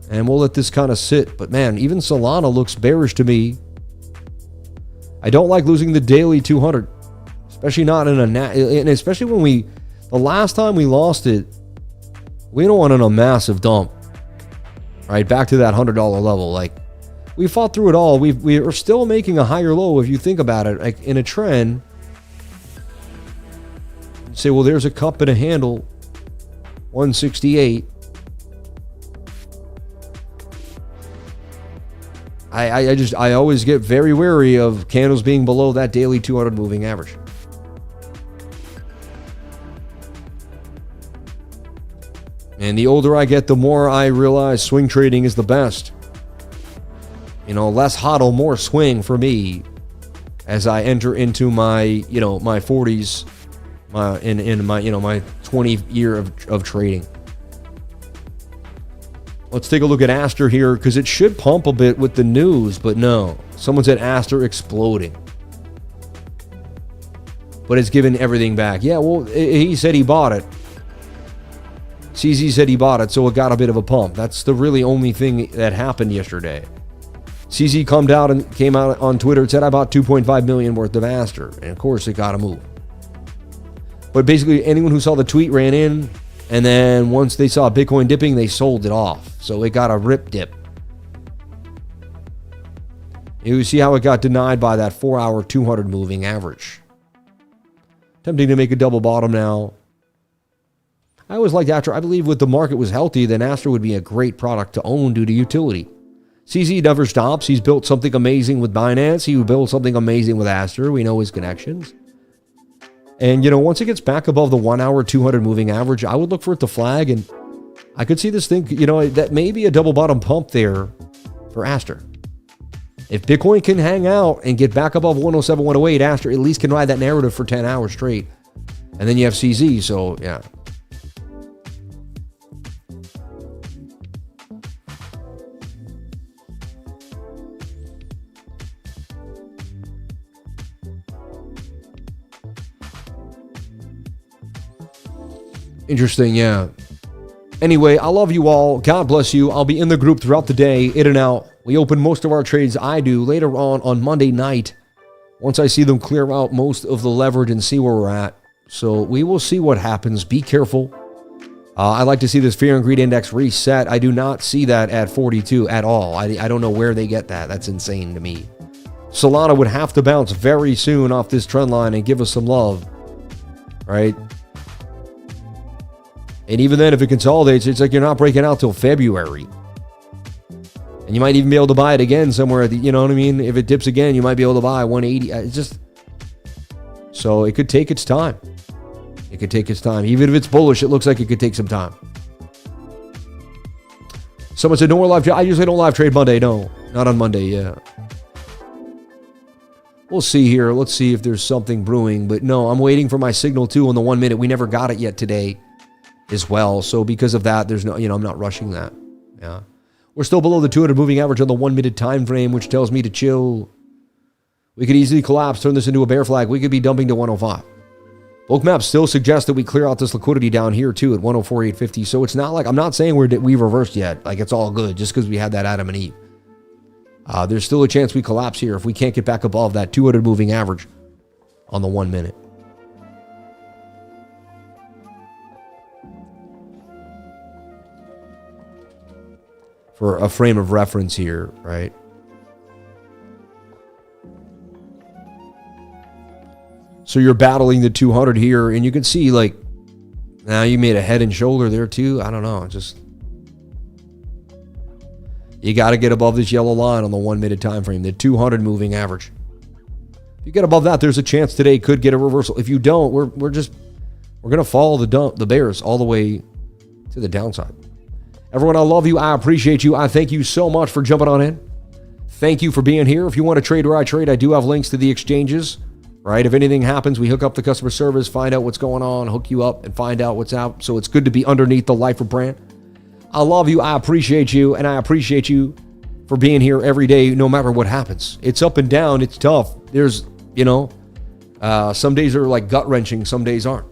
And we'll let this kind of sit. But man, even Solana looks bearish to me. I don't like losing the daily 200, especially not and especially when The last time we lost it, we don't want on a massive dump. Right, back to that $100 level. Like, we fought through it all. We are still making a higher low if you think about it. Like, in a trend, you say, well, there's a cup and a handle, 168. I always get very wary of candles being below that daily 200 moving average. And the older I get, the more I realize swing trading is the best. You know, less hodl, more swing for me as I enter into my, you know, my 40s, in my, you know, my 20th year of trading. Let's take a look at ASTER here, because it should pump a bit with the news, but no. Someone said ASTER exploding. But it's given everything back. Yeah, well, he said he bought it. CZ said he bought it, so it got a bit of a pump. That's the really only thing that happened yesterday. CZ came out on Twitter and said, I bought 2.5 million worth of ASTER. And of course, it got a move. But basically, anyone who saw the tweet ran in, and then once they saw Bitcoin dipping, they sold it off. So it got a rip dip. You see how it got denied by that 4-hour 200 moving average. Tempting to make a double bottom now. I always liked ASTER. I believe if the market was healthy, then ASTER would be a great product to own due to utility. CZ never stops. He's built something amazing with Binance. He built something amazing with ASTER. We know his connections. And, you know, once it gets back above the 1-hour 200 moving average, I would look for it to flag. And I could see this thing, you know, that may be a double bottom pump there for ASTER. If Bitcoin can hang out and get back above 107, 108, ASTER at least can ride that narrative for 10 hours straight. And then you have CZ. So, yeah. Interesting, yeah. Anyway, I love you all. God bless you. I'll be in the group throughout the day, in and out. We open most of our trades, I do, later on Monday night, once I see them clear out most of the leverage and see where we're at. So we will see what happens. Be careful. I like to see this fear and greed index reset. I do not see that at 42 at all. I don't know where they get that. That's insane to me. Solana would have to bounce very soon off this trend line and give us some love, right? And even then, if it consolidates, it's like you're not breaking out till February. And you might even be able to buy it again somewhere. You know what I mean? If it dips again, you might be able to buy 180. It's just... So it could take its time. It could take its time. Even if it's bullish, it looks like it could take some time. Someone said, no more live trade. I usually don't live trade Monday. No, not on Monday, yeah. We'll see here. Let's see if there's something brewing. But no, I'm waiting for my signal too on the 1 minute. We never got it yet today as well. So because of that, there's no, you know, I'm not rushing that. Yeah. We're still below the 200 moving average on the 1 minute time frame, which tells me to chill. We could easily collapse, turn this into a bear flag. We could be dumping to 105. BOOKMAP still suggests that we clear out this liquidity down here too at 104,850. So it's not like, I'm not saying we've reversed yet. Like it's all good just because we had that Adam and Eve. There's still a chance we collapse here if we can't get back above that 200 moving average on the 1 minute. For a frame of reference here, right? So you're battling the 200 here, and you can see, like, now you made a head and shoulder there too. I don't know, just you got to get above this yellow line on the 1 minute time frame, the 200 moving average. If you get above that, there's a chance today could get a reversal. If you don't, we're gonna follow the bears all the way to the downside. Everyone, I love you. I appreciate you. I thank you so much for jumping on in. Thank you for being here. If you want to trade where I trade, I do have links to the exchanges, right? If anything happens, we hook up the customer service, find out what's going on, hook you up, and find out what's out. So it's good to be underneath the Lifer brand. I love you. I appreciate you. And I appreciate you for being here every day, no matter what happens. It's up and down. It's tough. There's, you know, some days are like gut-wrenching. Some days aren't.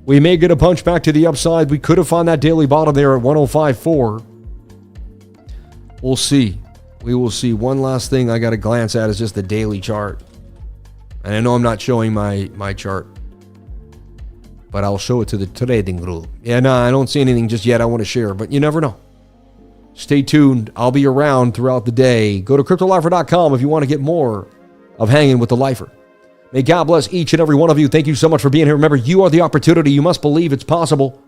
We may get a punch back to the upside. We could have found that daily bottom there at 105.4. We'll see. We will see. One last thing I got to glance at is just the daily chart. And I know I'm not showing my chart. but I'll show it to the trading group. Yeah, no, I don't see anything just yet I want to share, but you never know. Stay tuned. I'll be around throughout the day. Go to CryptoLifer.com if you want to get more of hanging with the Lifer. May God bless each and every one of you. Thank you so much for being here. Remember, you are the opportunity. You must believe it's possible.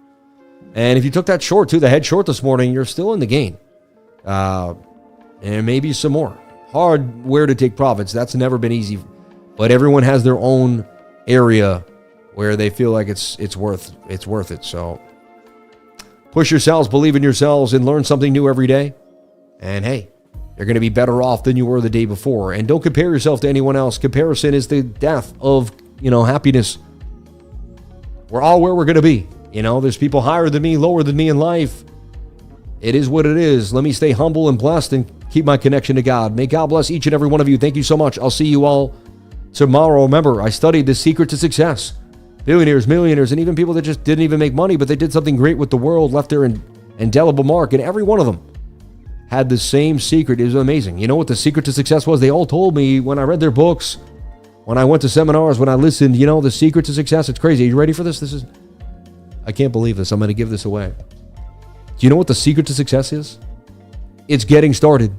And if you took that short too, the head short this morning, you're still in the game. And maybe some more. Hard where to take profits. That's never been easy. But everyone has their own area where they feel like it's worth it. So push yourselves, believe in yourselves, and learn something new every day. And hey, you're going to be better off than you were the day before. And don't compare yourself to anyone else. Comparison is the death of, happiness. We're all where we're going to be. There's people higher than me, lower than me in life. It is what it is. Let me stay humble and blessed and keep my connection to God. May God bless each and every one of you. Thank you so much. I'll see you all tomorrow. Remember, I studied the secret to success. Billionaires, millionaires, and even people that just didn't even make money, but they did something great with the world, left their indelible mark, and every one of them had the same secret. It was amazing. You know what the secret to success was? They all told me when I read their books, when I went to seminars, when I listened, the secret to success. It's crazy. Are you ready for this? I can't believe this. I'm going to give this away. Do you know what the secret to success is? It's getting started.